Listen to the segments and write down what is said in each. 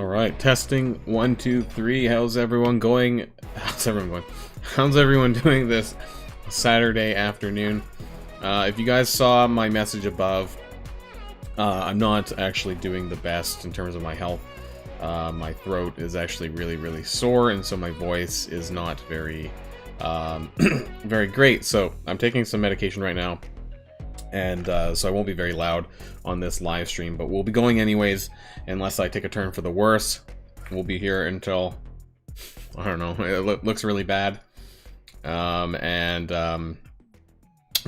Alright, testing 1, 2, 3. How's everyone going? How's everyone doing this Saturday afternoon? If you guys saw my message above, I'm not actually doing the best in terms of my health. My throat is actually really sore, and so my voice is not very very great. So I'm taking some medication right now, and so I won't be very loud on this live stream, but we'll be going anyways, unless I take a turn for the worse. We'll be here until, I don't know, it looks really bad, we'll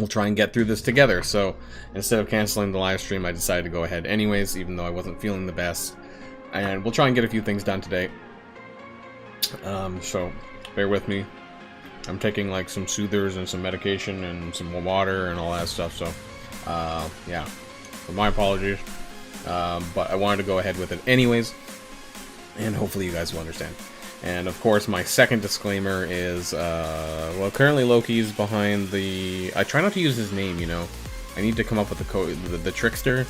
try and get through this together. So instead of canceling the live stream, I decided to go ahead anyways, even though I wasn't feeling the best, and we'll try and get a few things done today. So bear with me. I'm taking like some soothers and some medication and some water and all that stuff, so yeah, so my apologies, but I wanted to go ahead with it anyways, and hopefully you guys will understand. And of course, my second disclaimer is, well, currently Loki's behind the... I try not to use his name, you know. I need to come up with the code. The trickster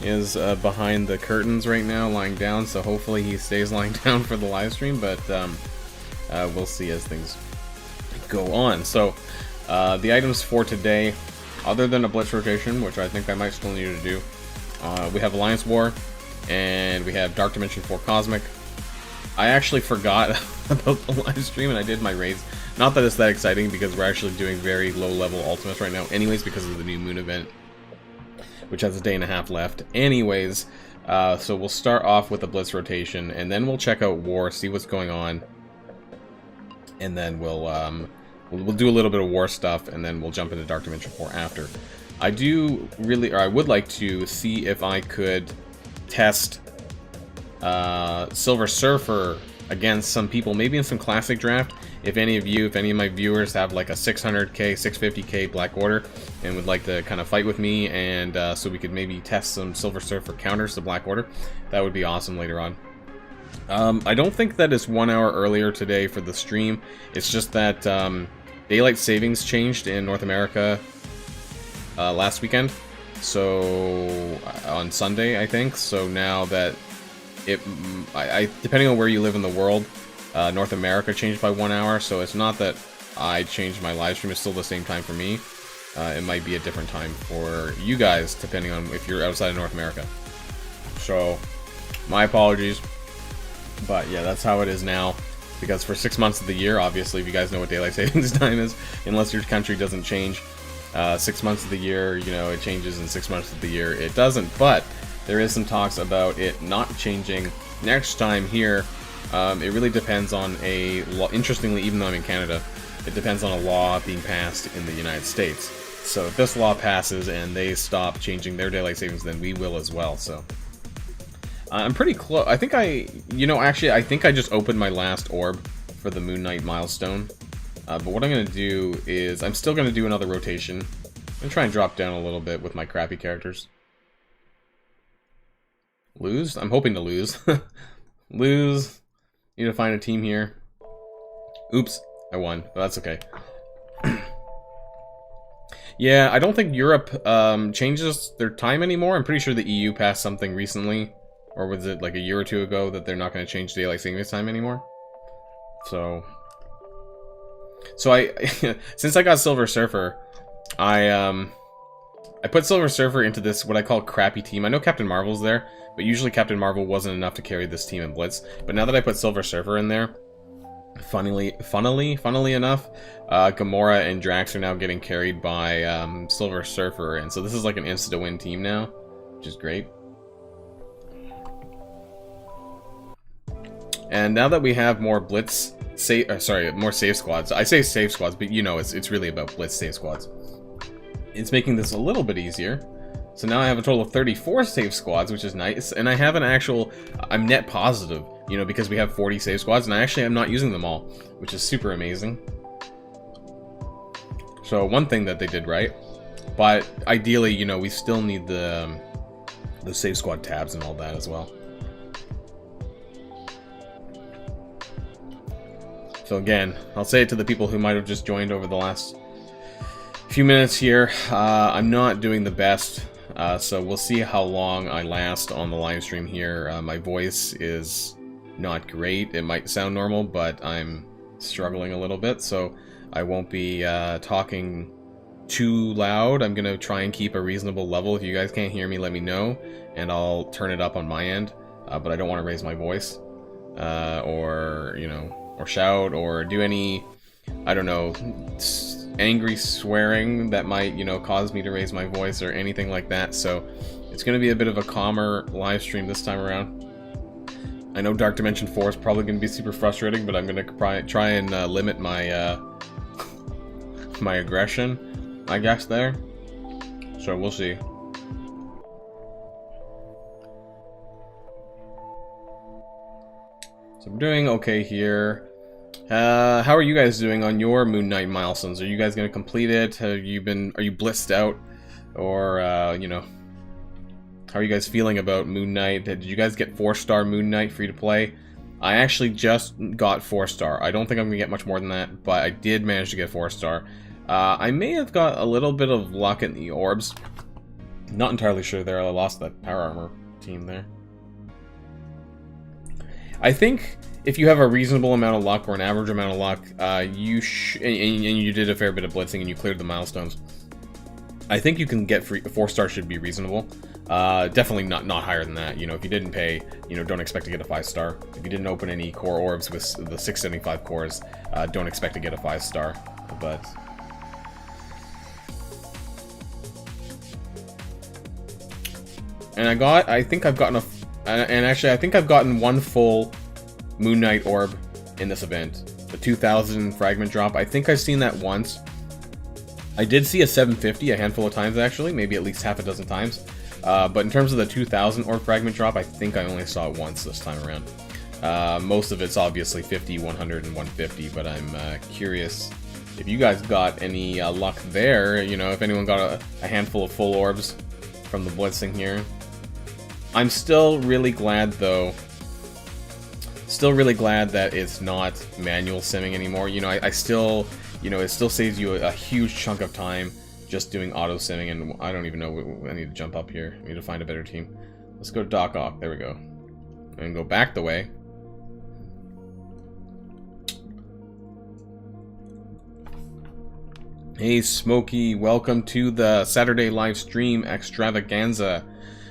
is behind the curtains right now, lying down, so hopefully he stays lying down for the live stream, but we'll see as things go on. So, the items for today, other than a Blitz rotation, which I think I might still need to do, we have Alliance War, and we have Dark Dimension 4 Cosmic. I actually forgot about the live stream, and I did my raids. Not that it's that exciting, because we're actually doing very low-level ultimates right now, anyways, because of the new moon event, which has a day and a half left. Anyways, so we'll start off with the Blitz rotation, and then we'll check out War, see what's going on, and then we'll do a little bit of War stuff, and then we'll jump into Dark Dimension 4 after. I would like to see if I could test Silver Surfer against some people, maybe in some classic draft. If any of my viewers have like a 600k, 650k Black Order and would like to kind of fight with me, and so we could maybe test some Silver Surfer counters to Black Order, that would be awesome later on. I don't think that it's 1 hour earlier today for the stream. It's just that daylight savings changed in North America last weekend, so on Sunday, I think. So now that depending on where you live in the world, North America changed by 1 hour, so it's not that I changed my live stream, it's still the same time for me. It might be a different time for you guys, depending on if you're outside of North America. So, my apologies. But yeah, that's how it is now. Because for 6 months of the year, obviously, if you guys know what daylight savings time is, unless your country doesn't change, 6 months of the year, you know, it changes, and 6 months of the year it doesn't. But there is some talks about it not changing next time here. It really depends on a law. Interestingly, even though I'm in Canada, it depends on a law being passed in the United States. So if this law passes and they stop changing their daylight savings, then we will as well. So I'm pretty close. I think I think I just opened my last orb for the Moon Knight milestone. But what I'm going to do is, I'm still going to do another rotation. I'm going to try and drop down a little bit with my crappy characters. Lose? I'm hoping to lose. Lose. Need to find a team here. Oops, I won, but that's okay. Yeah, I don't think Europe changes their time anymore. I'm pretty sure the EU passed something recently, or was it like a year or two ago, that they're not going to change daylight savings time anymore. So I since I got Silver Surfer, I put Silver Surfer into this, what I call crappy team. I know Captain Marvel's there, but usually Captain Marvel wasn't enough to carry this team in Blitz. But now that I put Silver Surfer in there, funnily enough, Gamora and Drax are now getting carried by Silver Surfer, and so this is like an insta-win team now, which is great. And now that we have more Blitz, more save squads. I say save squads, but you know, it's really about Blitz save squads. It's making this a little bit easier. So now I have a total of 34 save squads, which is nice, and I have an actual, I'm net positive, you know, because we have 40 save squads, and I actually am not using them all, which is super amazing. So one thing that they did right, but ideally, you know, we still need the save squad tabs and all that as well. So again, I'll say it to the people who might have just joined over the last few minutes here. I'm not doing the best. So we'll see how long I last on the live stream here. My voice is not great. It might sound normal, but I'm struggling a little bit, so I won't be talking too loud. I'm gonna try and keep a reasonable level. If you guys can't hear me, let me know, and I'll turn it up on my end. But I don't want to raise my voice, or, you know, or shout, or do any, I don't know, angry swearing that might, you know, cause me to raise my voice or anything like that. So it's gonna be a bit of a calmer live stream this time around. I know Dark Dimension 4 is probably gonna be super frustrating, but I'm gonna try and limit my my aggression, I guess, there. So we'll see. So I'm doing okay here. How are you guys doing on your Moon Knight milestones? Are you guys gonna complete it? Are you blitzed out? Or, you know, how are you guys feeling about Moon Knight? Did you guys get 4-star Moon Knight free to play? I actually just got 4-star. I don't think I'm gonna get much more than that, but I did manage to get 4-star. I may have got a little bit of luck in the orbs. Not entirely sure there. I lost that power armor team there. I think if you have a reasonable amount of luck or an average amount of luck, and you did a fair bit of blitzing and you cleared the milestones, I think you can get free. 4-star should be reasonable. Definitely not higher than that. You know, if you didn't pay, you know, don't expect to get a 5-star. If you didn't open any core orbs with the 675 cores, don't expect to get a 5-star. But I think I've gotten I think I've gotten one full Moon Knight orb in this event. The 2000 fragment drop. I think I've seen that once. I did see a 750 a handful of times, actually, maybe at least half a dozen times. But in terms of the 2000 orb fragment drop, I think I only saw it once this time around. Most of it's obviously 50, 100, and 150, but I'm curious if you guys got any luck there. You know, if anyone got a handful of full orbs from the blitzing here. I'm still really glad, though. Still really glad that it's not manual simming anymore. You know, I still, you know, it still saves you a huge chunk of time just doing auto simming, and I don't even know. I need to jump up here. I need to find a better team. Let's go to Doc Ock. There we go. And go back the way. Hey, Smokey. Welcome to the Saturday live stream extravaganza,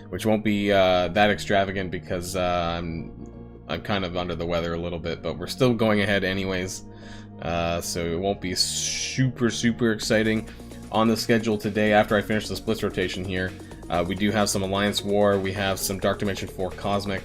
which won't be that extravagant because I'm kind of under the weather a little bit, but we're still going ahead anyways. So it won't be super exciting on the schedule today. After I finish this blitz rotation here, we do have some Alliance War, we have some Dark Dimension 4 Cosmic,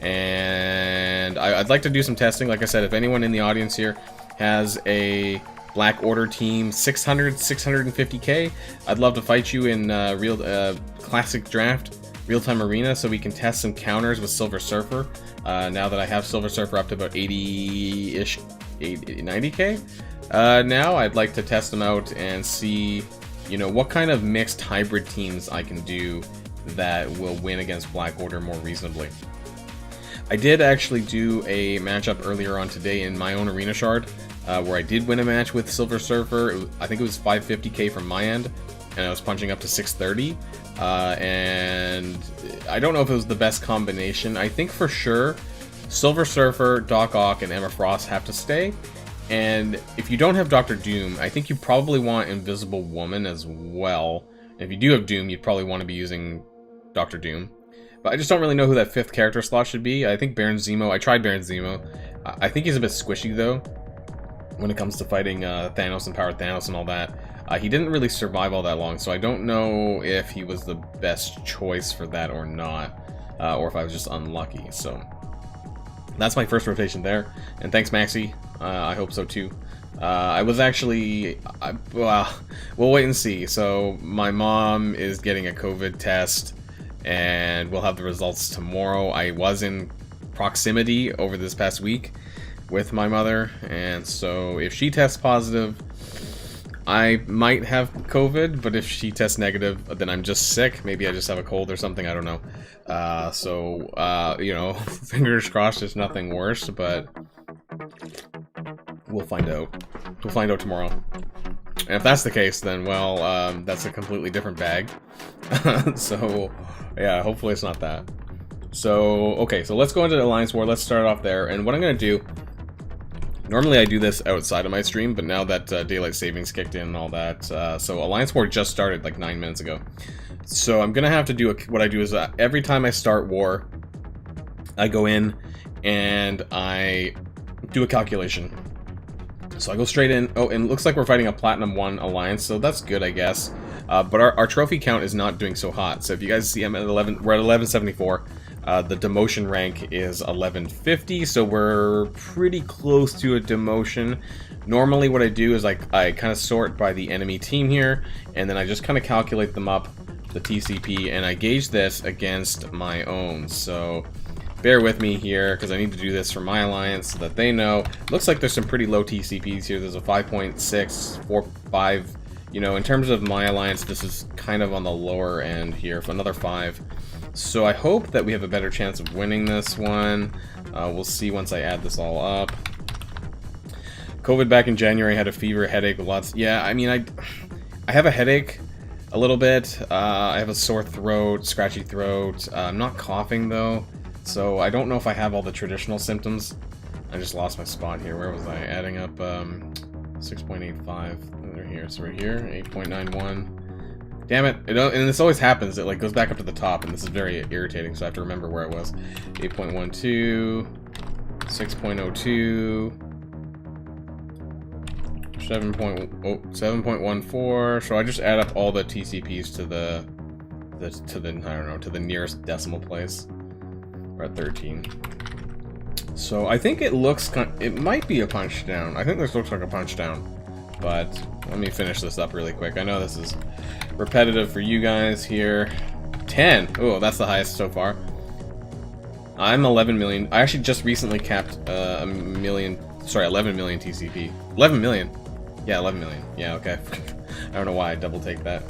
and I'd like to do some testing. Like I said, if anyone in the audience here has a Black Order team 650k, I'd love to fight you in real classic draft, real-time arena, so we can test some counters with Silver Surfer. Now that I have Silver Surfer up to about 80-ish, 90k, now I'd like to test them out and see, you know, what kind of mixed hybrid teams I can do that will win against Black Order more reasonably. I did actually do a matchup earlier on today in my own Arena Shard, where I did win a match with Silver Surfer. I think it was 550k from my end, and I was punching up to 630. And I don't know if it was the best combination. I think for sure Silver Surfer, Doc Ock, and Emma Frost have to stay. And if you don't have Dr. Doom, I think you probably want Invisible Woman as well. And if you do have Doom, you'd probably want to be using Dr. Doom. But I just don't really know who that 5th character slot should be. I think Baron Zemo. I tried Baron Zemo. I think he's a bit squishy, though, when it comes to fighting Thanos and Power Thanos and all that. He didn't really survive all that long, so I don't know if he was the best choice for that or not, or if I was just unlucky. So that's my first rotation there, and thanks, Maxi. I hope so too. I was actually, well, we'll wait and see. So my mom is getting a COVID test, and we'll have the results tomorrow. I was in proximity over this past week with my mother, and so if she tests positive, I might have COVID, but if she tests negative, then I'm just sick. Maybe I just have a cold or something, I don't know. You know, fingers crossed it's nothing worse, but we'll find out. We'll find out tomorrow. And if that's the case, then, well, that's a completely different bag. So, yeah, hopefully it's not that. So, okay, so let's go into the Alliance War. Let's start off there. And what I'm going to do... Normally I do this outside of my stream, but now that Daylight Savings kicked in and all that, so Alliance War just started like 9 minutes ago. So I'm gonna have to do what I do is every time I start war, I go in and I do a calculation. So I go straight in. Oh, and it looks like we're fighting a Platinum 1 Alliance, so that's good, I guess. But our trophy count is not doing so hot. So if you guys see, I'm at 11. We're at 1174. The demotion rank is 1150, so we're pretty close to a demotion. Normally what I do is I kind of sort by the enemy team here, and then I just kind of calculate them up, the TCP, and I gauge this against my own. So bear with me here, because I need to do this for my alliance so that they know. Looks like there's some pretty low TCPs here. There's a 5.6, 4, 5. You know, in terms of my alliance, this is kind of on the lower end here for another 5. So I hope that we have a better chance of winning this one. We'll see once I add this all up. COVID back in January, had a fever, headache, lots. Yeah, I mean, I have a headache a little bit. I have a sore throat, scratchy throat. I'm not coughing though, so I don't know if I have all the traditional symptoms. I just lost my spot here. Where was I? Adding up 6.85. They're here. So right here, 8.91. Damn it, and this always happens, it like goes back up to the top, and this is very irritating, so I have to remember where it was. 8.12, 6.02, 7.14, so I just add up all the TCPs to the I don't know, to the nearest decimal place. We're at 13. So I think it looks, it might be a punch down. I think this looks like a punch down. But let me finish this up really quick. I know this is repetitive for you guys here. 10! Oh, that's the highest so far. I'm 11 million. I actually just recently capped a million, sorry, 11 million TCP. 11 million. Yeah, 11 million. Yeah, okay. I don't know why I double take that.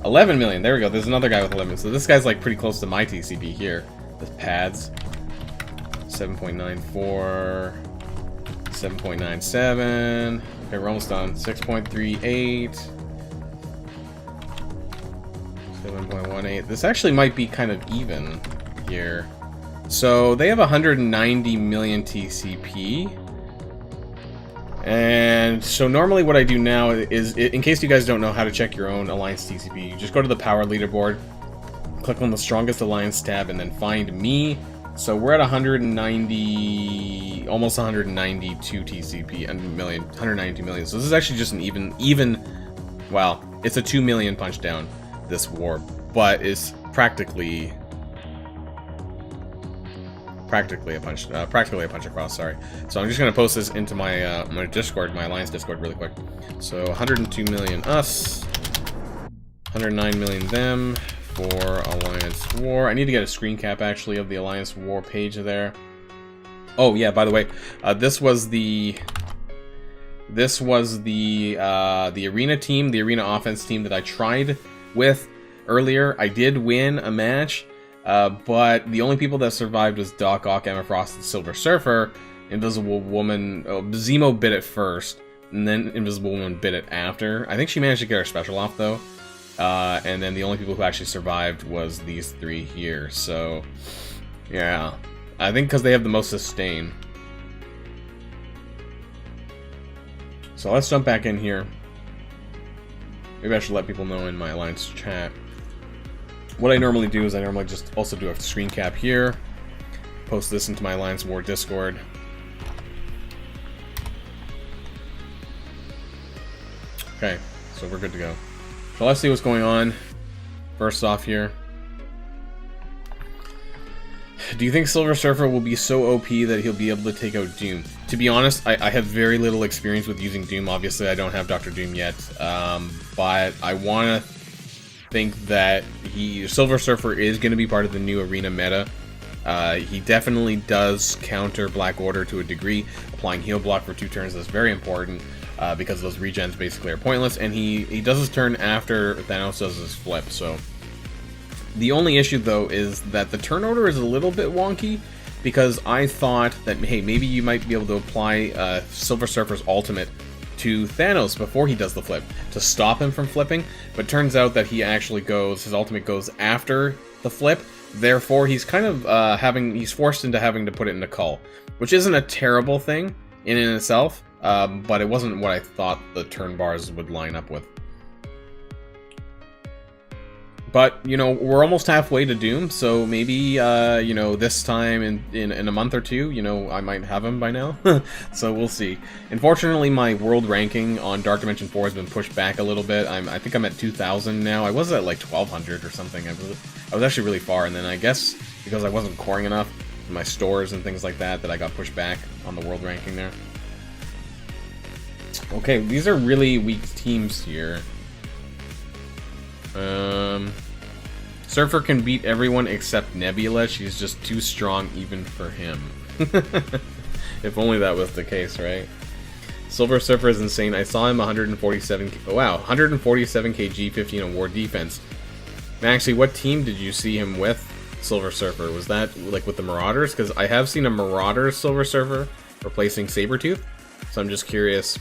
11 million. There we go. There's another guy with 11. So this guy's like pretty close to my TCP here. The pads. 7.94. 7.97. Okay, we're almost done. 6.38. 7.18. This actually might be kind of even here. So they have 190 million TCP. And so normally what I do now is, in case you guys don't know how to check your own Alliance TCP, you just go to the power leaderboard, click on the strongest Alliance tab, and then find me. So we're at 190, almost 192 TCP, and 192 million. So this is actually just an even, well, it's a 2 million punch down, this war, but it's practically a punch across. Sorry. So I'm just gonna post this into my my Discord, my Alliance Discord, really quick. So 102 million us, 109 million them. For Alliance War. I need to get a screen cap actually of the Alliance War page there. Oh yeah, by the way, this was the arena team, the arena offense team that I tried with earlier. I did win a match, but the only people that survived was Doc Ock, Emma Frost, and Silver Surfer. Invisible Woman, Zemo bit it first, and then Invisible Woman bit it after. I think she managed to get her special off though. And then the only people who actually survived was these 3 here. So, yeah. I think because they have the most sustain. So let's jump back in here. Maybe I should let people know in my Alliance chat. What I normally do is I normally just also do a screen cap here. Post this into my Alliance War Discord. Okay, so we're good to go. So let's see what's going on. First off here. Do you think Silver Surfer will be so OP that he'll be able to take out Doom? To be honest, I have very little experience with using Doom. Obviously, I don't have Dr. Doom yet. But I want to think that Silver Surfer is going to be part of the new arena meta. He definitely does counter Black Order to a degree. Applying heal block for 2 turns is very important. Because those regens basically are pointless, and he does his turn after Thanos does his flip, so... The only issue, though, is that the turn order is a little bit wonky, because I thought that, hey, maybe you might be able to apply Silver Surfer's ultimate to Thanos before he does the flip to stop him from flipping, but turns out that he actually goes, his ultimate goes after the flip, therefore he's kind of he's forced into having to put it into Cull, which isn't a terrible thing in and itself, but it wasn't what I thought the turn bars would line up with. But, you know, we're almost halfway to Doom, so maybe, you know, this time in a month or two, you know, I might have him by now. So we'll see. Unfortunately, my world ranking on Dark Dimension 4 has been pushed back a little bit. I think I'm at 2,000 now. I was at like 1,200 or something. I was actually really far, and then I guess because I wasn't coring enough in my stores and things like that, that I got pushed back on the world ranking there. Okay, these are really weak teams here. Surfer can beat everyone except Nebula. She's just too strong even for him. If only that was the case, right? Silver Surfer is insane. I saw him 147. Oh, wow, 147 kg, 15 award defense. Actually, what team did you see him with, Silver Surfer? Was that like with the Marauders? Because I have seen a Marauders Silver Surfer replacing Sabretooth. So I'm just curious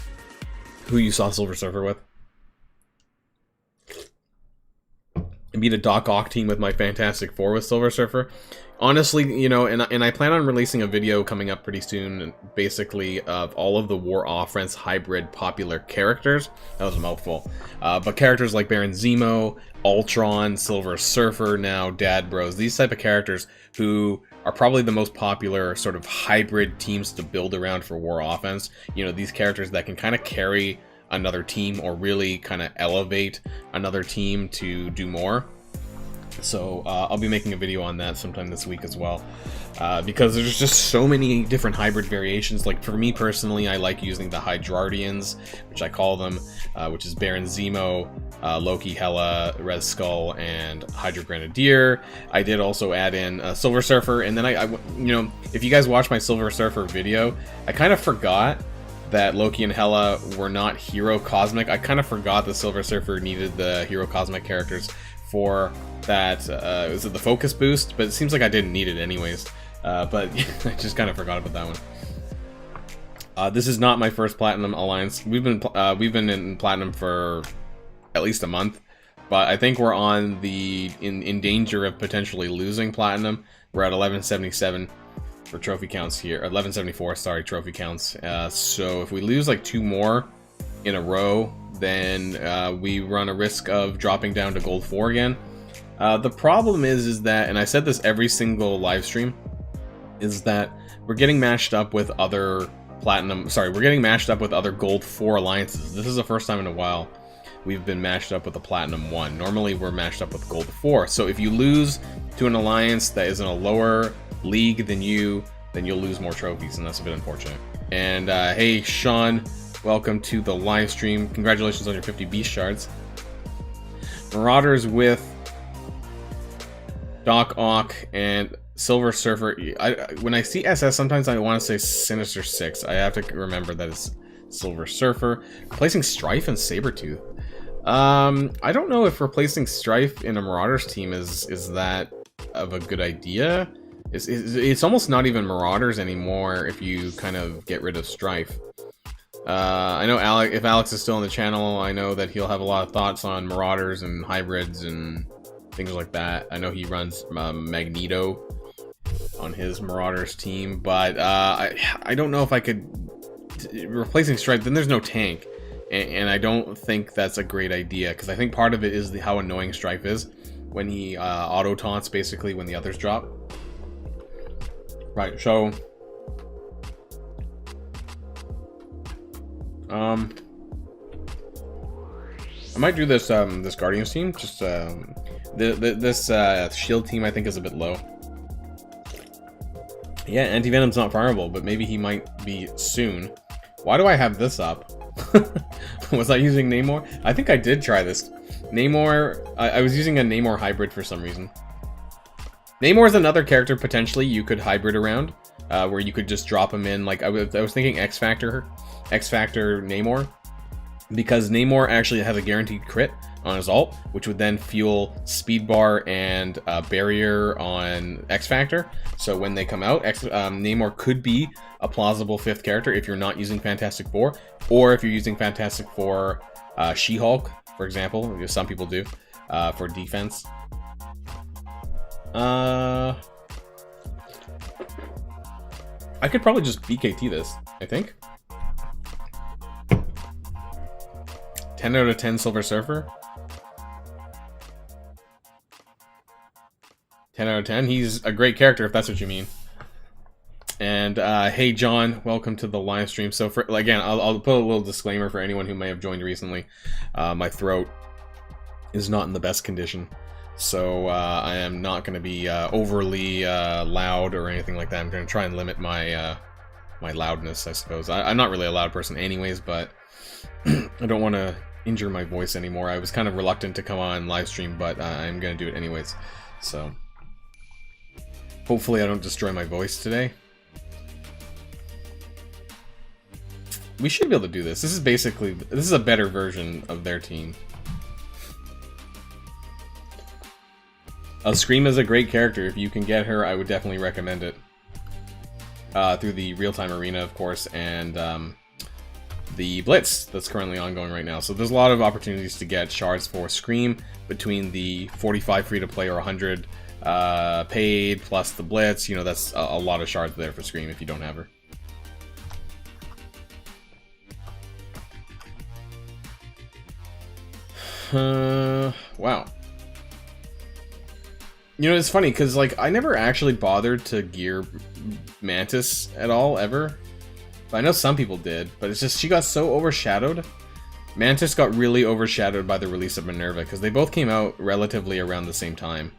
who you saw Silver Surfer with. I beat a Doc Ock team with my Fantastic Four with Silver Surfer. Honestly, you know, and I plan on releasing a video coming up pretty soon, basically, of all of the War Offense hybrid popular characters. That was a mouthful. But characters like Baron Zemo, Ultron, Silver Surfer, now Dad Bros. These type of characters who are probably the most popular sort of hybrid teams to build around for War Offense. You know, these characters that can kind of carry another team or really kind of elevate another team to do more. So I'll be making a video on that sometime this week as well, because there's just so many different hybrid variations. Like for me personally, I like using the Hydrardians, which I call them, which is Baron Zemo, Loki, Hela, Red Skull, and Hydra Grenadier. I did also add in Silver Surfer, and then I you know, if you guys watch my Silver Surfer video, I kind of forgot that Loki and Hela were not Hero Cosmic. I kind of forgot the Silver Surfer needed the Hero Cosmic characters for that, was it the focus boost? But it seems like I didn't need it anyways. But I just kind of forgot about that one. This is not my first Platinum Alliance. We've been in Platinum for at least a month, but I think we're on the in danger of potentially losing Platinum. We're at 1177. For trophy counts here, 1174, sorry, trophy counts. So if we lose like 2 more in a row, then we run a risk of dropping down to gold 4 again. The problem is that, and I said this every single live stream, is that we're getting matched up with other we're getting matched up with other gold 4 alliances. This is the first time in a while we've been matched up with a Platinum 1. Normally we're matched up with gold 4. So if you lose to an alliance that is in a lower league than you, then you'll lose more trophies, and that's a bit unfortunate. And hey Sean, welcome to the live stream. Congratulations on your 50 beast shards. Marauders with Doc Ock and Silver Surfer. When I see SS, sometimes I want to say Sinister Six. I have to remember that it's Silver Surfer. Replacing Strife and Sabretooth. I don't know if replacing Strife in a Marauders team is that of a good idea. It's almost not even Marauders anymore if you kind of get rid of Strife. I know if Alex is still on the channel, I know that he'll have a lot of thoughts on Marauders and hybrids and things like that. I know he runs Magneto on his Marauders team, but I don't know if I could... Replacing Strife, then there's no tank, and I don't think that's a great idea, because I think part of it is how annoying Strife is when he auto-taunts basically when the others drop. Right, so I might do this this Guardians team. Just this Shield team I think is a bit low. Yeah, Anti-Venom's not farmable, but maybe he might be soon. Why do I have this up? Was I using Namor? I think I did try this. Namor, I was using a Namor hybrid for some reason. Namor is another character potentially you could hybrid around, where you could just drop him in. Like I was thinking X Factor Namor, because Namor actually has a guaranteed crit on his ult, which would then fuel speed bar and barrier on X Factor. So when they come out, Namor could be a plausible 5th character if you're not using Fantastic Four, or if you're using Fantastic Four She-Hulk, for example, because some people do, for defense. I could probably just BKT this, I think. 10 out of 10 Silver Surfer. 10 out of 10. He's a great character, if that's what you mean. And, hey, John, welcome to the live stream. So, again, I'll put a little disclaimer for anyone who may have joined recently. My throat is not in the best condition. So, I am not going to be overly loud or anything like that. I'm going to try and limit my my loudness, I suppose. I'm not really a loud person anyways, but I don't want to injure my voice anymore. I was kind of reluctant to come on live stream, but I'm going to do it anyways. So, hopefully I don't destroy my voice today. We should be able to do this. This is a better version of their team. Scream is a great character. If you can get her, I would definitely recommend it. Through the real-time arena, of course, and the Blitz that's currently ongoing right now. So there's a lot of opportunities to get shards for Scream between the 45 free-to-play or 100 paid, plus the Blitz. You know, that's a lot of shards there for Scream if you don't have her. Wow. You know, it's funny, because, like, I never actually bothered to gear Mantis at all, ever. But I know some people did, but it's just, she got so overshadowed. Mantis got really overshadowed by the release of Minerva, because they both came out relatively around the same time.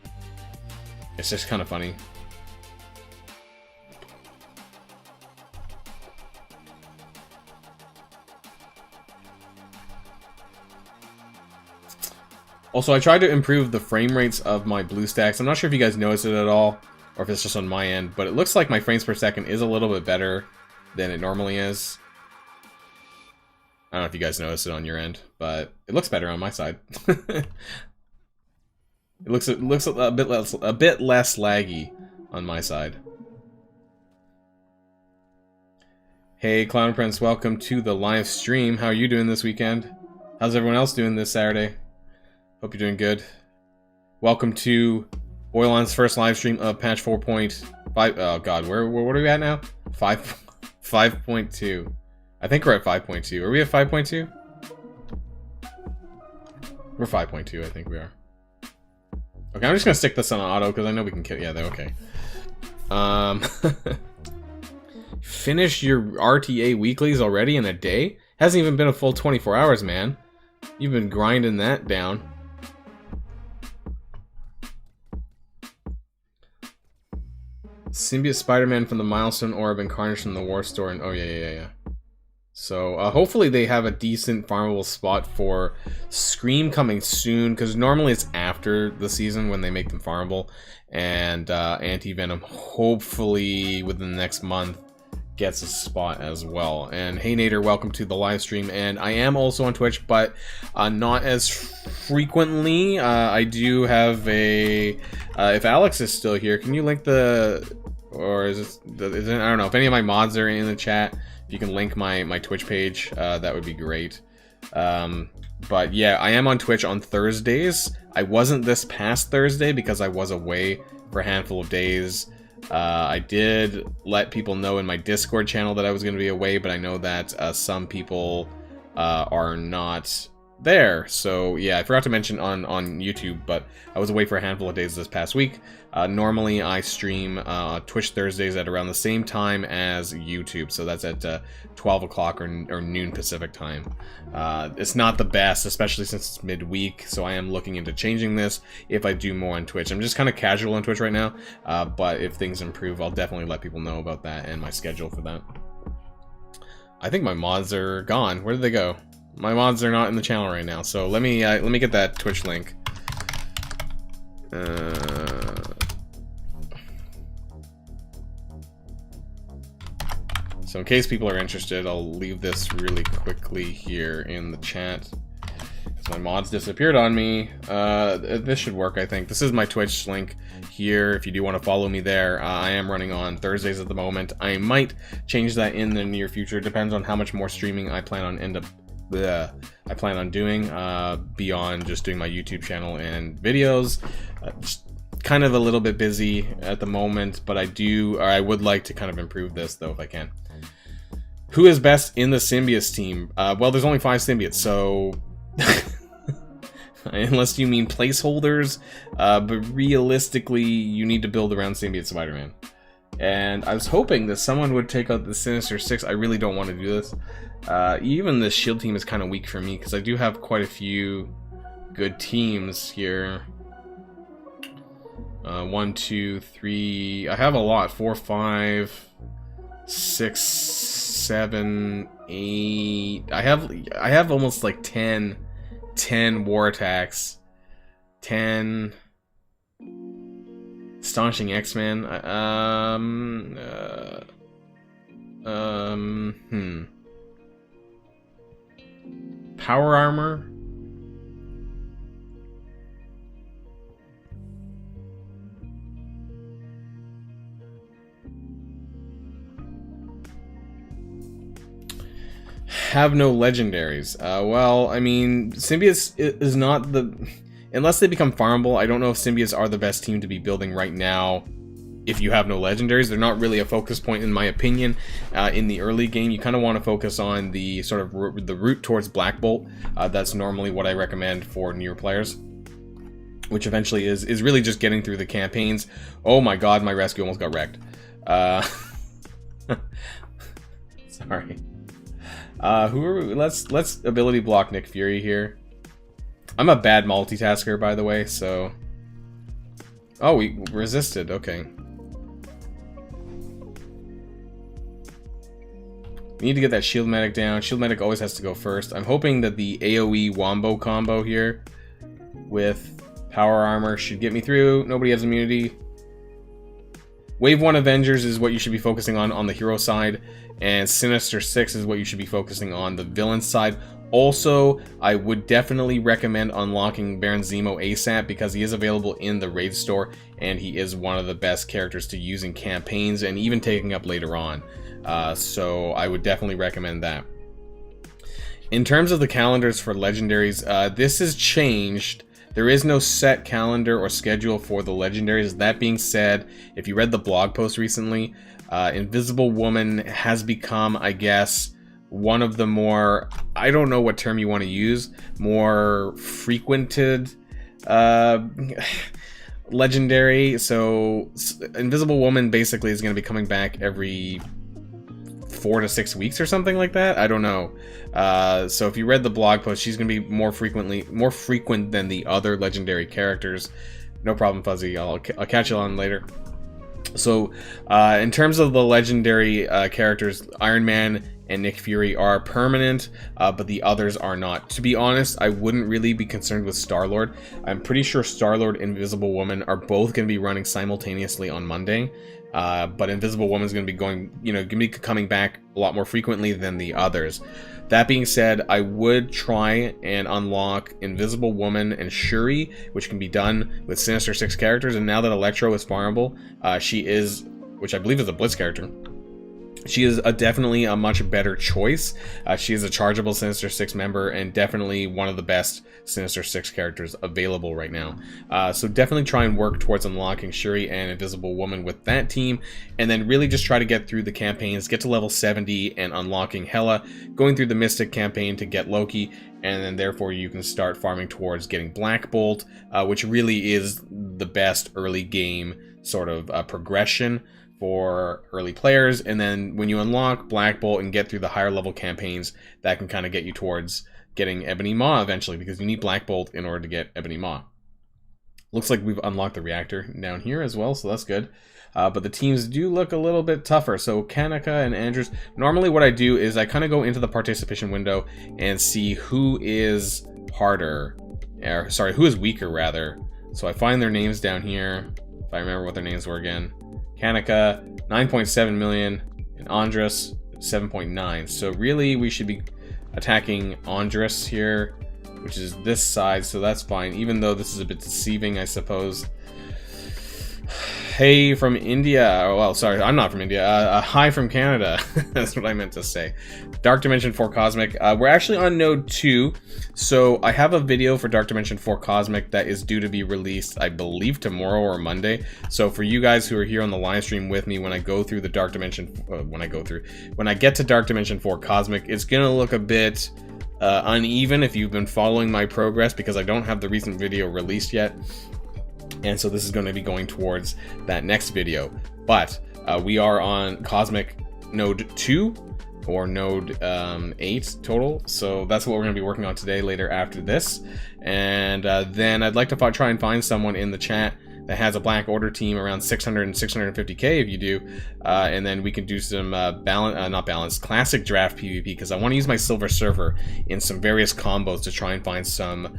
It's just kind of funny. Also, I tried to improve the frame rates of my BlueStacks. I'm not sure if you guys noticed it at all, or if it's just on my end, but it looks like my frames per second is a little bit better than it normally is. I don't know if you guys noticed it on your end, but it looks better on my side. It looks a bit less laggy on my side. Hey, Clown Prince, welcome to the live stream. How are you doing this weekend? How's everyone else doing this Saturday? Hope you're doing good. Welcome to Boilon's first live stream of patch 4.5. Oh god, what are we at now? 5.2. I think we're at 5.2. Are we at 5.2? We're 5.2, I think we are. Okay, I'm just gonna stick this on auto because I know we can kill. Yeah, they're okay. Finish your RTA weeklies already in a day? Hasn't even been a full 24 hours, man. You've been grinding that down. Symbiote Spider-Man from the Milestone Orb and Carnage from the War Store. And oh yeah. So hopefully they have a decent farmable spot for Scream coming soon, because normally it's after the season when they make them farmable. And Anti-Venom hopefully within the next month gets a spot as well. And hey Nader, welcome to the live stream. And I am also on Twitch, but not as frequently. I do have a if Alex is still here, can you link the, or is it, I don't know if any of my mods are in the chat, if you can link my Twitch page, that would be great. But yeah, I am on Twitch on Thursdays. I wasn't this past Thursday because I was away for a handful of days. I did let people know in my Discord channel that I was going to be away, but I know that some people are not there. So yeah, I forgot to mention on YouTube, but I was away for a handful of days this past week. Normally I stream Twitch Thursdays at around the same time as YouTube, so that's at 12 o'clock or noon Pacific time. It's not the best, especially since it's midweek, so I am looking into changing this if I do more on Twitch. I'm just kind of casual on Twitch right now, but if things improve, I'll definitely let people know about that and my schedule for that. I think my mods are gone. Where did they go? My mods are not in the channel right now, so let me get that Twitch link. So in case people are interested, I'll leave this really quickly here in the chat. My mods disappeared on me. This should work, I think. This is my Twitch link here, if you do want to follow me there. I am running on Thursdays at the moment. I might change that in the near future. Depends on how much more streaming I plan on doing beyond just doing my YouTube channel and videos. Just kind of a little bit busy at the moment, but I would like to kind of improve this though if I can. Who is best in the symbiotes team? Well, there's only 5 symbiotes, so unless you mean placeholders, but realistically you need to build around symbiote Spider-Man. And I was hoping that someone would take out the Sinister Six. I really don't want to do this. Even the shield team is kind of weak for me because I do have quite a few good teams here. 1, 2, 3. I have a lot. 4, 5, 6, 7, 8. I have almost like 10 war attacks. 10 astonishing X-Men. Power armor. Have no legendaries. Well, I mean, symbiotes is not the... Unless they become farmable, I don't know if symbiotes are the best team to be building right now. If you have no legendaries, they're not really a focus point in my opinion. In the early game, you kind of want to focus on the sort of the route towards Black Bolt. That's normally what I recommend for newer players, which eventually is really just getting through the campaigns. Oh my god, my rescue almost got wrecked. Sorry. Who are we? Let's ability block Nick Fury here. I'm a bad multitasker, by the way, so... Oh, we resisted, okay. We need to get that shield medic down. Shield medic always has to go first. I'm hoping that the AoE wombo combo here with power armor should get me through. Nobody has immunity. Wave 1 Avengers is what you should be focusing on the hero side, and Sinister Six is what you should be focusing on the villain side. Also, I would definitely recommend unlocking Baron Zemo ASAP because he is available in the raid store, and he is one of the best characters to use in campaigns and even taking up later on. So I would definitely recommend that. In terms of the calendars for legendaries, this has changed. There is no set calendar or schedule for the legendaries. That being said, if you read the blog post recently, Invisible Woman has become, I guess, one of the more, I don't know what term you want to use, more frequented legendary. So Invisible Woman basically is going to be coming back every 4 to 6 weeks or something like that. I don't know. So if you read the blog post, she's going to be more frequent than the other legendary characters. No problem, Fuzzy. I'll catch you on later. So in terms of the legendary characters, Iron Man and Nick Fury are permanent, but the others are not. To be honest, I wouldn't really be concerned with Star-Lord. I'm pretty sure Star-Lord and Invisible Woman are both going to be running simultaneously on Monday. But Invisible Woman's going to be going to be coming back a lot more frequently than the others. That being said, I would try and unlock Invisible Woman and Shuri, which can be done with Sinister Six characters. And now that Electro is farmable, she is, which I believe is a Blitz character, she is definitely a much better choice. She is a chargeable Sinister Six member and definitely one of the best Sinister Six characters available right now. So definitely try and work towards unlocking Shuri and Invisible Woman with that team, and then really just try to get through the campaigns, get to level 70 and unlocking Hela, going through the Mystic campaign to get Loki, and then therefore you can start farming towards getting Black Bolt, which really is the best early game sort of progression for early players. And then when you unlock Black Bolt and get through the higher level campaigns, that can kind of get you towards getting Ebony Maw eventually, because you need Black Bolt in order to get Ebony Maw. Looks like we've unlocked the reactor down here as well, so that's good. But the teams do look a little bit tougher. So Kanika and Andrews, normally what I do is I kind of go into the participation window and see who is harder, or sorry, who is weaker rather. So I find their names down here, if I remember what their names were again. Kanika, 9.7 million, and Andrus, 7.9. So really, we should be attacking Andrus here. which is this side, so that's fine, even though this is a bit deceiving, I suppose. Hey from India. Oh, well, sorry, I'm not from India. Hi from Canada. That's what I meant to say. Dark Dimension 4 Cosmic. We're actually on Node 2, so I have a video for Dark Dimension 4 Cosmic that is due to be released, I believe, tomorrow or Monday. So for you guys who are here on the live stream with me, when I go through the Dark Dimension, when I get to Dark Dimension 4 Cosmic, it's gonna look a bit uneven if you've been following my progress, because I don't have the recent video released yet. And so this is going to be going towards that next video. But we are on Cosmic Node 2 or Node 8 total. So that's what we're going to be working on today, later after this. And then I'd like to try and find someone in the chat that has a Black Order team around 600 and 650k if you do. And then we can do some classic draft PvP, because I want to use my Silver Surfer in some various combos to try and find some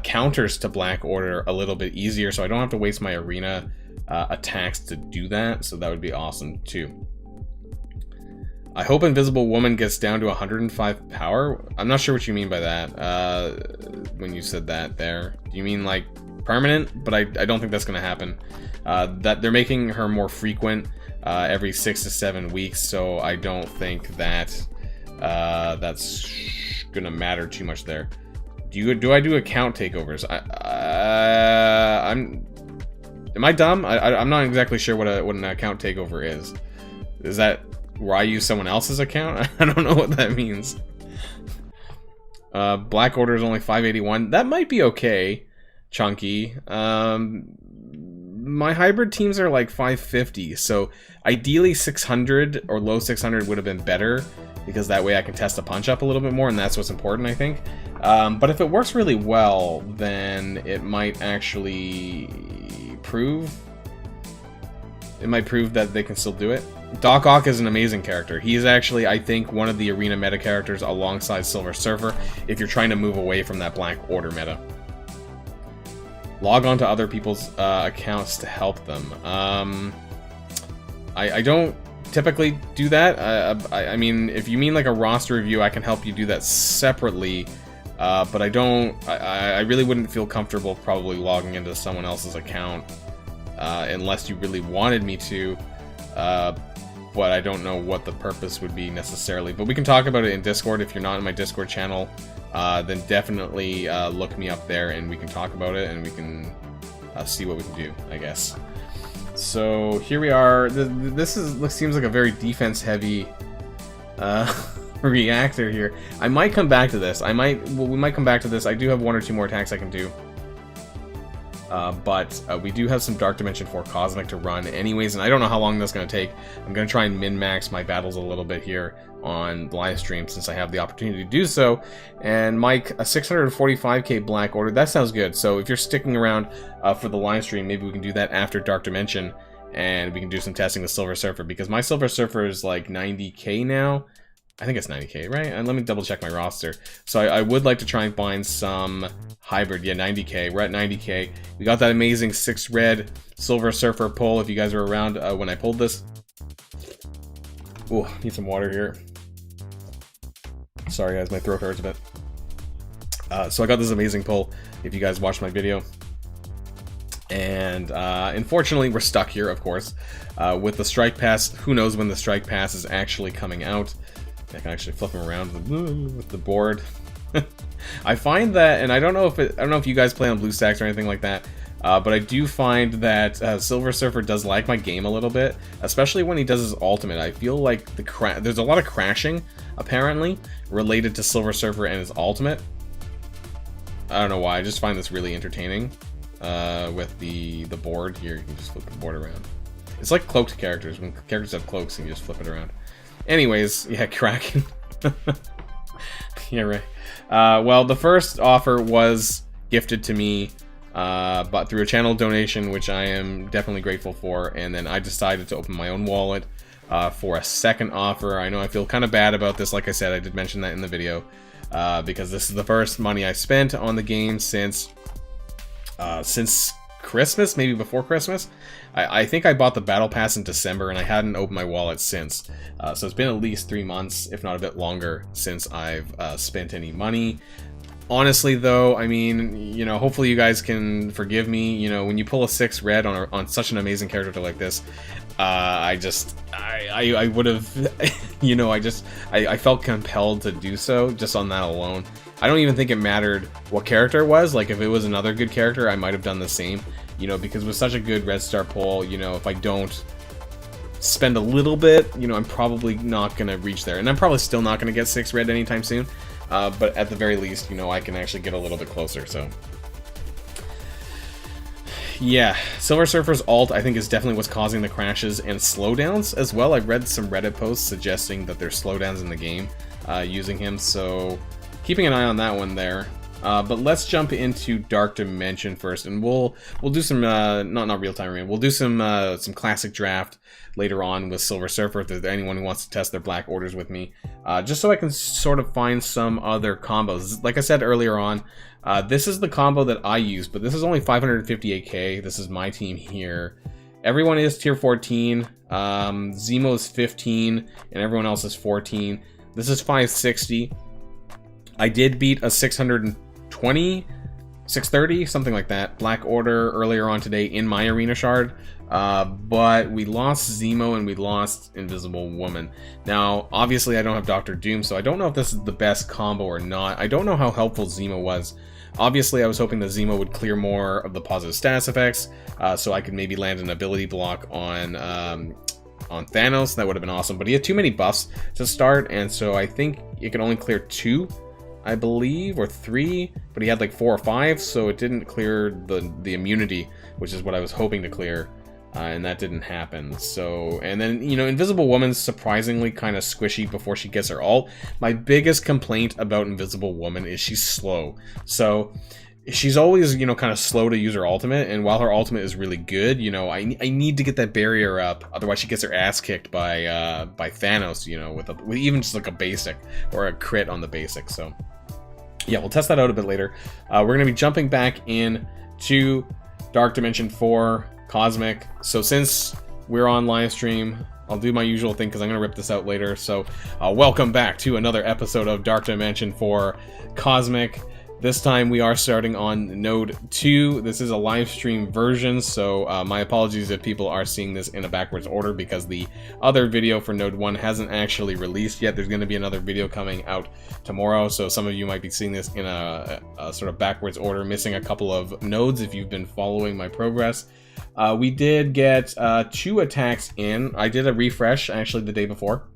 counters to Black Order a little bit easier, so I don't have to waste my arena attacks to do that. So that would be awesome too. I hope Invisible Woman gets down to 105 power. I'm not sure what you mean by that when you said that there. Do you mean like permanent? But I don't think that's going to happen. That they're making her more frequent every 6 to 7 weeks, so I don't think that that's going to matter too much there. Do I do account takeovers? Am I dumb? I'm not exactly sure what an account takeover is. Is that where I use someone else's account? I don't know what that means. Black Order is only 581. That might be okay. Chunky. My hybrid teams are like 550, so ideally 600 or low 600 would have been better, because that way I can test the punch up a little bit more, and that's what's important, I think. But if it works really well, then it might actually prove that they can still do it. Doc Ock is an amazing character. He is actually, I think, one of the arena meta characters alongside Silver Surfer if you're trying to move away from that Black Order meta. Log on to other people's accounts to help them. I don't typically do that. I mean, if you mean like a roster review, I can help you do that separately. But I really wouldn't feel comfortable probably logging into someone else's account unless you really wanted me to. But I don't know what the purpose would be necessarily. But we can talk about it in Discord. If you're not in my Discord channel, then definitely look me up there and we can talk about it, and we can see what we can do, I guess. So here we are. This seems like a very defense-heavy reactor here. I might come back to this. We might come back to this. I do have 1 or 2 more attacks I can do. But we do have some Dark Dimension 4 Cosmic to run anyways, and I don't know how long that's going to take. I'm going to try and min-max my battles a little bit here on live stream since I have the opportunity to do so. And Mike, a 645k Black Order, that sounds good. So if you're sticking around for the live stream, maybe we can do that after Dark Dimension, and we can do some testing with Silver Surfer, because my Silver Surfer is like 90k now. I think it's 90k, right? And let me double check my roster. So I would like to try and find some hybrid. Yeah, 90k. We're at 90k. We got that amazing 6 red Silver Surfer pull, if you guys were around when I pulled this. Ooh, need some water here. Sorry guys, my throat hurts a bit. So I got this amazing pull, if you guys watched my video. And unfortunately, we're stuck here, of course, with the Strike Pass. Who knows when the Strike Pass is actually coming out. I can actually flip him around with the board. I find that, and I don't know if you guys play on BlueStacks or anything like that, but I do find that Silver Surfer does lag my game a little bit, especially when he does his ultimate. I feel like there's a lot of crashing, apparently, related to Silver Surfer and his ultimate. I don't know why, I just find this really entertaining with the board. Here, you can just flip the board around. It's like cloaked characters. When characters have cloaks, and you just flip it around. Anyways, yeah, Kraken. Yeah, right. Well, the first offer was gifted to me, but through a channel donation, which I am definitely grateful for, and then I decided to open my own wallet for a second offer. I know I feel kind of bad about this. Like I said, I did mention that in the video, because this is the first money I spent on the game since Christmas, maybe before Christmas. I think I bought the Battle Pass in December, and I hadn't opened my wallet since. So it's been at least 3 months, if not a bit longer, since I've spent any money Honestly, though, I mean, you know, hopefully you guys can forgive me. You know, when you pull a 6 red on such an amazing character like this, I would have, you know, I felt compelled to do so just on that alone. I don't even think it mattered what character it was. Like, if it was another good character, I might have done the same, you know, because with such a good red star pull, you know, if I don't spend a little bit, you know, I'm probably not going to reach there. And I'm probably still not going to get 6 red anytime soon. But at the very least, you know, I can actually get a little bit closer, so. Yeah, Silver Surfer's ult, I think, is definitely what's causing the crashes and slowdowns as well. I've read some Reddit posts suggesting that there's slowdowns in the game using him, so keeping an eye on that one there. But let's jump into Dark Dimension first, and we'll do some not real-time arena. We'll do some classic draft later on with Silver Surfer if there's anyone who wants to test their black orders with me, just so I can sort of find some other combos. Like I said earlier on, this is the combo that I use, but this is only 558k. This is my team here. Everyone is tier 14. Zemo is 15, and everyone else is 14. This is 560. I did beat a 620, 630, something like that, Black Order earlier on today in my Arena Shard, but we lost Zemo and we lost Invisible Woman. Now, obviously I don't have Dr. Doom, so I don't know if this is the best combo or not. I don't know how helpful Zemo was. Obviously, I was hoping that Zemo would clear more of the positive status effects, so I could maybe land an ability block on Thanos. That would have been awesome, but he had too many buffs to start, and so I think it can only clear 2, I believe, or 3, but he had like 4 or 5, so it didn't clear the immunity, which is what I was hoping to clear, and that didn't happen. So, and then, you know, Invisible Woman's surprisingly kind of squishy before she gets her ult. My biggest complaint about Invisible Woman is she's slow. So she's always, you know, kind of slow to use her ultimate, and while her ultimate is really good, you know, I need to get that barrier up, otherwise she gets her ass kicked by Thanos, you know, with even just like a basic or a crit on the basic. So yeah, we'll test that out a bit later. We're going to be jumping back in to Dark Dimension 4 Cosmic. So since we're on live stream, I'll do my usual thing because I'm going to rip this out later. So welcome back to another episode of Dark Dimension 4 Cosmic. This time we are starting on Node 2. This is a live stream version, so my apologies if people are seeing this in a backwards order because the other video for Node 1 hasn't actually released yet. There's going to be another video coming out tomorrow, so some of you might be seeing this in a sort of backwards order, missing a couple of nodes if you've been following my progress. We did get 2 attacks in. I did a refresh actually the day before,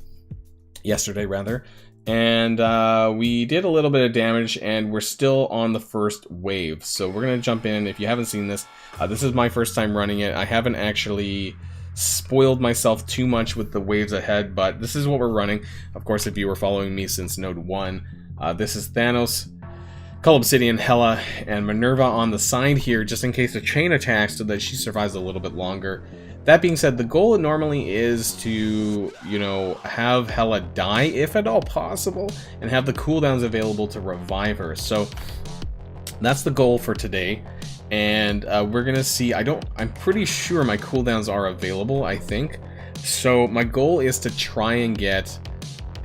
yesterday rather. And we did a little bit of damage, and we're still on the first wave. So we're going to jump in. If you haven't seen this, this is my first time running it. I haven't actually spoiled myself too much with the waves ahead, but this is what we're running. Of course, if you were following me since Node 1, this is Thanos, Cull Obsidian, Hela, and Minerva on the side here, just in case a chain attacks so that she survives a little bit longer. That being said, the goal normally is to, you know, have Hela die, if at all possible, and have the cooldowns available to revive her. So that's the goal for today. And we're gonna see, I'm pretty sure my cooldowns are available, I think. So my goal is to try and get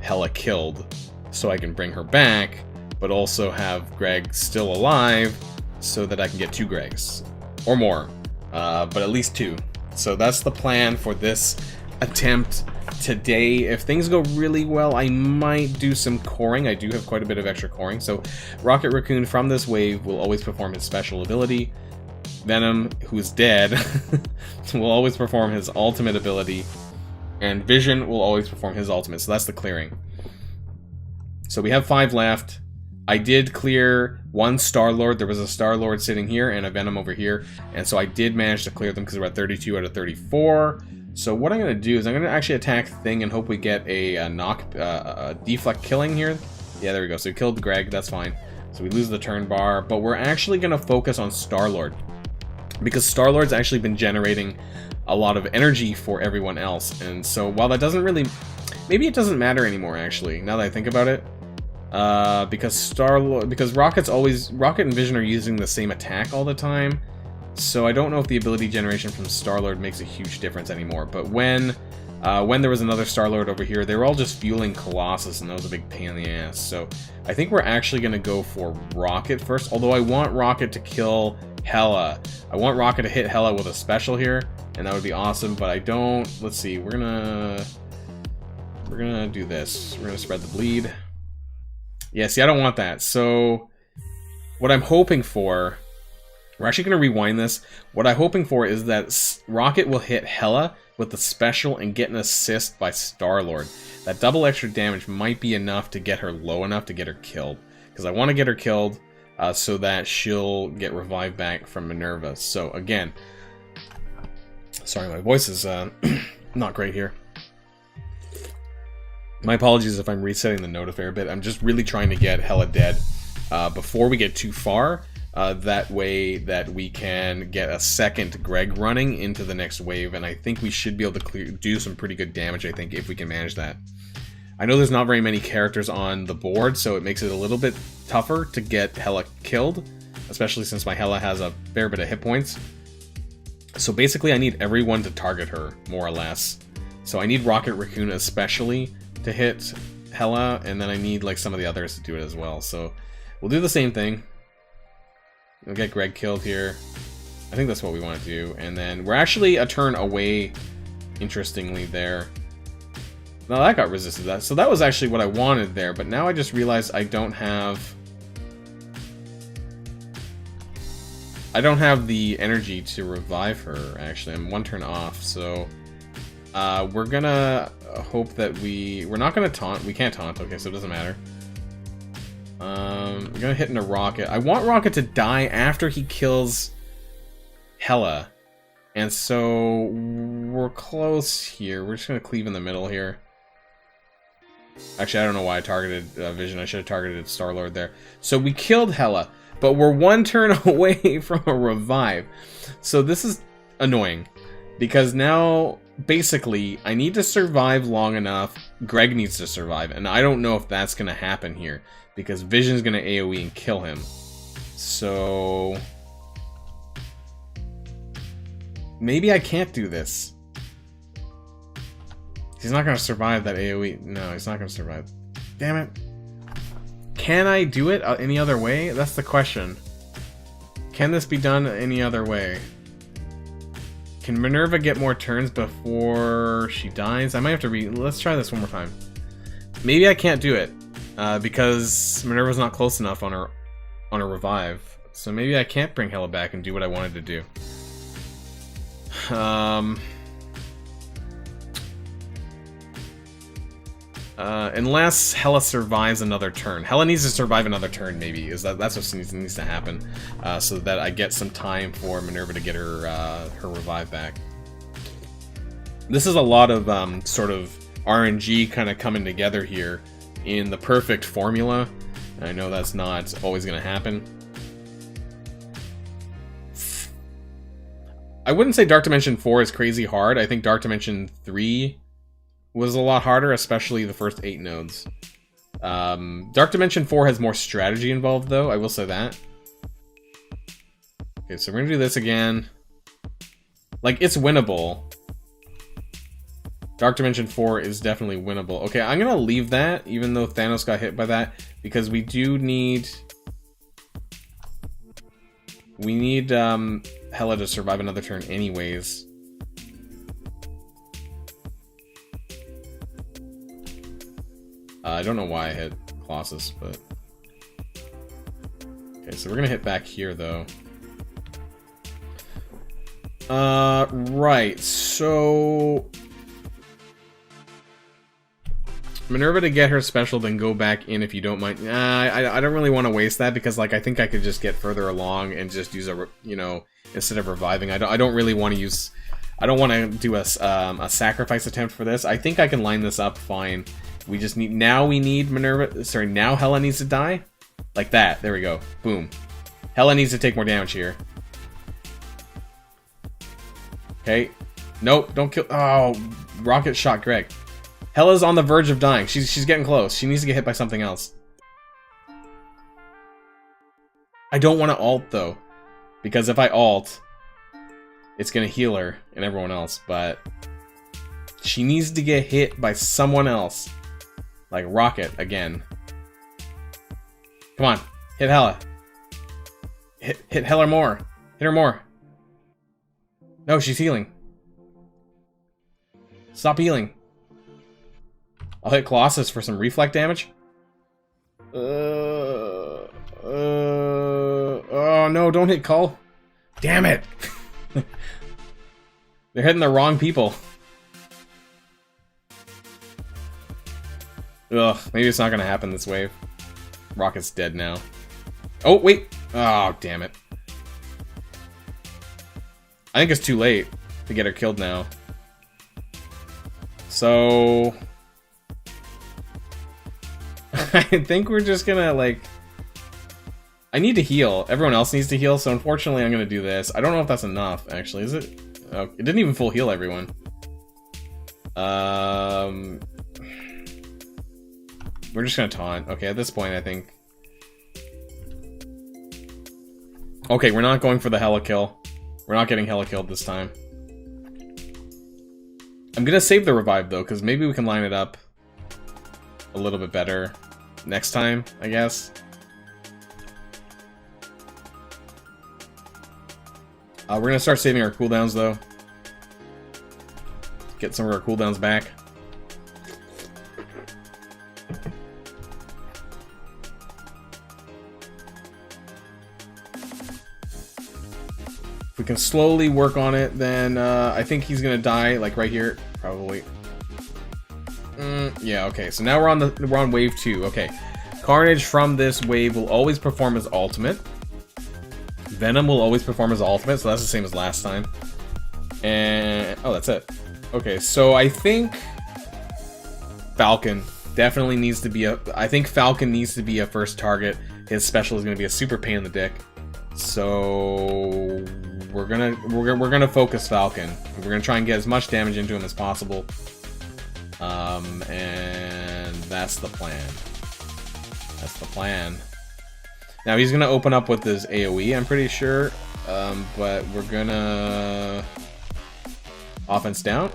Hela killed so I can bring her back, but also have Greg still alive so that I can get 2 Gregs or more, but at least 2. So that's the plan for this attempt today. If things go really well, I might do some coring. I do have quite a bit of extra coring. So Rocket Raccoon from this wave will always perform his special ability. Venom, who's dead, will always perform his ultimate ability. And Vision will always perform his ultimate. So that's the clearing. So we have 5 left. I did clear 1 Star-Lord. There was a Star-Lord sitting here and a Venom over here. And so I did manage to clear them because we're at 32 out of 34. So what I'm going to do is I'm going to actually attack Thing and hope we get a deflect killing here. Yeah, there we go. So we killed Greg. That's fine. So we lose the turn bar. But we're actually going to focus on Star-Lord, because Star-Lord's actually been generating a lot of energy for everyone else. And so while that doesn't really... Maybe it doesn't matter anymore, actually, now that I think about it. Because Rocket and Vision are using the same attack all the time, so I don't know if the ability generation from Star-Lord makes a huge difference anymore. But when When there was another Star-Lord over here, they were all just fueling Colossus, and that was a big pain in the ass. So I think we're actually going to go for Rocket first, although I want Rocket to kill Hela. I want Rocket to hit Hela with a special here, and that would be awesome, but I don't... Let's see, we're gonna do this. We're gonna spread the bleed. Yeah, see, I don't want that. So what I'm hoping for... We're actually going to rewind this. What I'm hoping for is that Rocket will hit Hela with the special and get an assist by Star-Lord. That double extra damage might be enough to get her low enough to get her killed. Because I want to get her killed so that she'll get revived back from Minerva. So again, sorry, my voice is not great here. My apologies if I'm resetting the note a fair bit. I'm just really trying to get Hela dead before we get too far. That way that we can get a second Greg running into the next wave, and I think we should be able to do some pretty good damage, I think, if we can manage that. I know there's not very many characters on the board, so it makes it a little bit tougher to get Hela killed, especially since my Hela has a fair bit of hit points. So basically I need everyone to target her, more or less. So I need Rocket Raccoon especially to hit Hela, and then I need like some of the others to do it as well. So we'll do the same thing. We'll get Greg killed here. I think that's what we want to do. And then we're actually a turn away, interestingly, there. No, that got resisted. That. So that was actually what I wanted there. But now I just realized I don't have... the energy to revive her, actually. I'm one turn off, so... we're gonna hope that we're not gonna taunt. We can't taunt, okay, so it doesn't matter. We're gonna hit into Rocket. I want Rocket to die after he kills Hela. And so we're close here. We're just gonna cleave in the middle here. Actually, I don't know why I targeted Vision. I should have targeted Star-Lord there. So we killed Hela, but we're one turn away from a revive. So this is annoying, because now, basically, I need to survive long enough. Greg needs to survive, and I don't know if that's going to happen here, because Vision's going to AoE and kill him. So... maybe I can't do this. He's not going to survive that AoE. No, he's not going to survive. Damn it. Can I do it any other way? That's the question. Can this be done any other way? Can Minerva get more turns before she dies? I might have to let's try this one more time. Maybe I can't do it because Minerva's not close enough on her revive. So maybe I can't bring Hela back and do what I wanted to do. Unless Hela survives another turn. Hela needs to survive another turn, maybe. That's what needs to happen, so that I get some time for Minerva to get her her revive back. This is a lot of sort of RNG kind of coming together here in the perfect formula. And I know that's not always going to happen. I wouldn't say Dark Dimension 4 is crazy hard. I think Dark Dimension 3 was a lot harder, especially the first 8 nodes. Dark Dimension 4 has more strategy involved, though, I will say that. Okay, so we're gonna do this again. Like, it's winnable. Dark Dimension 4 is definitely winnable. Okay, I'm gonna leave that, even though Thanos got hit by that, because we do need... we need Hela to survive another turn anyways. I don't know why I hit Colossus, but... okay, so we're gonna hit back here, though. Right, so... Minerva to get her special, then go back in if you don't mind. I don't really want to waste that, because, like, I think I could just get further along and just use a, you know, instead of reviving. I don't really want to use... I don't want to do a sacrifice attempt for this. I think I can line this up fine. We just need... now we need Minerva... sorry, now Hela needs to die? Like that. There we go. Boom. Hela needs to take more damage here. Okay. Nope, don't kill... oh, Rocket shot Greg. Hela's on the verge of dying. She's getting close. She needs to get hit by something else. I don't want to ult, though. Because if I ult, it's going to heal her and everyone else, but... She needs to get hit by someone else. Like Rocket again. Come on. Hit Hella. Hit Hella more. Hit her more. No, she's healing. Stop healing. I'll hit Colossus for some reflect damage. Oh no, don't hit Cull. Damn it. They're hitting the wrong people. Ugh, maybe it's not gonna happen this wave. Rocket's dead now. Oh, wait! Oh, damn it. I think it's too late to get her killed now. So... I think we're just gonna, like... I need to heal. Everyone else needs to heal, so unfortunately I'm gonna do this. I don't know if that's enough, actually. Is it? Oh, it didn't even full heal everyone. We're just gonna taunt. Okay, at this point, I think... Okay, we're not going for the Hella kill. We're not getting Hella killed this time. I'm gonna save the revive, though, because maybe we can line it up a little bit better next time, I guess. We're gonna start saving our cooldowns, though. Get some of our cooldowns back. If we can slowly work on it, then I think he's gonna die, like right here, probably. Yeah, okay. So now we're on wave 2. Okay, Carnage from this wave will always perform as ultimate. Venom will always perform as ultimate, so that's the same as last time. And oh, that's it. Okay, so I think Falcon definitely needs to be a. I think Falcon needs to be a first target. His special is going to be a super pain in the dick. So we're gonna focus Falcon. We're gonna try and get as much damage into him as possible. And that's the plan. That's the plan. Now he's gonna open up with his AoE, I'm pretty sure. But we're gonna offense down.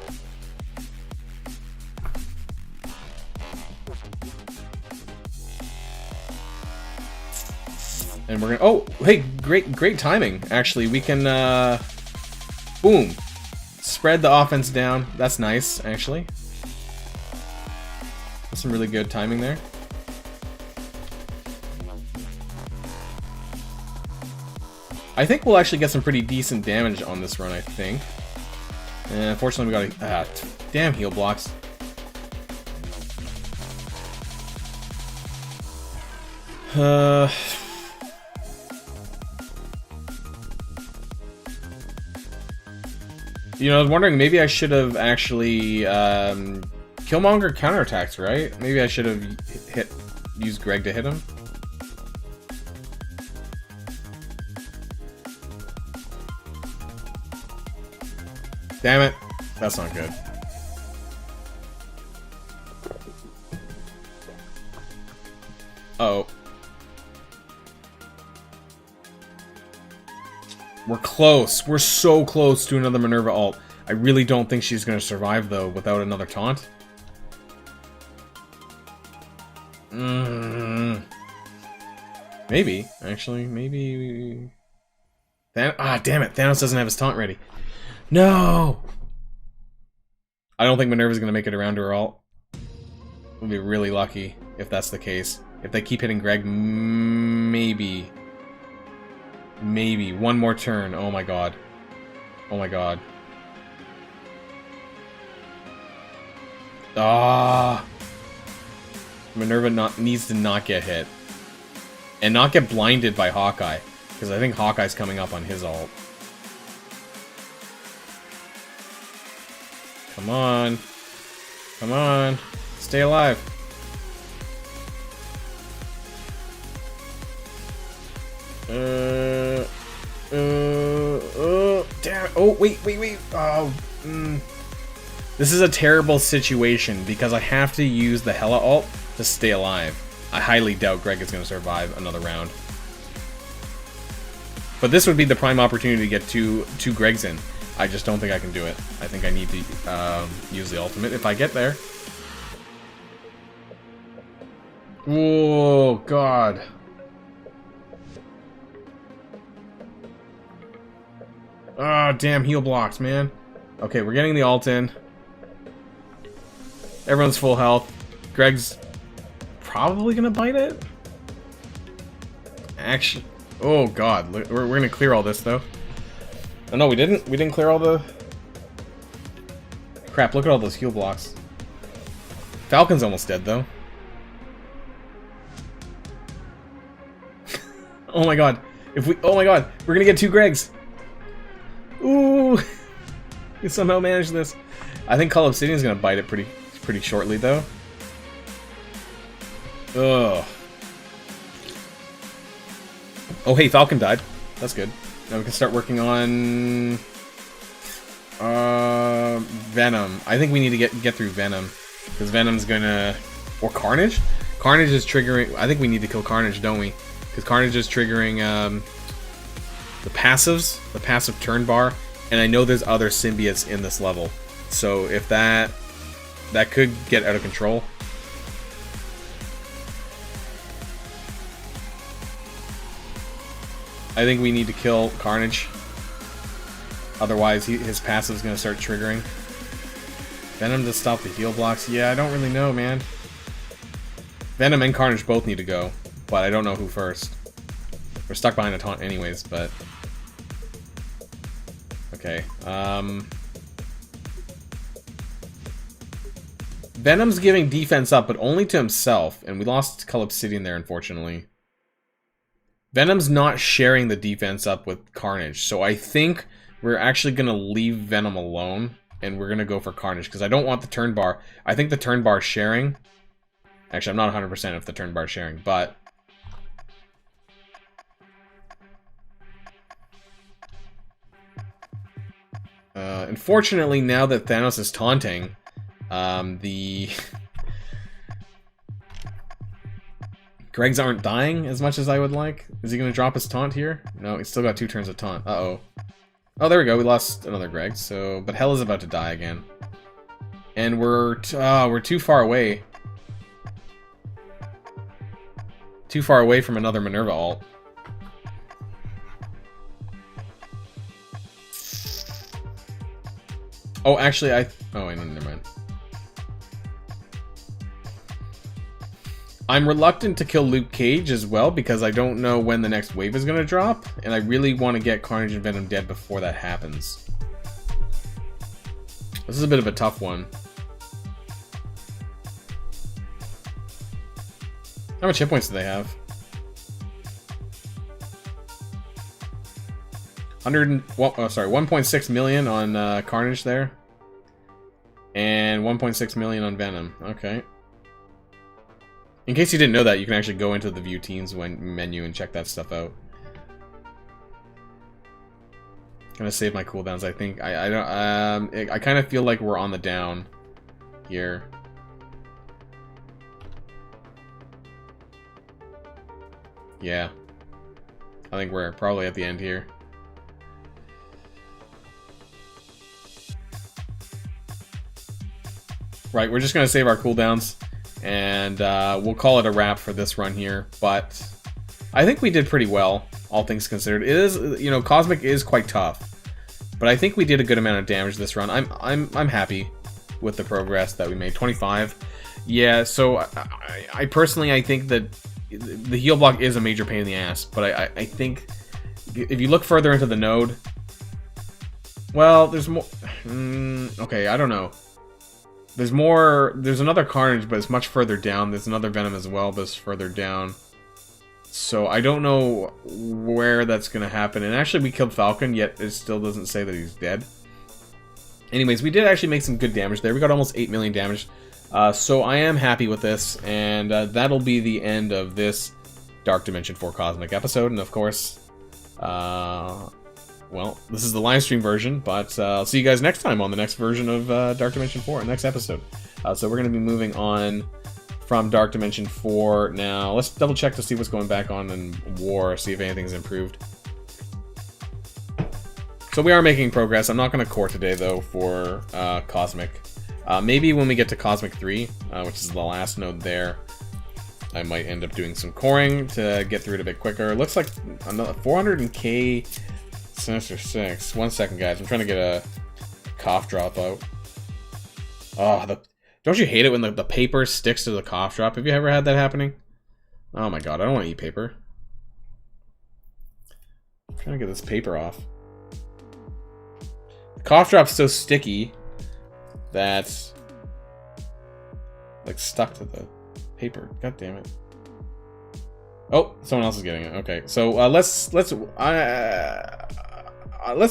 And we're gonna, oh, hey, great timing, actually. We can, boom. Spread the offense down. That's nice, actually. That's some really good timing there. I think we'll actually get some pretty decent damage on this run, I think. And unfortunately we got damn heal blocks. You know, I was wondering, maybe I should have actually, Killmonger counterattacks, right? Maybe I should have used Greg to hit him. Damn it. That's not good. Uh-oh. We're close. We're so close to another Minerva ult. I really don't think she's going to survive, though, without another taunt. Maybe. Actually, maybe... damn it. Thanos doesn't have his taunt ready. No! I don't think Minerva's going to make it around to her ult. We'll be really lucky if that's the case. If they keep hitting Greg, maybe... Maybe. One more turn. Oh my god. Oh my god. Ah! Minerva needs to not get hit. And not get blinded by Hawkeye. Because I think Hawkeye's coming up on his ult. Come on. Come on. Stay alive. Damn it. Oh, wait. Oh, This is a terrible situation because I have to use the Hela ult to stay alive. I highly doubt Greg is going to survive another round. But this would be the prime opportunity to get two Gregs in. I just don't think I can do it. I think I need to use the ultimate if I get there. Oh, God. Ah, damn heal blocks, man. Okay, we're getting the ult in. Everyone's full health. Greg's probably gonna bite it? Actually... Oh, God. We're gonna clear all this, though. Oh, no, we didn't. We didn't clear all the... Crap, look at all those heal blocks. Falcon's almost dead, though. Oh my god. Oh my god. We're gonna get 2 Gregs. Ooh. We somehow managed this. I think Call Obsidian's gonna bite it pretty shortly, though. Ugh. Oh, hey, Falcon died. That's good. Now we can start working on... Venom. I think we need to get through Venom. Because Venom's gonna... Or Carnage? Carnage is triggering... I think we need to kill Carnage, don't we? Because Carnage is triggering, the passives. The passive turn bar. And I know there's other symbiotes in this level. So if that could get out of control. I think we need to kill Carnage. Otherwise, his passive is going to start triggering. Venom to stop the heal blocks. Yeah, I don't really know, man. Venom and Carnage both need to go, but I don't know who first. We're stuck behind a taunt anyways, but... Okay, Venom's giving defense up, but only to himself, and we lost Cull Obsidian there, unfortunately. Venom's not sharing the defense up with Carnage, so I think we're actually going to leave Venom alone, and we're going to go for Carnage, because I don't want the turn bar. I think the turn bar sharing... Actually, I'm not 100% if the turn bar sharing, but... Unfortunately, now that Thanos is taunting, the... Gregs aren't dying as much as I would like. Is he going to drop his taunt here? No, he's still got 2 turns of taunt. Uh-oh. Oh, there we go. We lost another Greg. So, but Hell is about to die again. And we're too far away. Too far away from another Minerva ult. Oh, actually, oh, wait, no, never mind. I'm reluctant to kill Luke Cage as well, because I don't know when the next wave is going to drop, and I really want to get Carnage and Venom dead before that happens. This is a bit of a tough one. How much hit points do they have? 1.6 million on Carnage there. And 1.6 million on Venom. Okay. In case you didn't know that, you can actually go into the View Teams menu and check that stuff out. Gonna save my cooldowns, I think. I don't. I kind of feel like we're on the down here. Yeah. I think we're probably at the end here. Right, we're just gonna save our cooldowns. And we'll call it a wrap for this run here, but I think we did pretty well, all things considered. It is, you know, Cosmic is quite tough, but I think we did a good amount of damage this run. I'm happy with the progress that we made. 25, yeah. So I personally, I think that the heal block is a major pain in the ass, but I think if you look further into the node, well, there's more. Okay, I don't know. There's another Carnage, but it's much further down. There's another Venom as well, but it's further down. So I don't know where that's going to happen. And actually, we killed Falcon, yet it still doesn't say that he's dead. Anyways, we did actually make some good damage there. We got almost 8 million damage. So I am happy with this, and that'll be the end of this Dark Dimension 4 Cosmic episode. And of course, well, this is the live stream version, but I'll see you guys next time on the next version of Dark Dimension 4, next episode. So we're going to be moving on from Dark Dimension 4 now. Let's double check to see what's going back on in War, see if anything's improved. So we are making progress. I'm not going to core today, though, for Cosmic. Maybe when we get to Cosmic 3, which is the last node there, I might end up doing some coring to get through it a bit quicker. It looks like another 400k Sinister 6. 1 second, guys. I'm trying to get a cough drop out. Oh, don't you hate it when the paper sticks to the cough drop? Have you ever had that happening? Oh my god, I don't want to eat paper. I'm trying to get this paper off. The cough drop's so sticky that like stuck to the paper. God damn it. Oh, someone else is getting it. Okay, so let's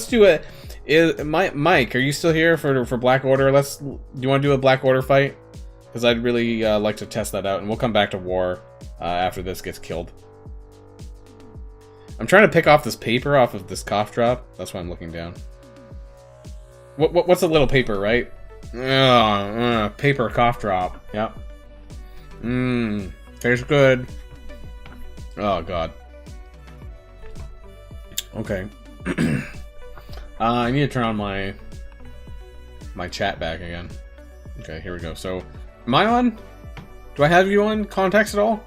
do it. Mike, are you still here for Black Order? Do you want to do a Black Order fight? Because I'd really like to test that out, and we'll come back to War after this gets killed. I'm trying to pick off this paper off of this cough drop. That's why I'm looking down. What's a little paper, right? Paper cough drop. Yep. Tastes good. Oh god. Okay. I need to turn on my chat back again. Okay, here we go. So, am I on? Do I have you on contacts at all?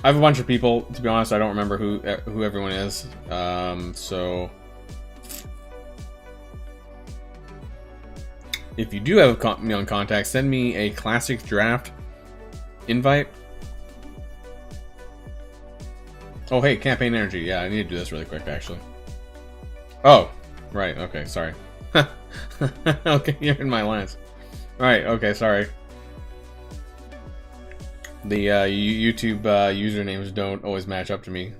I have a bunch of people. To be honest, I don't remember who everyone is. So if you do have me on contact, send me a classic draft invite. Oh, hey, campaign energy. Yeah, I need to do this really quick, actually. Oh, right. Okay, sorry. Okay, you're in my lines. Right. Okay, sorry. The YouTube usernames don't always match up to me.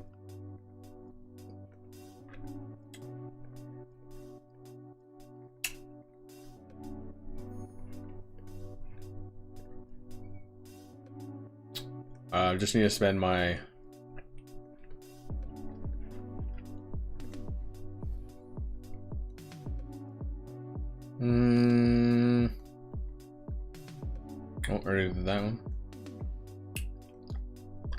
Just need to spend my... Oh, already did that one.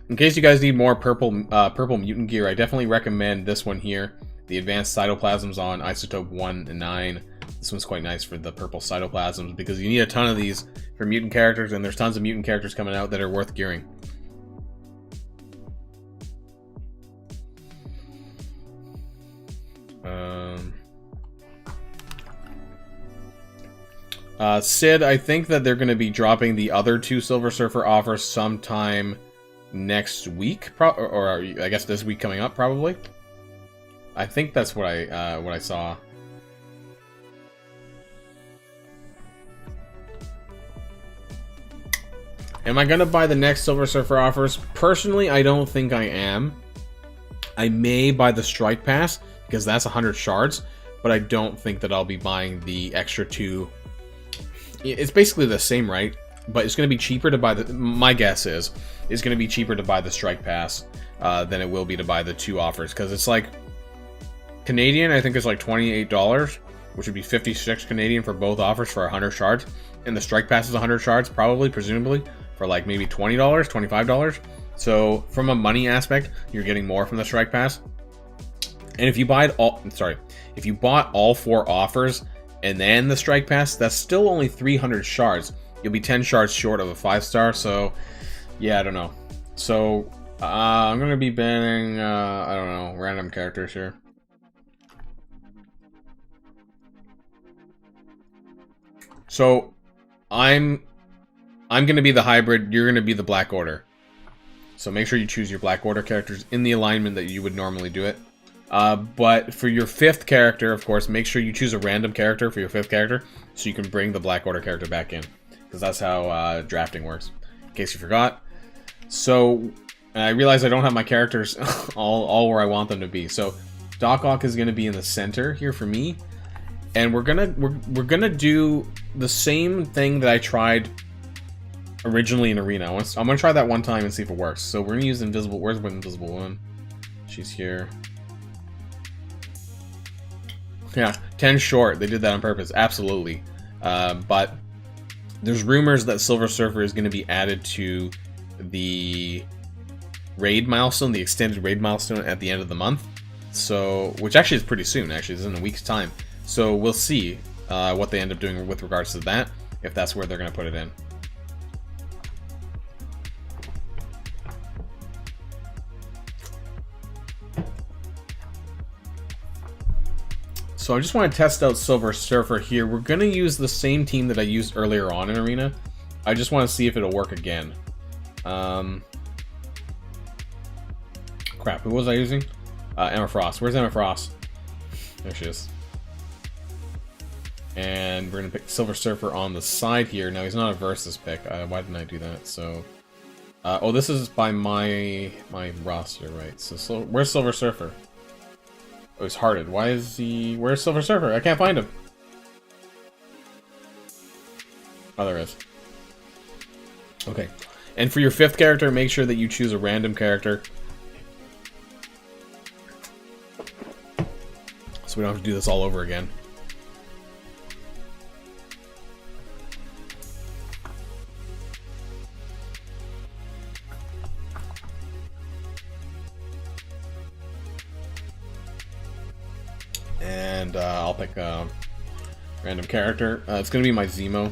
In case you guys need more purple mutant gear, I definitely recommend this one here. The advanced cytoplasms on isotope 1 and 9. This one's quite nice for the purple cytoplasms because you need a ton of these for mutant characters, and there's tons of mutant characters coming out that are worth gearing. Sid, I think that they're going to be dropping the other 2 Silver Surfer offers sometime next week, or I guess this week coming up, probably. I think that's what I saw. Am I going to buy the next Silver Surfer offers? Personally, I don't think I am. I may buy the Strike Pass, because that's 100 shards, but I don't think that I'll be buying the extra 2. It's basically the same, right? But it's going to be cheaper to buy the... My guess is, it's going to be cheaper to buy the Strike Pass than it will be to buy the 2 offers. Because it's like... Canadian, I think it's like $28, which would be 56 Canadian for both offers for 100 shards. And the Strike Pass is 100 shards, probably, presumably, for like maybe $20, $25. So, from a money aspect, you're getting more from the Strike Pass. And if you bought all 4 offers and then the Strike Pass, that's still only 300 shards. You'll be 10 shards short of a 5-star, so yeah, I don't know. So I'm gonna be banning I don't know, random characters here. So I'm gonna be the hybrid, you're gonna be the Black Order. So make sure you choose your Black Order characters in the alignment that you would normally do it. But for your 5th character, of course, make sure you choose a random character for your 5th character so you can bring the Black Order character back in. Because that's how drafting works, in case you forgot. So, I realize I don't have my characters all where I want them to be. So, Doc Ock is going to be in the center here for me. And we're gonna do the same thing that I tried originally in Arena. I'm gonna try that one time and see if it works. So we're gonna use Invisible... Where's the Invisible Woman? She's here. Yeah, 10 short. They did that on purpose. Absolutely. But there's rumors that Silver Surfer is going to be added to the raid milestone, the extended raid milestone at the end of the month. So, which actually is pretty soon, actually. This is in a week's time. So we'll see what they end up doing with regards to that, if that's where they're going to put it in. So I just want to test out Silver Surfer here. We're going to use the same team that I used earlier on in Arena. I just want to see if it'll work again. Crap, who was I using? Emma Frost. Where's Emma Frost? There she is. And we're going to pick Silver Surfer on the side here. Now, he's not a versus pick. Why didn't I do that? So, oh, this is by my roster, right? So, where's Silver Surfer? Oh, he's hearted. Why is he... Where's Silver Surfer? I can't find him. Oh, there is. Okay. And for your 5th character, make sure that you choose a random character. So we don't have to do this all over again. And I'll pick a random character. It's going to be my Zemo.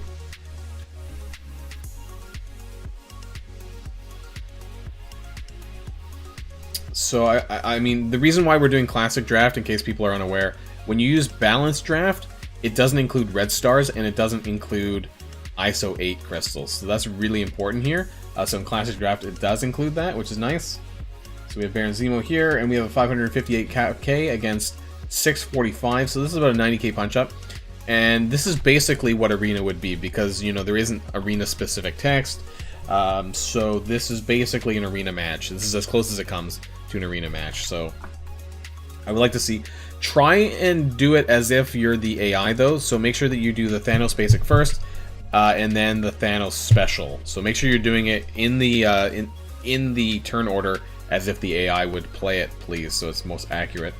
So, I mean, the reason why we're doing Classic Draft, in case people are unaware, when you use Balanced Draft, it doesn't include red stars, and it doesn't include ISO 8 crystals. So that's really important here. So in Classic Draft, it does include that, which is nice. So we have Baron Zemo here, and we have a 558k against 645, so this is about a 90k punch-up. And this is basically what Arena would be, because, you know, there isn't Arena-specific text. So this is basically an Arena match. This is as close as it comes to an Arena match. So I would like to see... Try and do it as if you're the AI, though. So make sure that you do the Thanos basic first, and then the Thanos special. So make sure you're doing it in the in the turn order as if the AI would play it, please, so it's most accurate.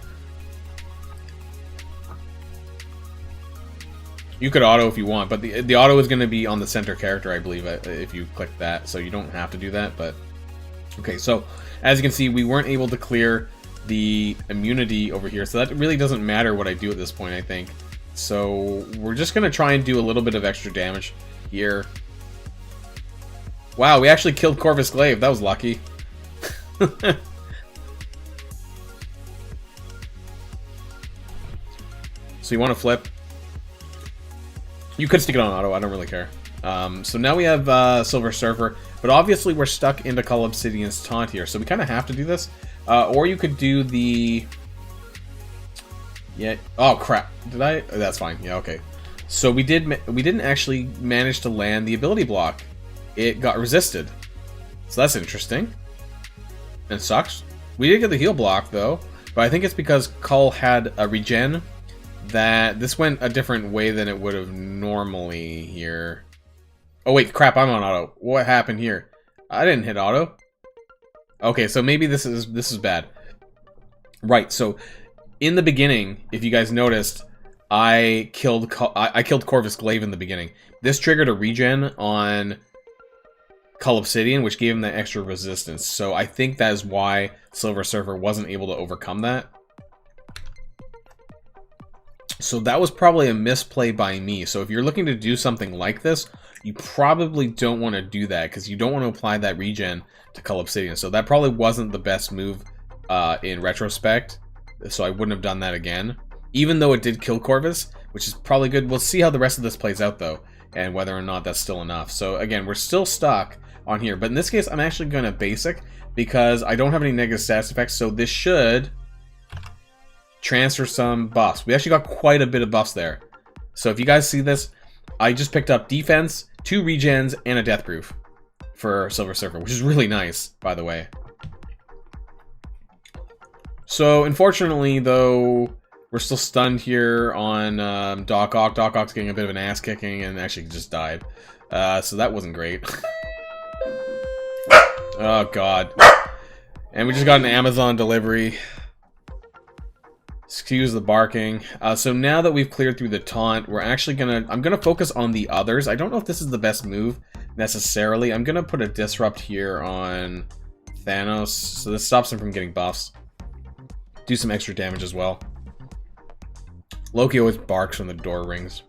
You could auto if you want, but the auto is going to be on the center character, I believe, if you click that, so you don't have to do that, but... Okay, so, as you can see, we weren't able to clear the immunity over here, so that really doesn't matter what I do at this point, I think. So, we're just going to try and do a little bit of extra damage here. Wow, we actually killed Corvus Glaive, that was lucky. So you want to flip. You could stick it on auto, I don't really care. So now we have Silver Surfer, but obviously we're stuck into Cull Obsidian's taunt here, so we kind of have to do this. Or you could do the... Yeah. Oh crap! Did I? Oh, that's fine. Yeah. Okay. So we didn't actually manage to land the ability block. It got resisted. So that's interesting. And sucks. We did get the heal block though, but I think it's because Cull had a regen. That this went a different way than it would have normally here. Oh wait, crap! I'm on auto. What happened here? I didn't hit auto. Okay, so maybe this is bad. Right. So in the beginning, if you guys noticed, I killed Corvus Glaive in the beginning. This triggered a regen on Cull Obsidian, which gave him that extra resistance. So I think that is why Silver Surfer wasn't able to overcome that. So that was probably a misplay by me. So if you're looking to do something like this, you probably don't want to do that, because you don't want to apply that regen to Cull Obsidian. So that probably wasn't the best move in retrospect. So I wouldn't have done that again. Even though it did kill Corvus, which is probably good. We'll see how the rest of this plays out, though, and whether or not that's still enough. So again, we're still stuck on here. But in this case, I'm actually going to basic, because I don't have any negative status effects. So this should... transfer some buffs. We actually got quite a bit of buffs there. So if you guys see this, I just picked up defense, 2 regens, and a death proof for Silver Surfer, which is really nice, by the way. So unfortunately, though, we're still stunned here on Doc Ock. Doc Ock's getting a bit of an ass kicking and actually just died. So that wasn't great. Oh god. And we just got an Amazon delivery. Excuse the barking. So now that we've cleared through the taunt, we're actually I'm gonna focus on the others. I don't know if this is the best move necessarily. I'm gonna put a disrupt here on Thanos, so this stops him from getting buffs. do some extra damage as well. Loki always barks when the door rings.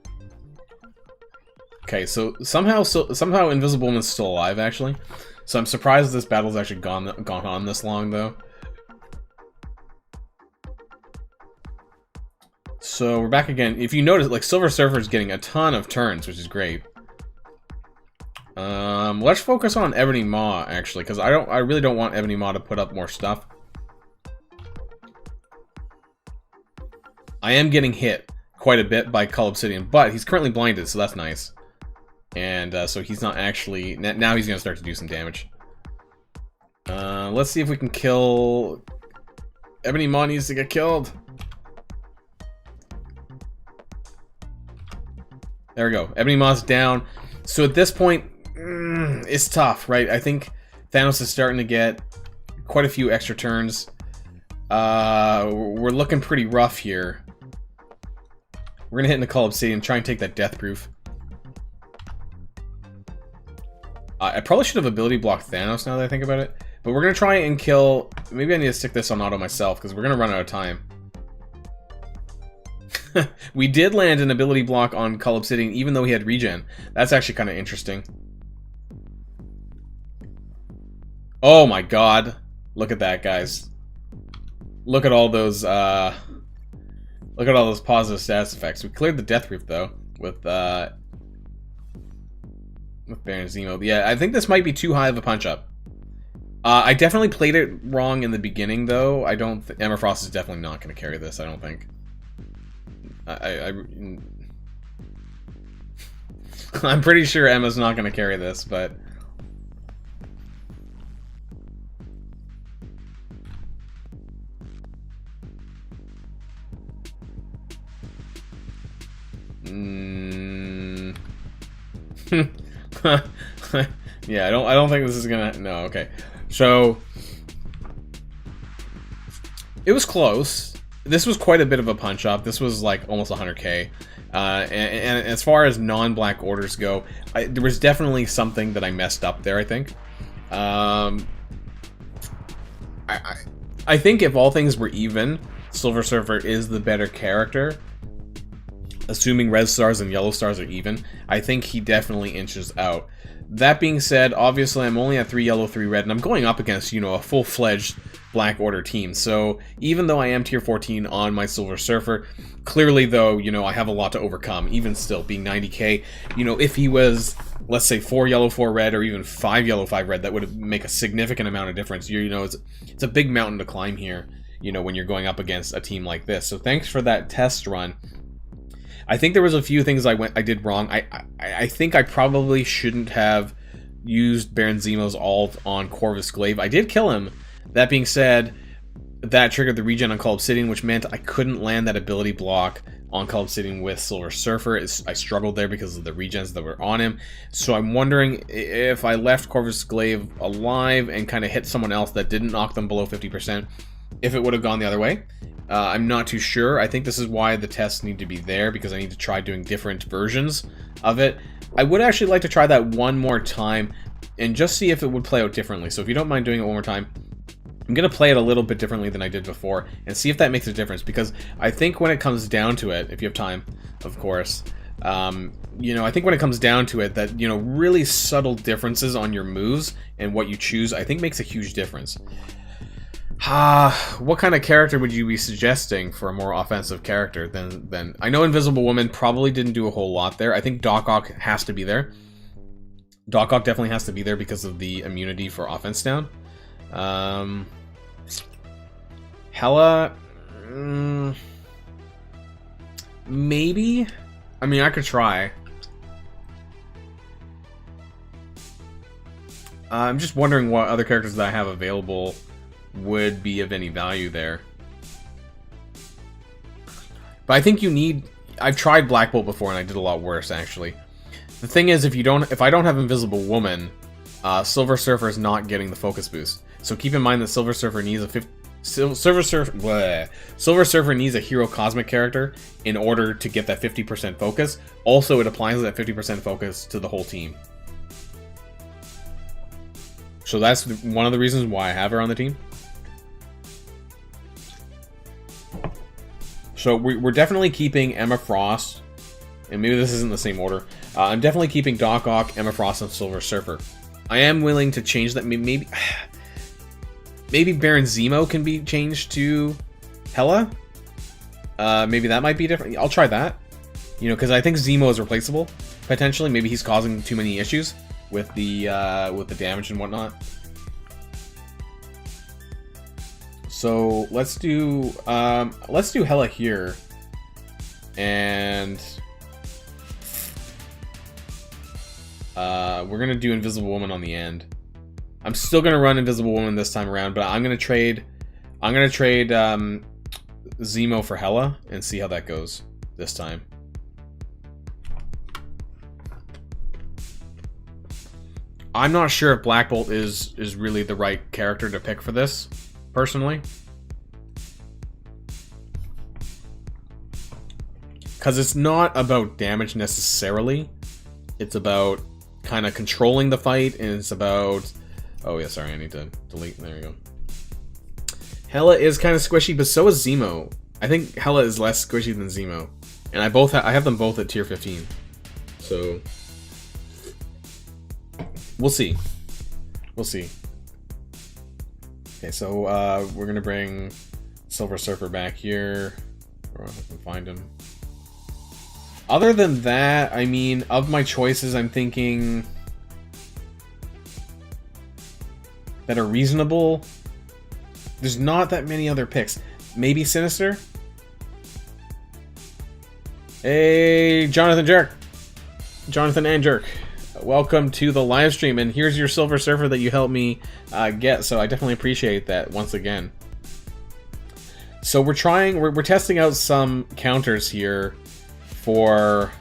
Okay, so somehow Invisible Woman's still alive, actually. So I'm surprised this battle's actually gone on this long, though. So we're back again. If you notice, like, Silver Surfer's getting a ton of turns, which is great. Let's focus on Ebony Maw, actually, because I really don't want Ebony Maw to put up more stuff. I am getting hit quite a bit by Cull Obsidian, but he's currently blinded, so that's nice. And so he's not actually... Now he's going to start to do some damage. Let's see if we can kill... Ebony Maw needs to get killed. There we go. Ebony Maw's down. So at this point, it's tough, right? I think Thanos is starting to get quite a few extra turns. We're looking pretty rough here. We're going to hit into Cull Obsidian, try and take that Death Proof. I probably should have ability blocked Thanos now that I think about it. But we're going to try and kill... Maybe I need to stick this on auto myself, because we're going to run out of time. We did land an ability block on Cull Obsidian, even though he had regen. That's actually kind of interesting. Oh my god. Look at that, guys. Look at all those, look at all those positive status effects. We cleared the Death Proof, though, with Baron Zemo. Yeah, I think this might be too high of a punch-up. I definitely played it wrong in the beginning, though. I don't... Emma Frost is definitely not going to carry this, I don't think. I'm pretty sure Emma's not going to carry this, but... Yeah, I don't think this is gonna... No, okay. So... It was close. This was quite a bit of a punch-up. This was like almost 100k. And as far as non-black orders go, there was definitely something that I messed up there, I think. I think if all things were even, Silver Surfer is the better character. Assuming red stars and yellow stars are even, I think he definitely inches out. That being said, obviously I'm only at 3 yellow, 3 red, and I'm going up against, you know, a full-fledged Black Order team. So even though I am tier 14 on my Silver Surfer, clearly though, you know, I have a lot to overcome, even still being 90k. You know, if he was, let's say 4 yellow, 4 red, or even 5 yellow, 5 red, that would make a significant amount of difference. You know, it's a big mountain to climb here, you know, when you're going up against a team like this. So thanks for that test run. I think there was a few things I did wrong. I think I probably shouldn't have used Baron Zemo's ult on Corvus Glaive. I did kill him. That being said, that triggered the regen on Cull Obsidian, which meant I couldn't land that ability block on Cull Obsidian with Silver Surfer. I struggled there because of the regens that were on him. So I'm wondering if I left Corvus Glaive alive and kind of hit someone else that didn't knock them below 50%, if it would have gone the other way. I'm not too sure. I think this is why the tests need to be there, because I need to try doing different versions of it. I would actually like to try that one more time and just see if it would play out differently. So if you don't mind doing it one more time, I'm going to play it a little bit differently than I did before and see if that makes a difference, because I think when it comes down to it, if you have time, of course, you know, I think when it comes down to it, that, you know, really subtle differences on your moves and what you choose, I think makes a huge difference. What kind of character would you be suggesting for a more offensive character than I know Invisible Woman probably didn't do a whole lot there. I think Doc Ock has to be there. Doc Ock definitely has to be there because of the immunity for offense down. Hela, maybe? I mean, I could try. I'm just wondering what other characters that I have available would be of any value there. But I think you need... I've tried Black Bolt before and I did a lot worse, actually. The thing is, if I don't have Invisible Woman, Silver Surfer is not getting the focus boost. So keep in mind that Silver Surfer needs a Silver Surfer needs a Hero Cosmic character in order to get that 50% focus. Also, it applies that 50% focus to the whole team. So that's one of the reasons why I have her on the team. So we're definitely keeping Emma Frost, and maybe this isn't the same order. I'm definitely keeping Doc Ock, Emma Frost, and Silver Surfer. I am willing to change that. Maybe Baron Zemo can be changed to Hela. Maybe that might be different. I'll try that. You know, because I think Zemo is replaceable potentially. Maybe he's causing too many issues with the damage and whatnot. So let's do Hela here, and we're gonna do Invisible Woman on the end. I'm still gonna run Invisible Woman this time around, but I'm gonna trade Zemo for Hela and see how that goes this time. I'm not sure if Black Bolt is really the right character to pick for this, personally. Because it's not about damage necessarily. It's about kind of controlling the fight, and it's about... Oh yeah, sorry, I need to delete. There we go. Hela is kind of squishy, but so is Zemo. I think Hela is less squishy than Zemo. And I have them both at tier 15. So... We'll see. We'll see. Okay, so we're gonna bring Silver Surfer back here. Or if I can find him. Other than that, I mean, of my choices, I'm thinking that are reasonable. There's not that many other picks. Maybe Sinister? Hey, Jonathan and Jerk. Welcome to the live stream, and here's your Silver Surfer that you helped me get, so I definitely appreciate that once again. So we're testing out some counters here for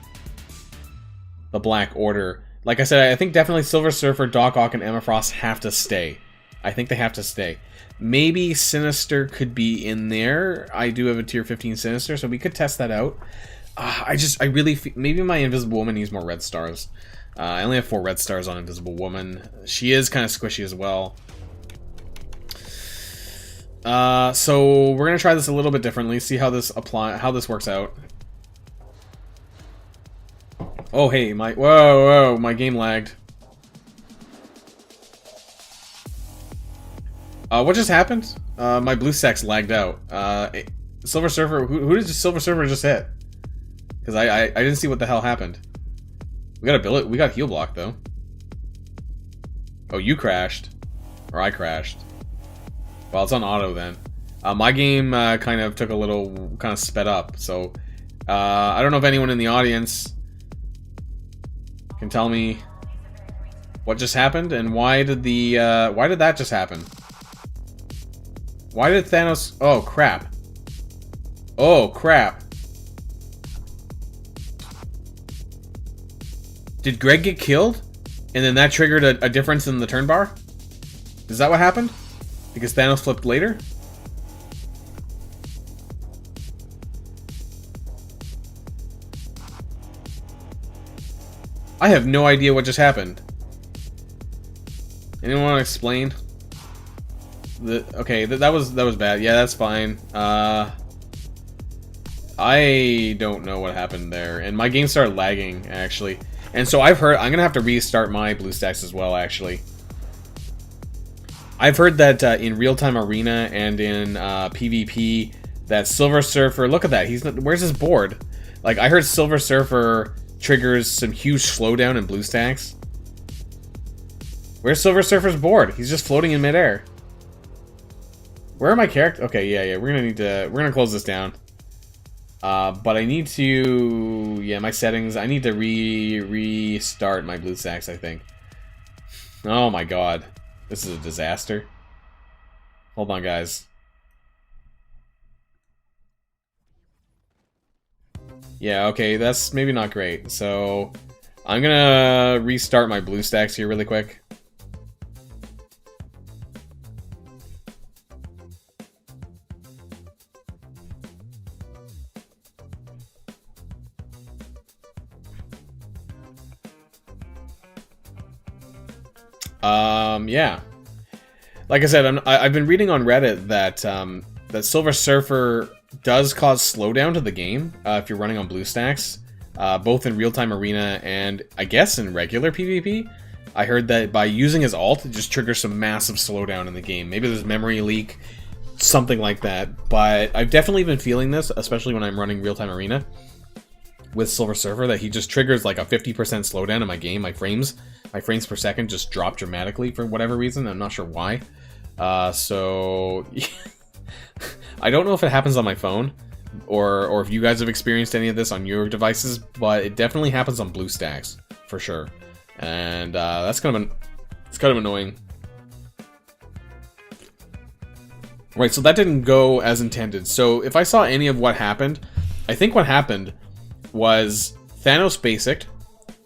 the Black Order. Like I said, I think definitely Silver Surfer, Doc Ock, and Emma Frost have to stay. I think they have to stay. Maybe Sinister could be in there. I do have a tier 15 Sinister, so we could test that out. I really feel, maybe my Invisible Woman needs more red stars. I only have 4 red stars on Invisible Woman. She is kind of squishy as well. So we're gonna try this a little bit differently. See how this works out. Oh hey, whoa, my game lagged. What just happened? My blue stacks lagged out. Silver Surfer, who did Silver Surfer just hit? Because I didn't see what the hell happened. We got heal block though. Oh, you crashed. Or I crashed. Well, it's on auto then. My game kind of took a little, kind of sped up. So, I don't know if anyone in the audience can tell me what just happened and why did that just happen? Why did Thanos... Oh, crap. Oh, crap. Did Greg get killed? And then that triggered a difference in the turn bar? Is that what happened? Because Thanos flipped later? I have no idea what just happened. Anyone want to explain? Okay, that was bad. Yeah, that's fine. I don't know what happened there, and my game started lagging actually. And so I've heard I'm gonna have to restart my blue stacks as well. Actually, I've heard that in real-time arena and in PvP, that Silver Surfer. Look at that. Where's his board? Like I heard Silver Surfer triggers some huge slowdown in blue stacks. Where's Silver Surfer's board? He's just floating in midair. Where are my characters? Okay, yeah. We're gonna close this down. But I need to, yeah, my settings. I need to restart my blue stacks, I think. Oh my god, this is a disaster. Hold on, guys. Yeah, okay, that's maybe not great. So I'm gonna restart my blue stacks here really quick. Yeah. Like I said, I've been reading on Reddit that that Silver Surfer does cause slowdown to the game if you're running on BlueStacks, both in real-time arena and I guess in regular PvP. I heard that by using his ult, it just triggers some massive slowdown in the game. Maybe there's memory leak, something like that. But I've definitely been feeling this, especially when I'm running real-time arena with Silver Surfer, that he just triggers like a 50% slowdown in my game. My frames per second just drop dramatically for whatever reason. I'm not sure why. So I don't know if it happens on my phone or if you guys have experienced any of this on your devices, but it definitely happens on BlueStacks for sure. And it's kind of annoying. Right, so that didn't go as intended. So if I saw any of what happened, I think what happened was Thanos basicked,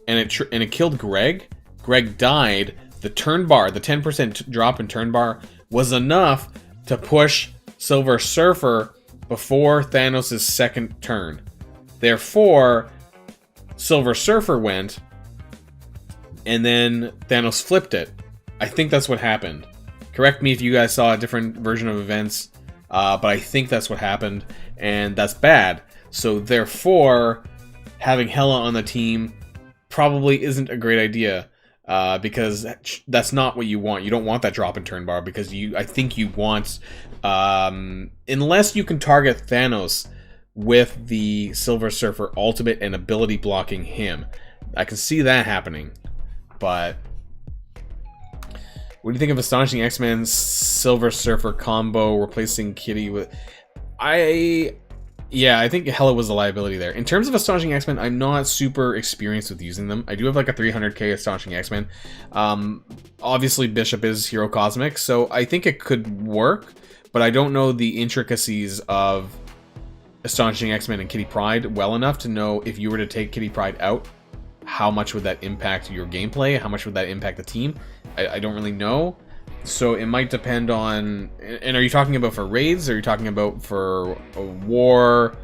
and it killed Greg. Greg died. The turn bar, the 10% drop in turn bar, was enough to push Silver Surfer before Thanos' second turn. Therefore, Silver Surfer went, and then Thanos flipped it. I think that's what happened. Correct me if you guys saw a different version of events, but I think that's what happened, and that's bad. So therefore, having Hela on the team probably isn't a great idea, because that's not what you want. You don't want that drop in turn bar, because I think you want, unless you can target Thanos with the Silver Surfer ultimate and ability blocking him. I can see that happening, but what do you think of Astonishing X-Men Silver Surfer combo replacing Kitty with... Yeah, I think Hela was a liability there. In terms of Astonishing X-Men, I'm not super experienced with using them. I do have like a 300k Astonishing X-Men. Obviously, Bishop is Hero Cosmic, so I think it could work, but I don't know the intricacies of Astonishing X-Men and Kitty Pryde well enough to know if you were to take Kitty Pryde out, how much would that impact your gameplay? How much would that impact the team? I don't really know. So it might depend on... And are you talking about for raids? Or are you talking about for a war?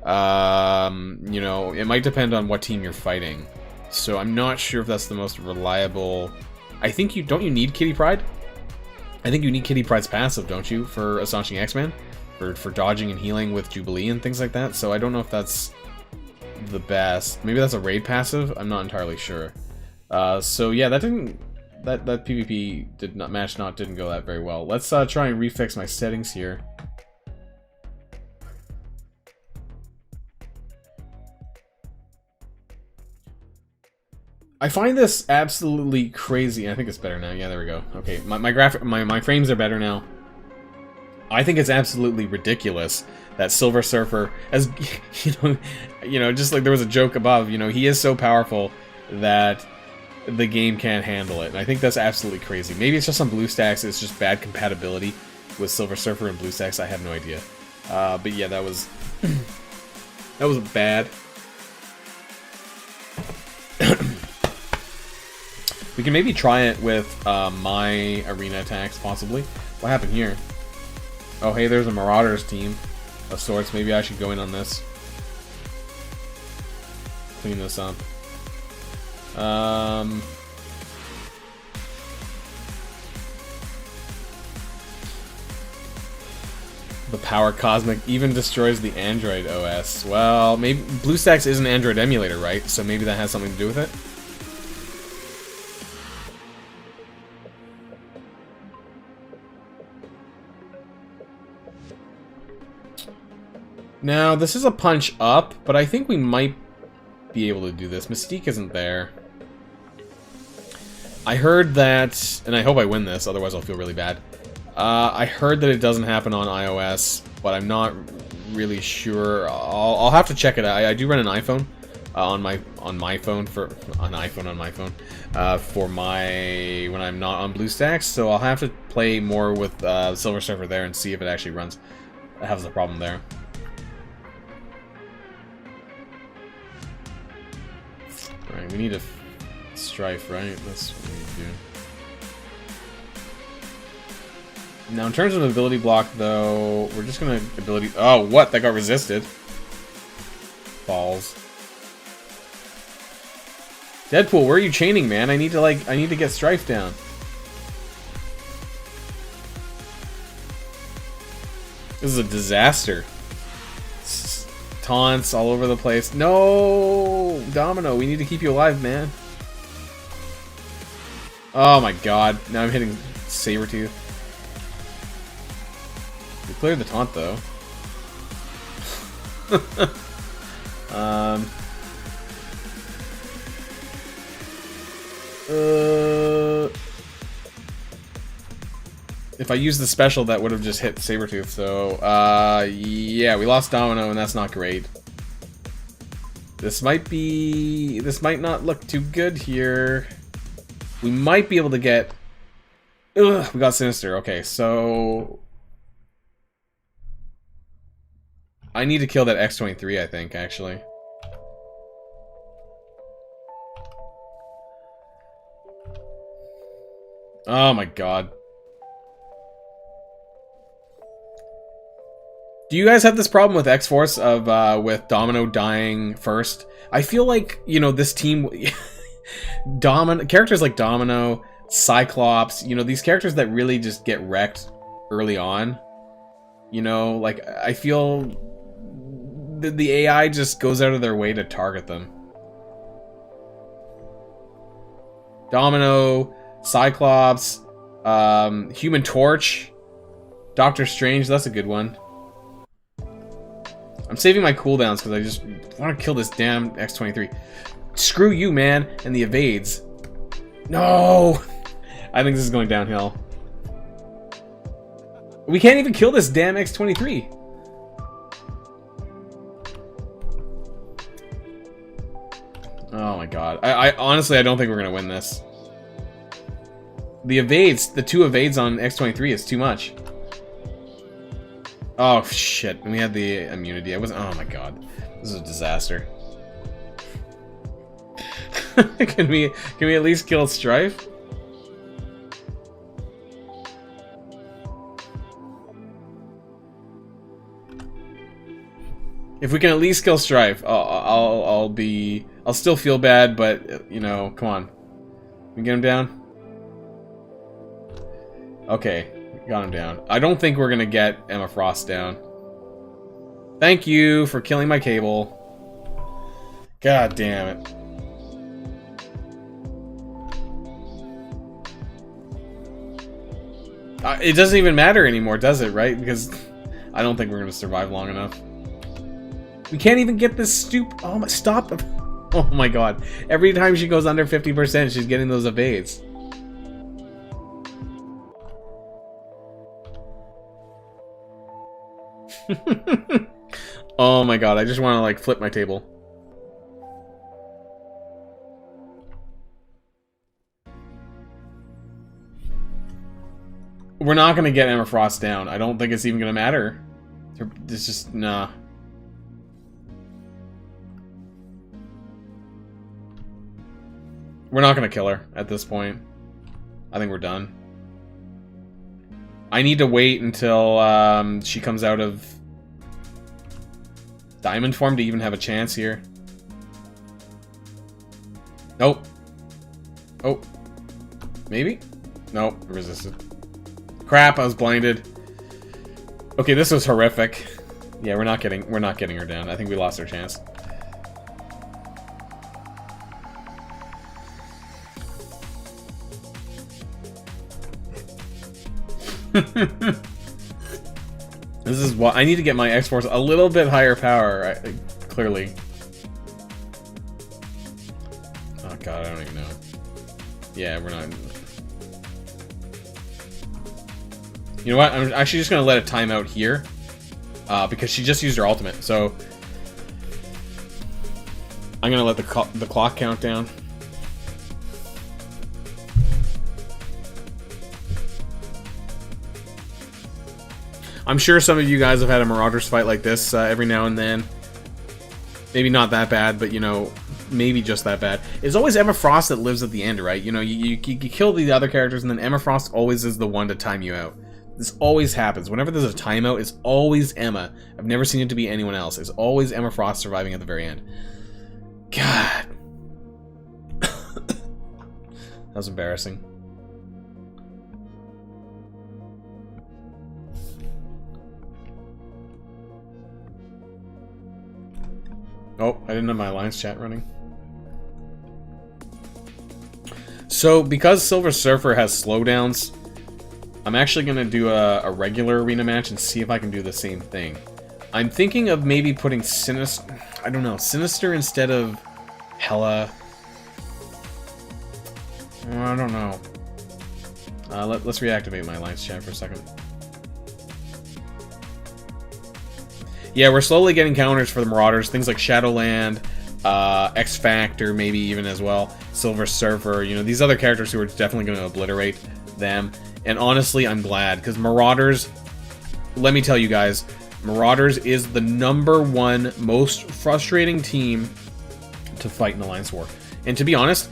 You know, it might depend on what team you're fighting. So I'm not sure if that's the most reliable... I think you... Don't you need Kitty Pryde? I think you need Kitty Pryde's passive, don't you? For Astonishing X-Men? For dodging and healing with Jubilee and things like that. So I don't know if that's the best. Maybe that's a raid passive? I'm not entirely sure. So yeah, that didn't... That PvP didn't go that very well. Let's try and refix my settings here. I find this absolutely crazy. I think it's better now. Yeah, there we go. Okay, my frames are better now. I think it's absolutely ridiculous that Silver Surfer, as you know, just like there was a joke above, you know, he is so powerful that the game can't handle it, and I think that's absolutely crazy. Maybe it's just on BlueStacks, it's just bad compatibility with Silver Surfer and BlueStacks, I have no idea. But yeah, that was that was bad. We can maybe try it with my arena attacks, possibly. What happened here? Oh, hey, there's a Marauders team of sorts. Maybe I should go in on this. Clean this up. The Power Cosmic even destroys the Android OS. Well, maybe BlueStacks is an Android emulator, right? So maybe that has something to do with it. Now, this is a punch up, but I think we might be able to do this. Mystique isn't there. I heard that, and I hope I win this, otherwise I'll feel really bad. I heard that it doesn't happen on iOS, but I'm not really sure. I'll have to check it out. I do run an iPhone on my phone for when I'm not on BlueStacks, so I'll have to play more with Silver Surfer there and see if it actually runs. Has a problem there. Alright, we need a Strife, right? That's what we need to do. Now, in terms of ability block, though, we're just gonna ability... Oh, what? That got resisted. Balls. Deadpool, where are you chaining, man? I need to get Strife down. This is a disaster. taunts all over the place. No! Domino, we need to keep you alive, man. Oh my god. Now I'm hitting Sabretooth. We cleared the taunt, though. If I used the special, that would have just hit Sabretooth, so, yeah, we lost Domino, and that's not great. This might not look too good here. We might be able to get... Ugh, we got Sinister. Okay, so... I need to kill that X-23, I think, actually. Oh my god. Do you guys have this problem with X-Force of, with Domino dying first? I feel like, you know, this team... characters like Domino, Cyclops, you know, these characters that really just get wrecked early on. You know, like, I feel... the AI just goes out of their way to target them. Domino, Cyclops, Human Torch, Doctor Strange, that's a good one. I'm saving my cooldowns because I just want to kill this damn X-23. Screw you, man, and the evades. No! I think this is going downhill. We can't even kill this damn X-23. Oh my god. I honestly, I don't think we're gonna win this. The evades, the 2 evades on X-23 is too much. Oh shit, and we had the immunity. I wasn't. Oh my god, this is a disaster. Can we at least kill Strife? If we can at least kill Strife, I'll still feel bad, but you know, come on, we get him down. Okay. Got him down. I don't think we're gonna get Emma Frost down. Thank you for killing my cable. God damn it. It doesn't even matter anymore, does it, right? Because I don't think we're gonna survive long enough. We can't even get this Oh my, stop. Oh my god. Every time she goes under 50%, she's getting those evades. Oh my god, I just want to like flip my table. We're not gonna get Emma Frost down. I don't think it's even gonna matter. It's just, nah. We're not gonna kill her at this point. I think we're done. I need to wait until she comes out of Diamond form to even have a chance here. Nope. Oh. Maybe? Nope. Resisted. Crap, I was blinded. Okay, this was horrific. Yeah, we're not getting her down. I think we lost our chance. This is what I need to get my X-Force a little bit higher power, clearly. Oh god, I don't even know. Yeah, we're not. You know what? I'm actually just gonna let it time out here, because she just used her ultimate. So I'm gonna let the clock count down. I'm sure some of you guys have had a Marauders fight like this every now and then. Maybe not that bad, but, you know, maybe just that bad. It's always Emma Frost that lives at the end, right? You know, you kill the other characters, and then Emma Frost always is the one to time you out. This always happens. Whenever there's a timeout, it's always Emma. I've never seen it to be anyone else. It's always Emma Frost surviving at the very end. God. That was embarrassing. Oh, I didn't have my alliance chat running. So, because Silver Surfer has slowdowns, I'm actually going to do a regular arena match and see if I can do the same thing. I'm thinking of maybe putting Sinister... I don't know, Sinister instead of Hela. I don't know. Let's reactivate my alliance chat for a second. Yeah, we're slowly getting counters for the Marauders. Things like Shadowland, X Factor, maybe even as well. Silver Surfer, you know, these other characters who are definitely going to obliterate them. And honestly, I'm glad, because Marauders, let me tell you guys, Marauders is the #1 most frustrating team to fight in Alliance War. And to be honest,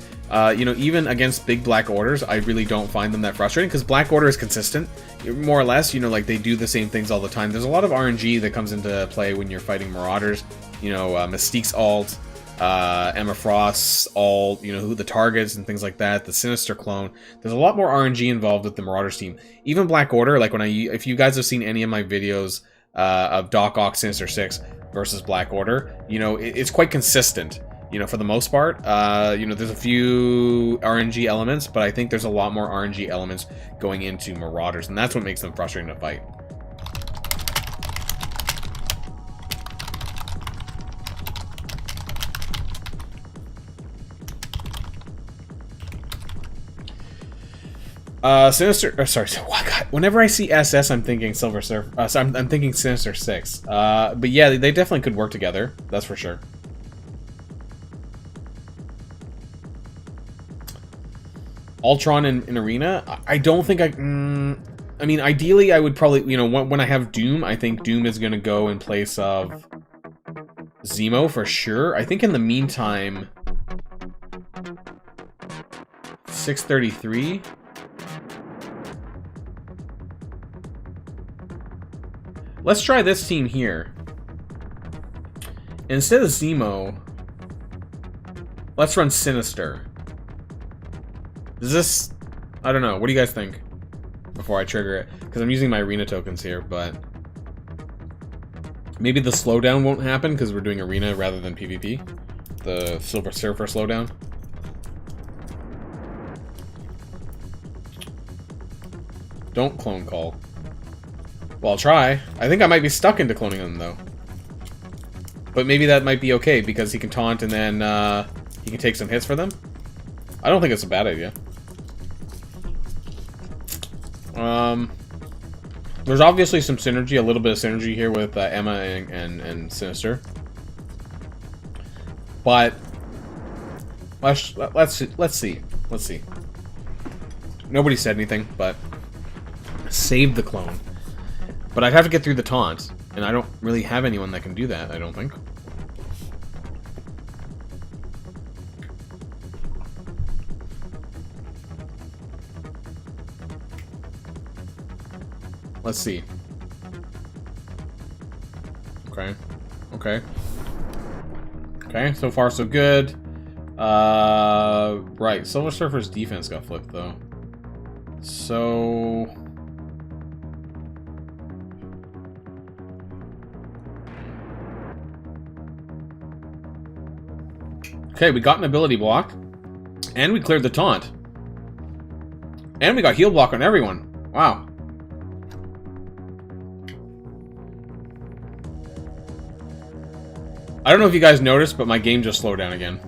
you know, even against big Black Orders, I really don't find them that frustrating, because Black Order is consistent, more or less, you know, like, they do the same things all the time. There's a lot of RNG that comes into play when you're fighting Marauders, you know, Mystique's alt, Emma Frost's ult, you know, who the targets and things like that, the Sinister clone. There's a lot more RNG involved with the Marauders team. Even Black Order, like, if you guys have seen any of my videos of Doc Ock Sinister 6 versus Black Order, you know, it's quite consistent. You know, for the most part, you know, there's a few RNG elements, but I think there's a lot more RNG elements going into Marauders, and that's what makes them frustrating to fight. Sinister, sorry, whenever I see SS, I'm thinking Silver Surfer, so I'm thinking Sinister 6. But yeah, they definitely could work together, that's for sure. Ultron in Arena, I don't think I mean, ideally, I would probably, you know, when I have Doom, I think Doom is going to go in place of Zemo for sure. I think in the meantime, 633. Let's try this team here. Instead of Zemo, let's run Sinister. Is this... I don't know. What do you guys think? Before I trigger it. Because I'm using my arena tokens here, but... maybe the slowdown won't happen because we're doing arena rather than PvP. The Silver Surfer slowdown. Don't clone call. Well, I'll try. I think I might be stuck into cloning him, though. But maybe that might be okay, because he can taunt and then he can take some hits for them. I don't think it's a bad idea. There's obviously some synergy, a little bit of synergy here with Emma and Sinister. But let's see. Nobody said anything, but save the clone. But I'd have to get through the taunt, and I don't really have anyone that can do that, I don't think. Let's see. Okay. Okay, so far so good. Right, Silver Surfer's defense got flipped, though. So... okay, we got an ability block. And we cleared the taunt. And we got heal block on everyone. Wow. I don't know if you guys noticed, but my game just slowed down again.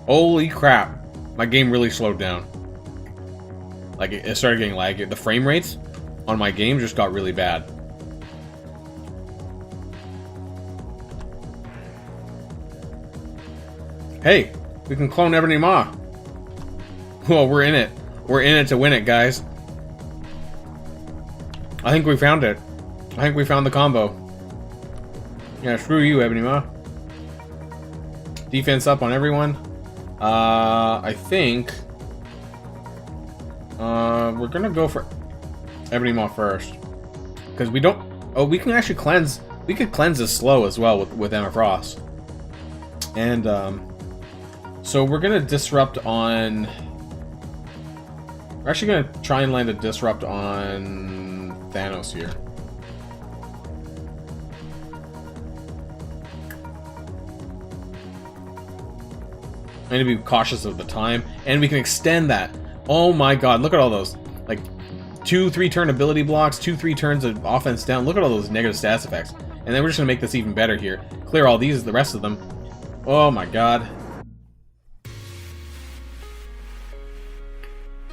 Holy crap. My game really slowed down. Like, it started getting laggy. The frame rates on my game just got really bad. Hey, we can clone Ebony Maw. Well, we're in it. We're in it to win it, guys. I think we found it. I think we found the combo. Yeah, screw you, Ebony Maw. Defense up on everyone. I think... we're gonna go for Ebony Maw first. Because we don't... oh, we can actually cleanse... we could cleanse this slow as well with Emma Frost. And, so we're gonna disrupt on... we're actually gonna try and land a disrupt on Thanos here. I need to be cautious of the time. And we can extend that. Oh my god, look at all those. Like, 2-3 turn ability blocks, 2-3 turns of offense down. Look at all those negative stats effects. And then we're just going to make this even better here. Clear all these, the rest of them. Oh my god.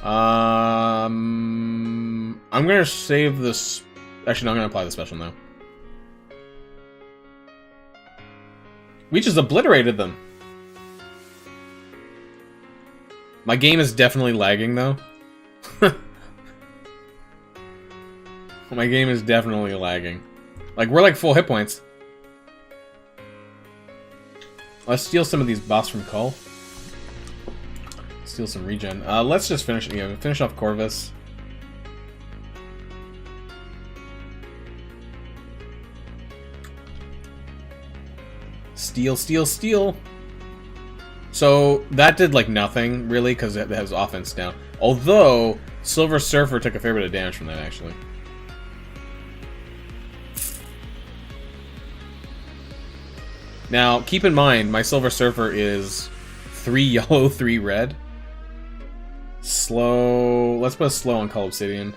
I'm going to save this... Actually, no, I'm going to apply the special now. We just obliterated them. My game is definitely lagging, though. My game is definitely lagging. Like, we're like full hit points. Let's steal some of these buffs from Cull. Steal some regen. Let's just finish, finish off Corvus. Steal, steal, steal. So, that did, like, nothing, really, because it has offense down. Although, Silver Surfer took a fair bit of damage from that, actually. Now, keep in mind, my Silver Surfer is 3 yellow, 3 red. Slow... Let's put a slow on Cull Obsidian.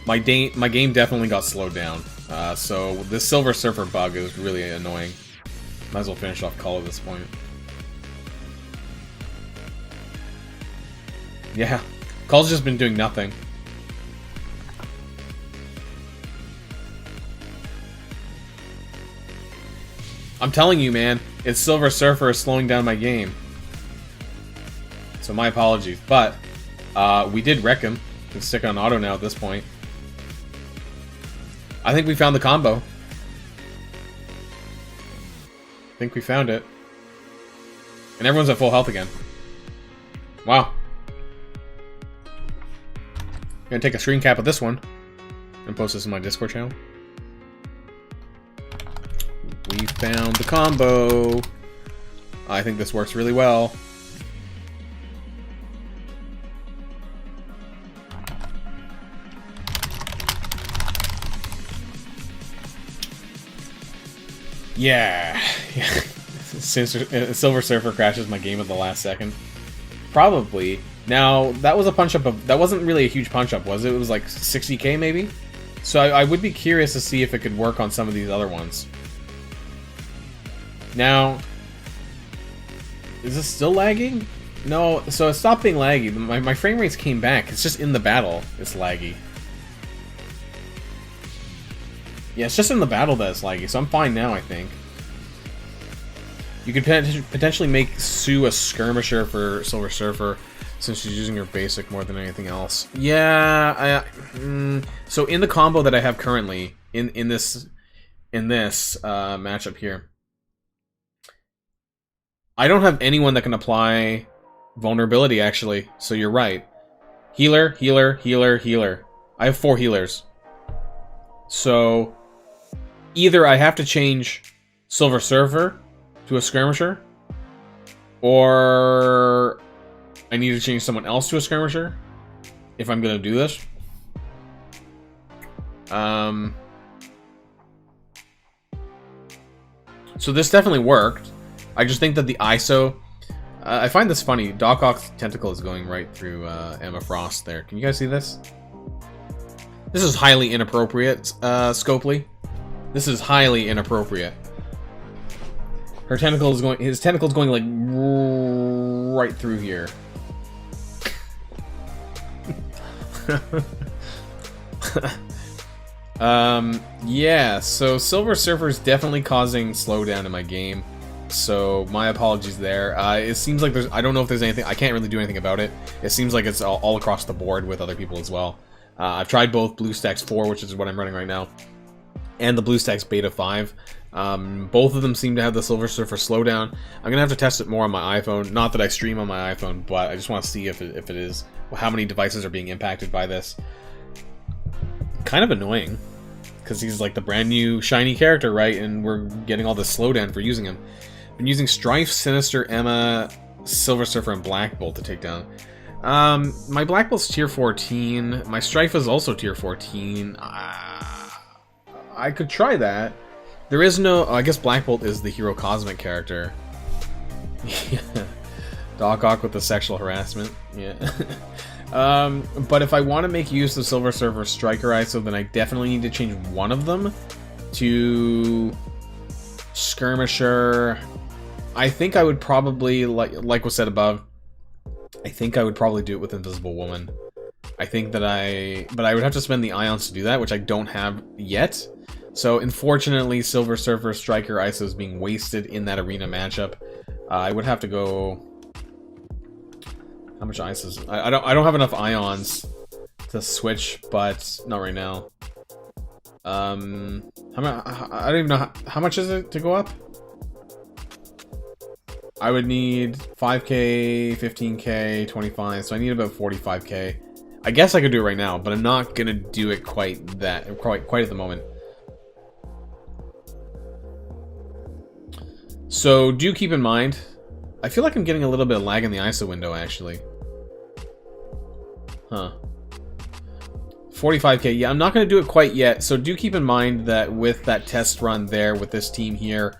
My game definitely got slowed down. So this Silver Surfer bug is really annoying. Might as well finish off Cull at this point. Yeah, Cull's just been doing nothing. I'm telling you, man, it's Silver Surfer is slowing down my game. So my apologies, but we did wreck him. We can stick on auto now at this point. I think we found the combo. I think we found it. And everyone's at full health again. Wow. I'm gonna take a screen cap of this one and post this in my Discord channel. We found the combo. I think this works really well. Yeah. Silver Surfer crashes my game at the last second. Probably. Now, that was a punch-up of... That wasn't really a huge punch-up, was it? It was like 60k, maybe? So I would be curious to see if it could work on some of these other ones. Now... Is this still lagging? No, so it stopped being laggy. My frame rates came back. It's just in the battle it's laggy. Yeah, it's just in the battle that it's laggy, so I'm fine now, I think. You could potentially make Sue a skirmisher for Silver Surfer, since she's using her basic more than anything else. Yeah, so in the combo that I have currently, in this matchup here, I don't have anyone that can apply vulnerability, actually, so you're right. Healer, healer, healer, healer. I have 4 healers. So... either I have to change Silver Surfer to a skirmisher, or I need to change someone else to a skirmisher if I'm gonna do this. So this definitely worked. I just think that the ISO... I find this funny. Doc Ock's tentacle is going right through Emma Frost there. Can you guys see this? This is highly inappropriate, Scopely. This is highly inappropriate. Her tentacle is going... His tentacle is going, like, right through here. Yeah, so Silver Surfer is definitely causing slowdown in my game. So, my apologies there. It seems like there's... I don't know if there's anything... I can't really do anything about it. It seems like it's all across the board with other people as well. I've tried both BlueStacks 4, which is what I'm running right now, and the BlueStacks Beta 5. Both of them seem to have the Silver Surfer slowdown. I'm gonna have to test it more on my iPhone. Not that I stream on my iPhone, but I just want to see if it is... how many devices are being impacted by this. Kind of annoying, because he's like the brand new shiny character, right? And we're getting all this slowdown for using him. Been using Strife, Sinister, Emma, Silver Surfer, and Black Bolt to take down. My Black Bolt's tier 14. My Strife is also tier 14. I could try that. There is no... I guess Black Bolt is the Hero Cosmic character. Doc Ock with the sexual harassment. Yeah. But if I want to make use of Silver Surfer Striker ISO, then I definitely need to change one of them to Skirmisher. I think I would probably, like was said above, I think I would probably do it with Invisible Woman. I think that but I would have to spend the ions to do that, which I don't have yet. So unfortunately, Silver Surfer Striker ISO is being wasted in that arena matchup. I would have to go... How much ice I don't have enough ions to switch, but not right now. I don't even know how much is it to go up? I would need 5k, 15k, 25, so I need about 45k. I guess I could do it right now, but I'm not gonna do it quite at the moment. So do keep in mind, I feel like I'm getting a little bit of lag in the ISO window, actually. Huh. 45k, yeah, I'm not going to do it quite yet, so do keep in mind that with that test run there, with this team here,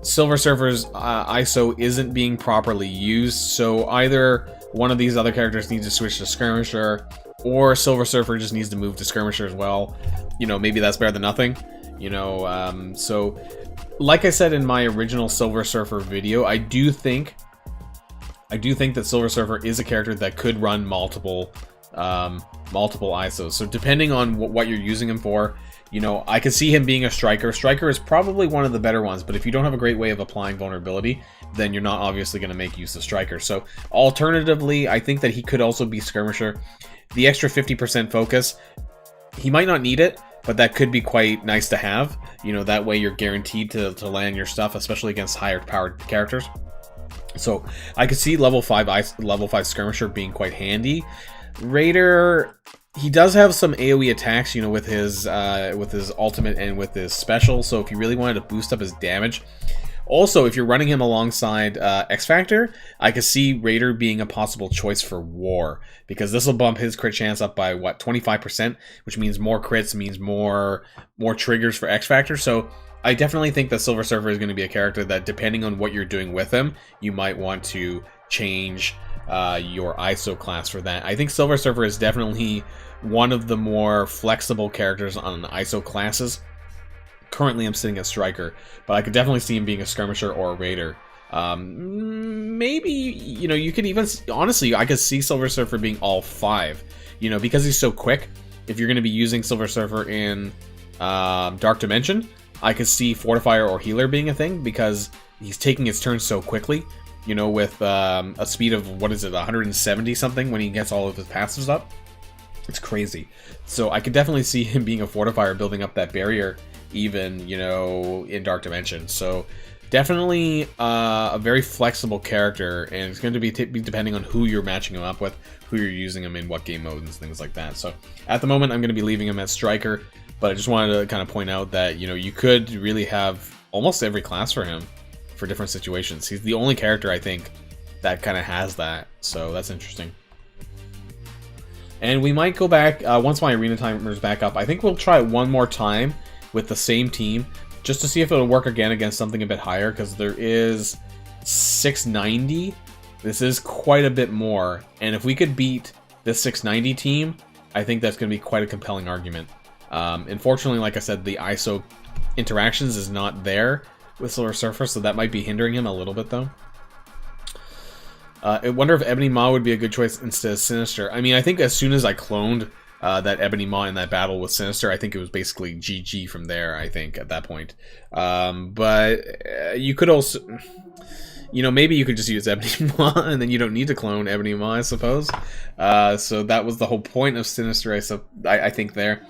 Silver Surfer's ISO isn't being properly used, so either one of these other characters needs to switch to Skirmisher, or Silver Surfer just needs to move to Skirmisher as well. You know, maybe that's better than nothing. You know, so... Like I said in my original Silver Surfer video, I do think that Silver Surfer is a character that could run multiple ISOs. So depending on what you're using him for, you know, I could see him being a striker. Striker is probably one of the better ones, but if you don't have a great way of applying vulnerability, then you're not obviously going to make use of striker. So alternatively, I think that he could also be skirmisher. The extra 50% focus, he might not need it, but that could be quite nice to have. You know, that way you're guaranteed to land your stuff, especially against higher powered characters. So I could see level 5 skirmisher being quite handy. Raider, he does have some AoE attacks, you know, with his ultimate and with his special. So if you really wanted to boost up his damage. Also, if you're running him alongside X Factor, I could see Raider being a possible choice for War, because this will bump his crit chance up by what, 25%, which means more crits means more triggers for X Factor. So I definitely think that Silver Surfer is going to be a character that, depending on what you're doing with him, you might want to change your ISO class for that. I think Silver Surfer is definitely one of the more flexible characters on ISO classes. Currently, I'm sitting at Striker, but I could definitely see him being a Skirmisher or a Raider. Maybe, you know, you could even... Honestly, I could see Silver Surfer being all 5. You know, because he's so quick, if you're going to be using Silver Surfer in Dark Dimension, I could see Fortifier or Healer being a thing, because he's taking his turn so quickly. You know, with a speed of, what is it, 170 something when he gets all of his passives up. It's crazy. So I could definitely see him being a Fortifier, building up that barrier, even, you know, in Dark Dimension. So definitely a very flexible character, and it's going to be depending on who you're matching him up with, who you're using him in what game mode and things like that. So at the moment, I'm going to be leaving him at Striker, but I just wanted to kind of point out that, you know, you could really have almost every class for him for different situations. He's the only character, I think, that kind of has that, so that's interesting. And we might go back, once my arena timer's back up, I think we'll try it one more time with the same team, just to see if it'll work again against something a bit higher, because there is 690. This is quite a bit more, and if we could beat this 690 team, I think that's going to be quite a compelling argument. Unfortunately, like I said, the ISO interactions is not there with Silver Surfer, so that might be hindering him a little bit, though. I wonder if Ebony Maw would be a good choice instead of Sinister. I mean, I think as soon as I cloned that Ebony Maw in that battle with Sinister, I think it was basically GG from there, I think, at that point. But you could also... You know, maybe you could just use Ebony Maw, and then you don't need to clone Ebony Maw, I suppose. So that was the whole point of Sinister, I think, there.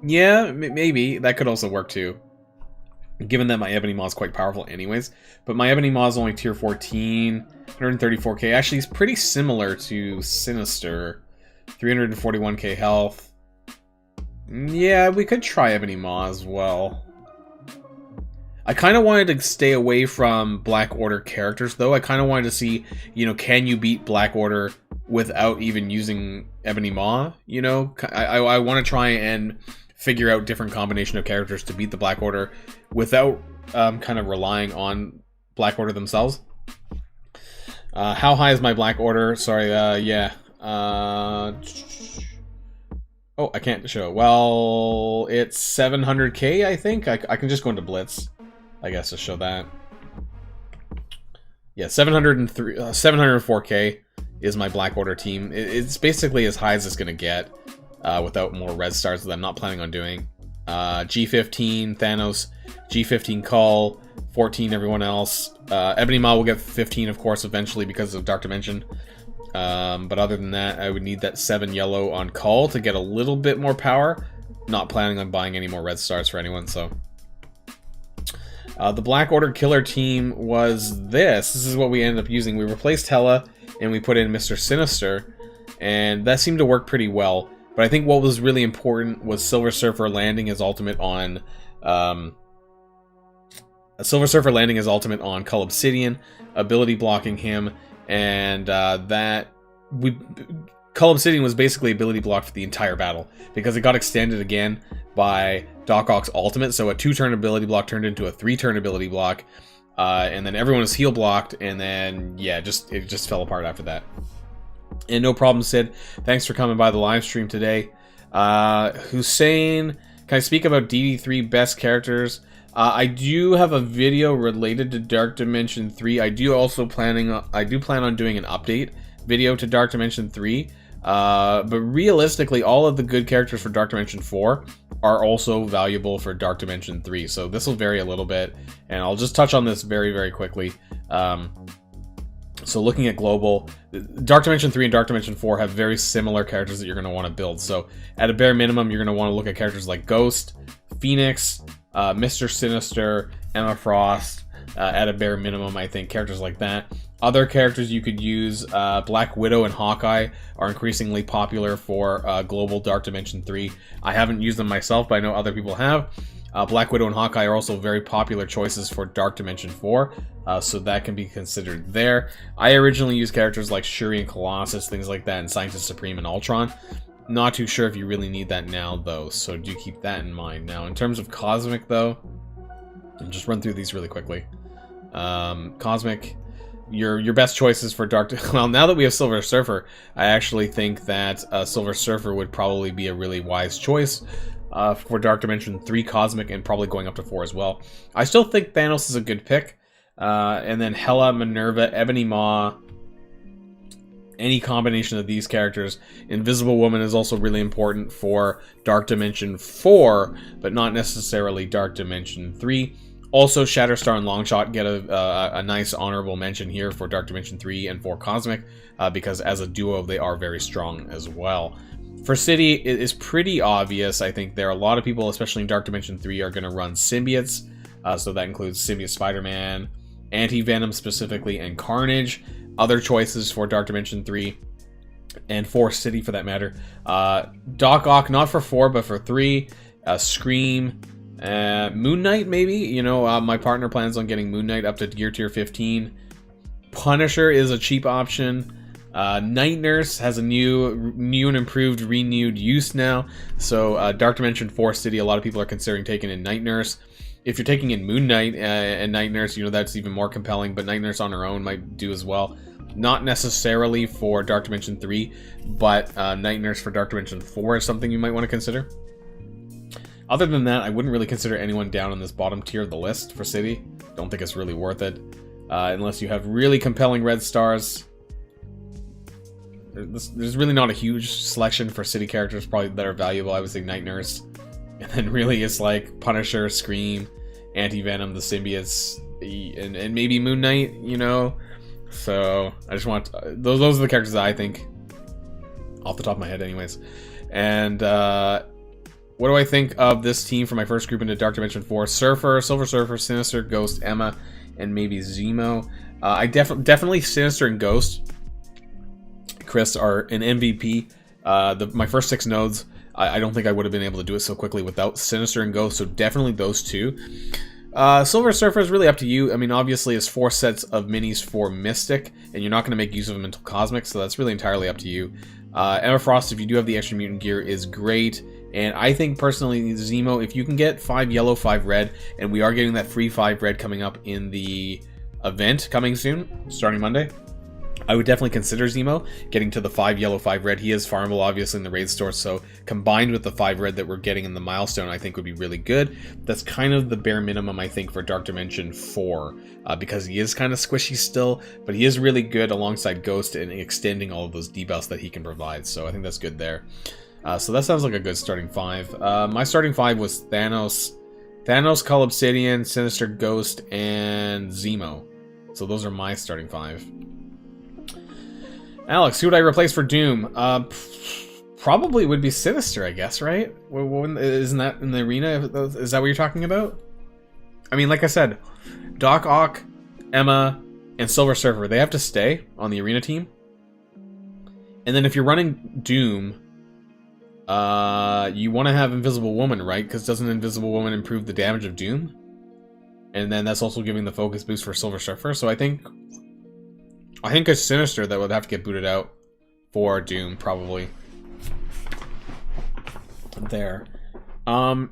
Yeah, maybe. That could also work, too. Given that my Ebony Maw is quite powerful anyways. But my Ebony Maw is only tier 14, 134k. Actually, it's pretty similar to Sinister. 341k health. Yeah, we could try Ebony Maw as well. I kind of wanted to stay away from Black Order characters, though. I kind of wanted to see, you know, can you beat Black Order without even using Ebony Maw? You know, I want to try and figure out different combination of characters to beat the Black Order without kind of relying on Black Order themselves. How high is my Black Order? Sorry, yeah. Oh, I can't show. Well, it's 700k, I think. I can just go into Blitz, I guess, to show that. Yeah, 704k is my Black Order team. It's basically as high as it's going to get without more red stars that I'm not planning on doing. G15, Thanos, G15 Cull, 14 everyone else. Ebony Maw will get 15, of course, eventually because of Dark Dimension. But other than that, I would need that 7 yellow on Cull to get a little bit more power. Not planning on buying any more red stars for anyone, so... the Black Order killer team was this. This is what we ended up using. We replaced Hela, and we put in Mr. Sinister, and that seemed to work pretty well. But I think what was really important was Silver Surfer landing his ultimate on... Silver Surfer landing his ultimate on Cull Obsidian, ability blocking him, and Cull Obsidian was basically ability blocked for the entire battle, because it got extended again by Doc Ock's ultimate, so a 2-turn ability block turned into a 3-turn ability block, and then everyone was heal blocked, and then, yeah, it just fell apart after that. And no problem, Sid. Thanks for coming by the live stream today. Hussein, can I speak about DD3 best characters? I do have a video related to Dark Dimension 3. I do plan on doing an update video to Dark Dimension 3. But realistically, all of the good characters for Dark Dimension 4 are also valuable for Dark Dimension 3. So this will vary a little bit, and I'll just touch on this very, very quickly. So looking at global, Dark Dimension 3 and Dark Dimension 4 have very similar characters that you're going to want to build. So at a bare minimum, you're going to want to look at characters like Ghost, Phoenix, Mr. Sinister, Emma Frost. At a bare minimum, I think characters like that. Other characters you could use, Black Widow and Hawkeye are increasingly popular for global Dark Dimension 3. I haven't used them myself, but I know other people have. Black Widow and Hawkeye are also very popular choices for Dark Dimension 4, so that can be considered there. I originally used characters like Shuri and Colossus, things like that, and Scientist Supreme and Ultron. Not too sure if you really need that now, though, so do keep that in mind. Now, in terms of Cosmic, though, I'll just run through these really quickly. Cosmic, your best choices for Dark... Well, now that we have Silver Surfer, I actually think that Silver Surfer would probably be a really wise choice for Dark Dimension 3 Cosmic, and probably going up to 4 as well. I still think Thanos is a good pick. And then Hela, Minerva, Ebony Maw, any combination of these characters. Invisible Woman is also really important for Dark Dimension 4, but not necessarily Dark Dimension 3. Also, Shatterstar and Longshot get a nice honorable mention here for Dark Dimension 3 and 4 Cosmic, because as a duo, they are very strong as well. For City, it is pretty obvious. I think there are a lot of people, especially in Dark Dimension 3, are going to run symbiotes. So that includes Symbiote Spider-Man, Anti-Venom specifically, and Carnage. Other choices for Dark Dimension 3 and 4 City for that matter. Doc Ock, not for 4, but for 3. Scream. Moon Knight, maybe? You know, my partner plans on getting Moon Knight up to Gear Tier 15. Punisher is a cheap option. Night Nurse has a new and improved, renewed use now. So Dark Dimension 4 City, a lot of people are considering taking in Night Nurse. If you're taking in Moon Knight and Night Nurse, you know, that's even more compelling, but Night Nurse on her own might do as well. Not necessarily for Dark Dimension 3, but Night Nurse for Dark Dimension 4 is something you might want to consider. Other than that, I wouldn't really consider anyone down on this bottom tier of the list for City. Don't think it's really worth it. Unless you have really compelling red stars. There's really not a huge selection for City characters probably that are valuable. I would say Night Nurse. And then really it's like Punisher, Scream, Anti-Venom, the symbiotes, and maybe Moon Knight, you know? So I just want... those are the characters that I think, off the top of my head anyways. And what do I think of this team for my first group into Dark Dimension 4? Surfer, Silver Surfer, Sinister, Ghost, Emma, and maybe Zemo. I definitely Sinister and Ghost, Chris, are an MVP. My first 6 nodes, I don't think I would have been able to do it so quickly without Sinister and Ghost, so definitely those two. Silver Surfer is really up to you. I mean, obviously, it's 4 sets of minis for Mystic, and you're not going to make use of them until Cosmic, so that's really entirely up to you. Emma Frost, if you do have the extra mutant gear, is great. And I think, personally, Zemo, if you can get 5 yellow, 5 red, and we are getting that free 5 red coming up in the event coming soon, starting Monday, I would definitely consider Zemo getting to the 5 yellow, 5 red. He is farmable, obviously, in the raid store, so combined with the 5 red that we're getting in the milestone, I think would be really good. That's kind of the bare minimum, I think, for Dark Dimension 4, because he is kind of squishy still, but he is really good alongside Ghost in extending all of those debuffs that he can provide, so I think that's good there. So that sounds like a good starting 5. My starting 5 was Thanos, Cull Obsidian, Sinister Ghost, and Zemo. So those are my starting 5. Alex, who would I replace for Doom? Probably would be Sinister, I guess, right? Isn't that in the arena? Is that what you're talking about? I mean, like I said, Doc Ock, Emma, and Silver Surfer, they have to stay on the arena team. And then if you're running Doom, you want to have Invisible Woman, right? Because doesn't Invisible Woman improve the damage of Doom? And then that's also giving the focus boost for Silver Surfer. So I think it's Sinister that would have to get booted out for Doom, probably. There. I'm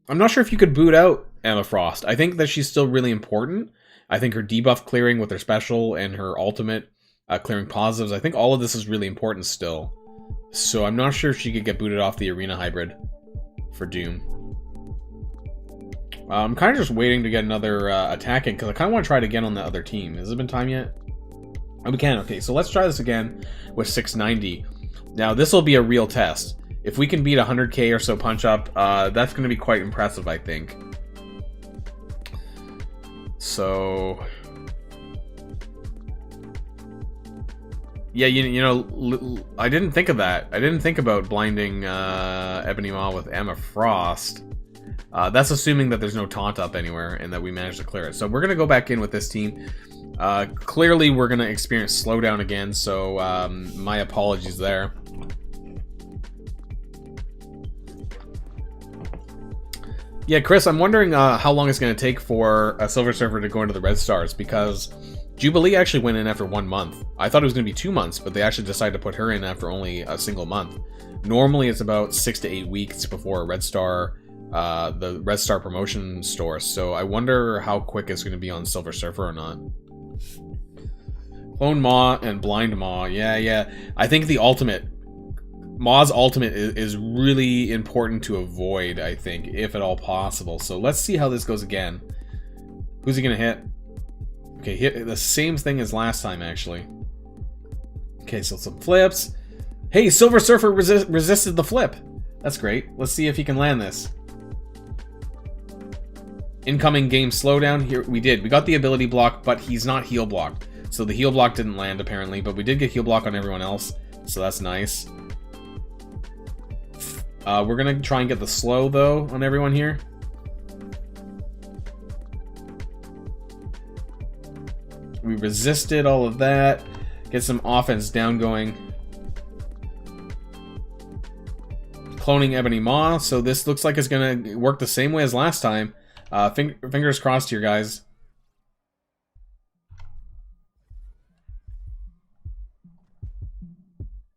not sure if you could boot out Emma Frost. I think that she's still really important. I think her debuff clearing with her special and her ultimate clearing positives, I think all of this is really important still. So I'm not sure if she could get booted off the arena hybrid for Doom. I'm kind of just waiting to get another attack in, because I kind of want to try it again on the other team. Has it been time yet? Oh, we can. Okay, so let's try this again with 690. Now, this will be a real test. If we can beat 100k or so punch up, that's going to be quite impressive, I think. So... yeah, you know, I didn't think of that. I didn't think about blinding Ebony Maw with Emma Frost. That's assuming that there's no taunt up anywhere and that we managed to clear it. So we're going to go back in with this team. Clearly, we're going to experience slowdown again, so my apologies there. Yeah, Chris, I'm wondering how long it's going to take for a Silver Surfer to go into the Red Stars, because Jubilee actually went in after 1 month. I thought it was going to be 2 months, but they actually decided to put her in after only a single month. Normally, it's about 6 to 8 weeks before a Red Star, the Red Star promotion store, so I wonder how quick it's going to be on Silver Surfer or not. Clone Maw and Blind Maw, yeah. I think the ultimate, Maw's ultimate is really important to avoid, I think, if at all possible. So let's see how this goes again. Who's he going to hit? Okay, hit the same thing as last time, actually. Okay, so some flips. Hey, Silver Surfer resisted the flip. That's great. Let's see if he can land this. Incoming game slowdown. Here we did. We got the ability block, but he's not heal blocked. So the heal block didn't land, apparently, but we did get heal block on everyone else. So that's nice. We're going to try and get the slow, though, on everyone here. We resisted all of that. Get some offense down going. Cloning Ebony Maw. So this looks like it's going to work the same way as last time. Fingers crossed here, guys.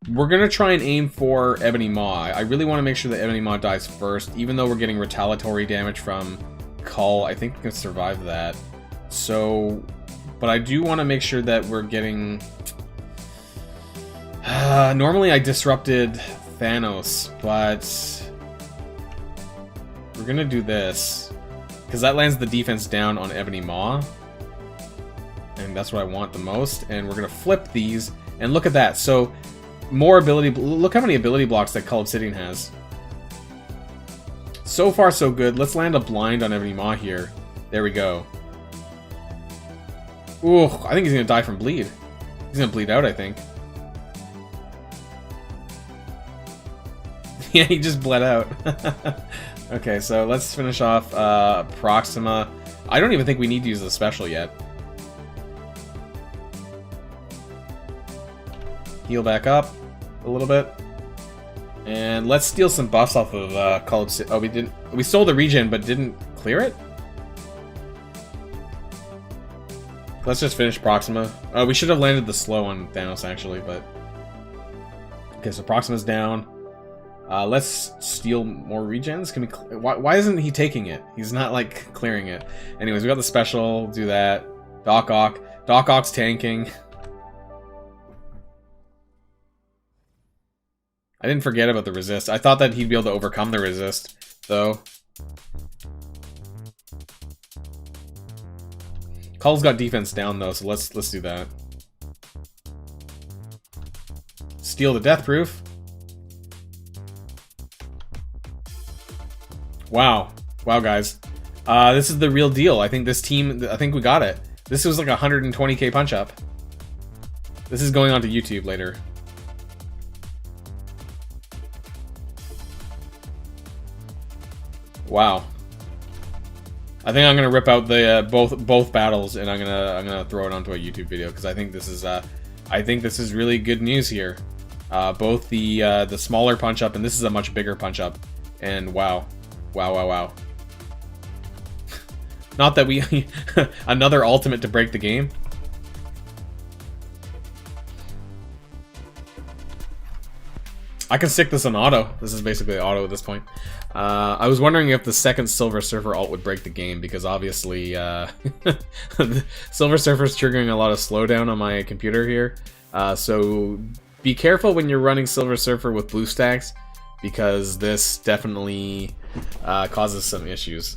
We're going to try and aim for Ebony Maw. I really want to make sure that Ebony Maw dies first. Even though we're getting retaliatory damage from Cull, I think we can survive that. So... but I do want to make sure that we're getting... normally I disrupted Thanos, but... we're going to do this. Because that lands the defense down on Ebony Maw. And that's what I want the most. And we're going to flip these. And look at that. So, more ability... look how many ability blocks that Cull Obsidian has. So far, so good. Let's land a blind on Ebony Maw here. There we go. Ooh, I think he's going to die from bleed. He's going to bleed out, I think. Yeah, he just bled out. Okay, so let's finish off Proxima. I don't even think we need to use the special yet. Heal back up a little bit. And let's steal some buffs off of Cull Obsidian. Oh, we stole the regen, but didn't clear it? Let's just finish Proxima. We should have landed the slow on Thanos, actually, but... Okay, so Proxima's down. Let's steal more regens. Can we... Why isn't he taking it? He's not, like, clearing it. Anyways, we got the special. Do that. Doc Ock. Doc Ock's tanking. I didn't forget about the resist. I thought that he'd be able to overcome the resist, though. Cull's got defense down, though, so let's do that. Steal the death proof. Wow. Wow, guys. This is the real deal. I think this team... I think we got it. This was like a 120k punch-up. This is going on to YouTube later. Wow. I think I'm gonna rip out the both battles, and I'm gonna throw it onto a YouTube video, because I think this is really good news here. Both the smaller punch up, and this is a much bigger punch up, and wow, wow, wow, wow. Not that we another ultimate to break the game. I can stick this on auto. This is basically auto at this point. I was wondering if the second Silver Surfer ult would break the game, because obviously Silver Surfer's triggering a lot of slowdown on my computer here. So be careful when you're running Silver Surfer with blue stacks, because this definitely causes some issues.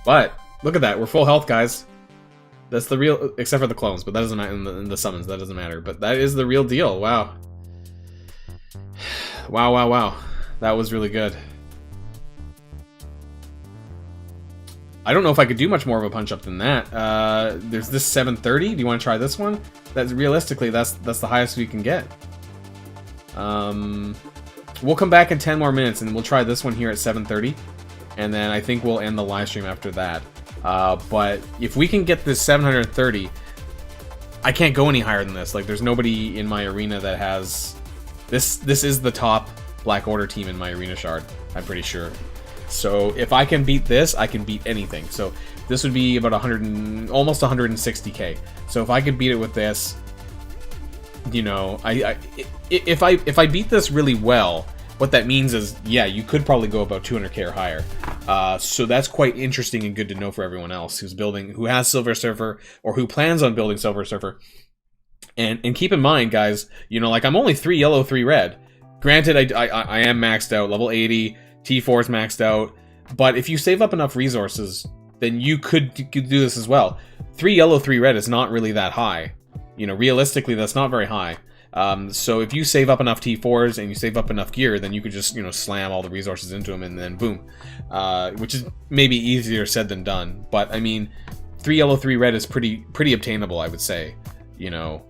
But look at that, we're full health, guys. That's the real, except for the clones, but that doesn't matter in the summons. That doesn't matter. But that is the real deal. Wow. Wow, wow, wow. That was really good. I don't know if I could do much more of a punch up than that. There's this 730. Do you want to try this one? That's realistically, that's the highest we can get. We'll come back in 10 more minutes and we'll try this one here at 730. And then I think we'll end the live stream after that. But if we can get this 730, I can't go any higher than this. Like, there's nobody in my arena that has... This is the top Black Order team in my arena shard, I'm pretty sure. So if I can beat this, I can beat anything. So this would be about almost 160k. So if I could beat it with this, you know, if I beat this really well, what that means is, yeah, you could probably go about 200k or higher. So that's quite interesting and good to know for everyone else who has Silver Surfer, or who plans on building Silver Surfer. And keep in mind, guys, you know, like, I'm only 3 yellow, 3 red. Granted, I am maxed out, level 80, T4 is maxed out, but if you save up enough resources, then you could do this as well. 3 yellow, 3 red is not really that high. You know, realistically, that's not very high. So if you save up enough T4s and you save up enough gear, then you could just, you know, slam all the resources into them and then boom. Which is maybe easier said than done. But, I mean, 3 yellow, 3 red is pretty obtainable, I would say. You know,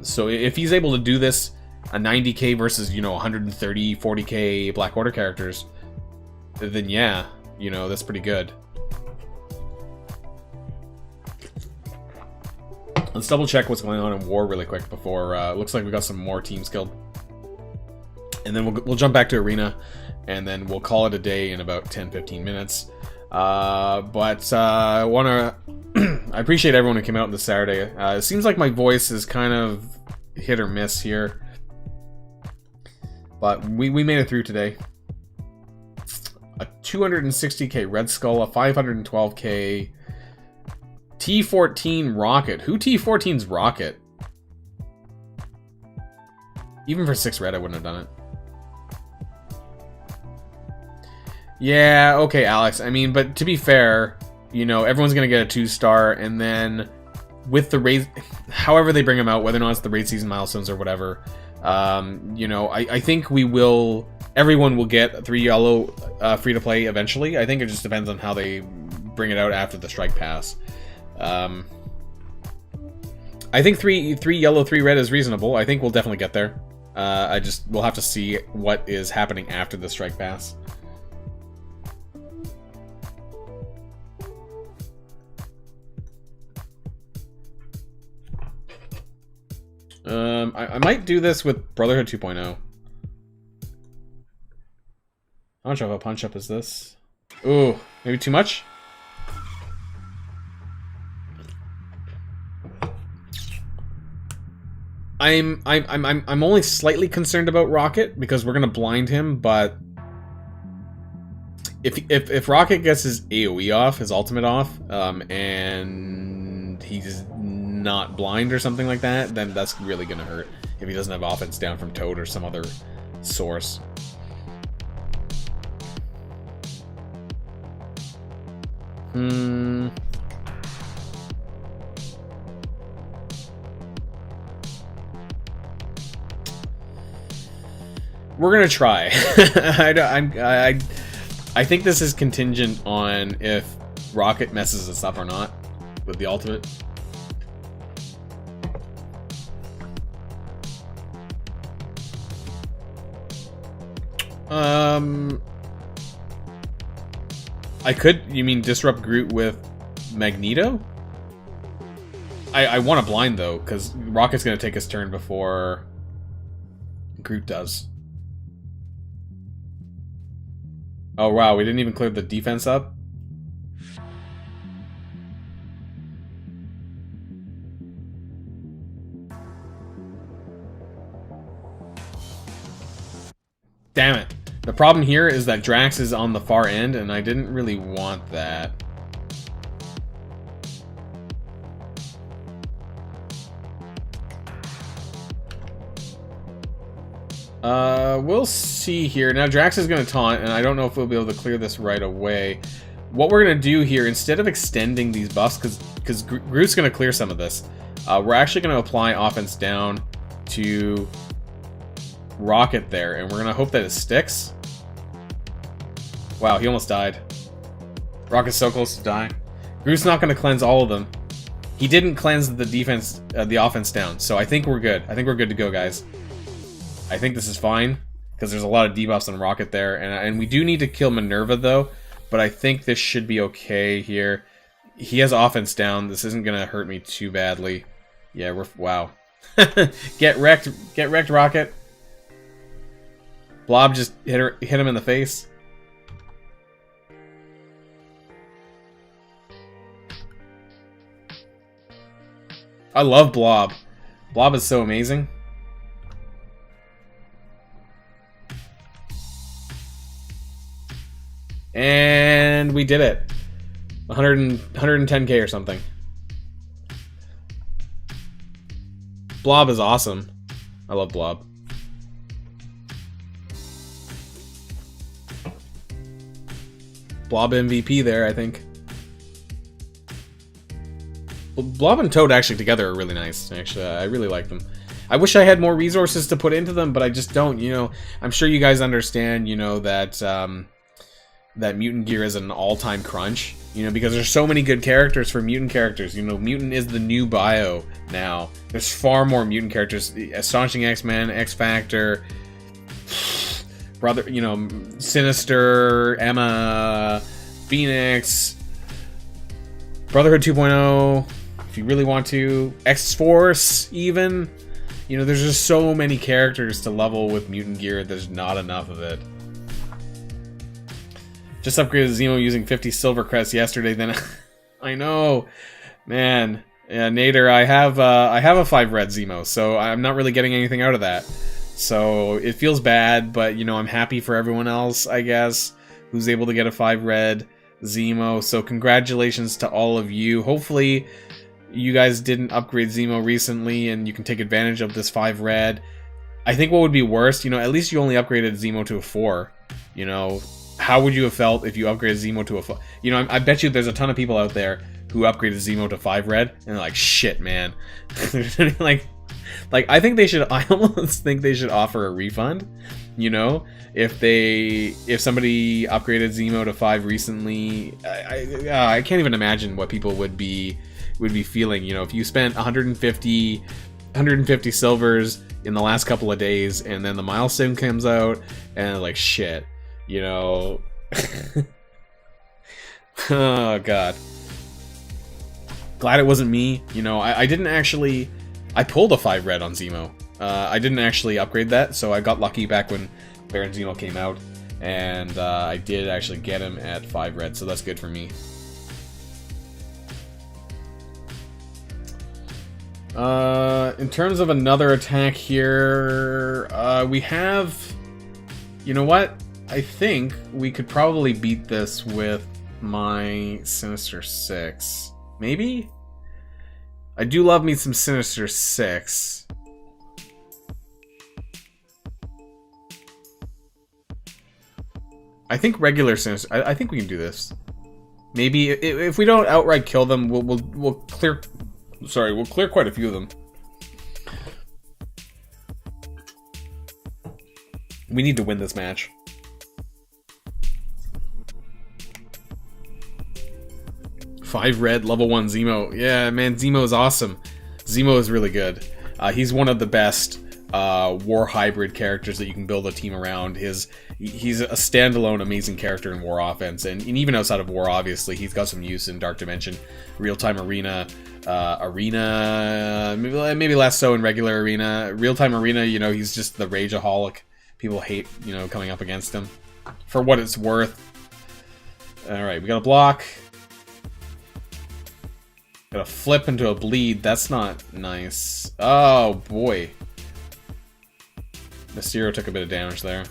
so if he's able to do this, a 90k versus, you know, 130, 40k Black Order characters, then yeah, you know, that's pretty good. Let's double check what's going on in war really quick before, looks like we got some more teams killed. And then we'll jump back to arena, and then we'll call it a day in about 10-15 minutes. But I want to... I appreciate everyone who came out this Saturday. It seems like my voice is kind of hit or miss here. But we made it through today. A 260k Red Skull, a 512k T14 Rocket. Who T14's Rocket? Even for 6 red, I wouldn't have done it. Yeah, okay, Alex. I mean, but to be fair, you know, everyone's going to get a 2-star, and then with the raid, however they bring them out, whether or not it's the raid season milestones or whatever, you know, I think everyone will get 3 yellow free-to-play eventually. I think it just depends on how they bring it out after the strike pass. I think 3 yellow, 3 red is reasonable. I think we'll definitely get there. We'll have to see what is happening after the strike pass. I might do this with Brotherhood 2.0. How much of a punch up is this? Ooh, maybe too much? I'm only slightly concerned about Rocket because we're gonna blind him, but if Rocket gets his AoE off, his ultimate off, and he's not blind or something like that, then that's really gonna hurt if he doesn't have offense down from Toad or some other source. We're gonna try. I think this is contingent on if Rocket messes us up or not with the ultimate. I could. You mean disrupt Groot with Magneto? I want to blind though, because Rocket's gonna take his turn before Groot does. Oh wow, we didn't even clear the defense up? Damn it. The problem here is that Drax is on the far end, and I didn't really want that. We'll see here. Now, Drax is going to taunt, and I don't know if we'll be able to clear this right away. What we're going to do here, instead of extending these buffs, because Groot's going to clear some of this, we're actually going to apply offense down to Rocket there, and we're going to hope that it sticks. Wow, he almost died. Rocket's so close to dying. Groot's not going to cleanse all of them. He didn't cleanse the defense, the offense down, so I think we're good. I think we're good to go, guys. I think this is fine, because there's a lot of debuffs on Rocket there, and we do need to kill Minerva, though, but I think this should be okay here. He has offense down. This isn't going to hurt me too badly. Yeah, we're... Wow. Get wrecked, Rocket. Blob just hit him in the face. I love Blob. Blob is so amazing. And we did it. 110k or something. Blob is awesome. I love Blob. Blob MVP there, I think. Blob and Toad actually together are really nice. Actually, I really like them. I wish I had more resources to put into them, but I just don't. You know, I'm sure you guys understand, you know, that that Mutant Gear is an all-time crunch. You know, because there's so many good characters for Mutant characters. You know, Mutant is the new bio now. There's far more Mutant characters. Astonishing X-Men, X-Factor, Brother, you know, Sinister, Emma, Phoenix, Brotherhood 2.0, if you really want to, X-Force even. You know, there's just so many characters to level with Mutant Gear, there's not enough of it. Just upgraded Zemo using 50 silver crests yesterday, then I know, man. Yeah, Nader, I have a 5 red Zemo, so I'm not really getting anything out of that. So it feels bad, but you know, I'm happy for everyone else, I guess, who's able to get a 5 red Zemo. So congratulations to all of you. Hopefully you guys didn't upgrade Zemo recently and you can take advantage of this 5 red. I think what would be worse, you know, at least you only upgraded Zemo to a 4. You know, how would you have felt if you upgraded Zemo to a 5? You know, I bet you there's a ton of people out there who upgraded Zemo to 5 red and they're like, shit, man. like I think they should, I almost think they should offer a refund, you know, if somebody upgraded Zemo to 5 recently. I can't even imagine what people would be feeling, you know, if you spent 150 silvers in the last couple of days and then the milestone comes out and like, shit, you know. Oh god, glad it wasn't me. You know, I didn't actually, I pulled a 5 red on Zemo. I didn't actually upgrade that, so I got lucky back when Baron Zemo came out, and I did actually get him at 5 red, so that's good for me. In terms of another attack here, we have... You know what? I think we could probably beat this with my Sinister 6. Maybe? I do love me some Sinister 6. I think regular Sinister... I think we can do this. Maybe if we don't outright kill them, we'll clear... Sorry, we'll clear quite a few of them. We need to win this match. 5 red, level 1 Zemo. Yeah, man, Zemo is awesome. Zemo is really good. He's one of the best war hybrid characters that you can build a team around. He's a standalone amazing character in war offense, and even outside of war, obviously, he's got some use in Dark Dimension, real-time arena, maybe less so in regular arena. Real-time arena, you know, he's just the rageaholic. People hate, you know, coming up against him. For what it's worth. Alright, we got a block. Got a flip into a bleed. That's not nice. Oh, boy. Mysterio took a bit of damage there.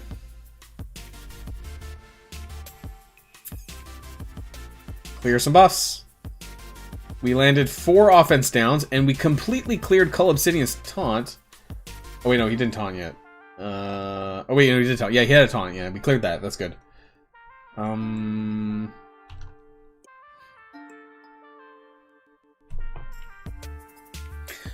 Clear some buffs. We landed 4 offense downs, and we completely cleared Cull Obsidian's taunt. Oh, wait, no, he didn't taunt yet. Oh, wait, no, he did taunt. Yeah, he had a taunt. Yeah, we cleared that. That's good.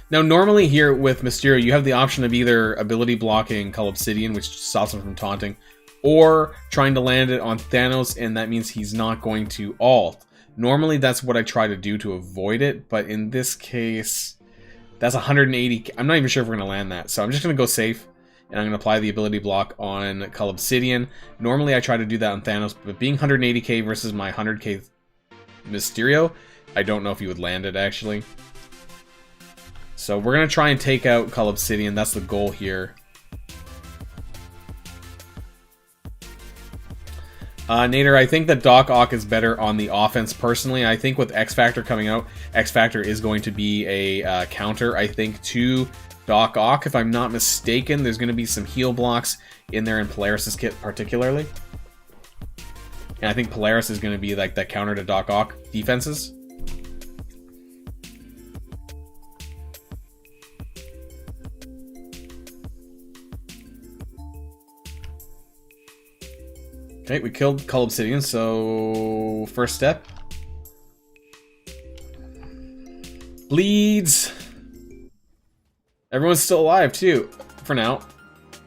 Now, normally here with Mysterio, you have the option of either ability blocking Cull Obsidian, which stops him from taunting, or trying to land it on Thanos, and that means he's not going to ult. Normally, that's what I try to do to avoid it, but in this case, that's 180. I'm not even sure if we're going to land that, so I'm just going to go safe, and I'm going to apply the ability block on Cull Obsidian. Normally, I try to do that on Thanos, but being 180k versus my 100k Mysterio, I don't know if he would land it, actually. So we're going to try and take out Cull Obsidian. That's the goal here. Nader, I think that Doc Ock is better on the offense personally. I think with X Factor coming out, X Factor is going to be a counter, I think, to Doc Ock. If I'm not mistaken, there's going to be some heal blocks in there in Polaris' kit particularly. And I think Polaris is going to be like that counter to Doc Ock defenses. Okay, we killed Cull Obsidian, so first step. Bleeds. Everyone's still alive, too, for now.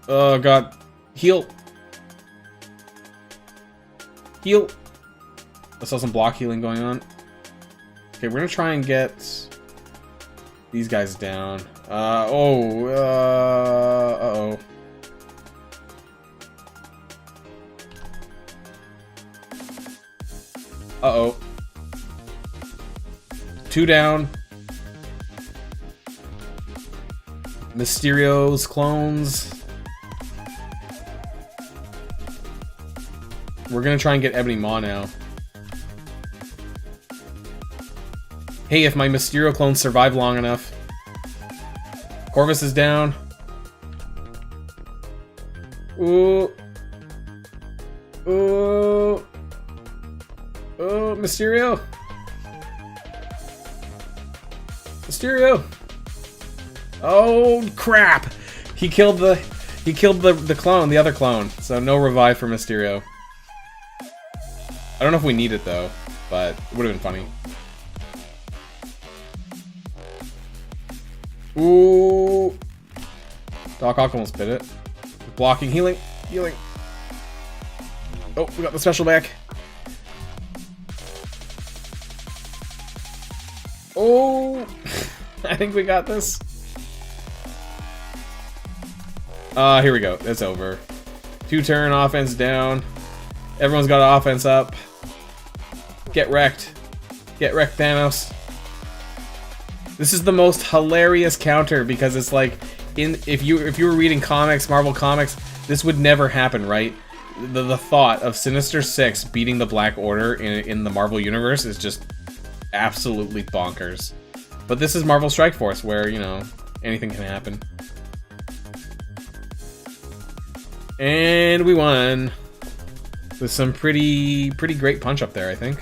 Oh, God. Heal. Heal. I saw some block healing going on. Okay, we're gonna try and get these guys down. Uh-oh. Uh-oh. 2 down. Mysterio's clones. We're gonna try and get Ebony Maw now. Hey, if my Mysterio clones survive long enough. Corvus is down. Ooh. Ooh. Oh, Mysterio! Mysterio! Oh crap! He killed the clone, the other clone. So no revive for Mysterio. I don't know if we need it though, but it would have been funny. Ooh! Doc Ock almost bit it. Blocking, healing. Oh, we got the special back. Oh, I think we got this. Here we go. It's over. 2-turn offense down. Everyone's got offense up. Get wrecked. Get wrecked, Thanos. This is the most hilarious counter because it's like, if you were reading comics, Marvel comics, this would never happen, right? The thought of Sinister Six beating the Black Order in the Marvel universe is just absolutely bonkers. But this is Marvel Strike Force, where, you know, anything can happen. And we won. With some pretty great punch up there, I think.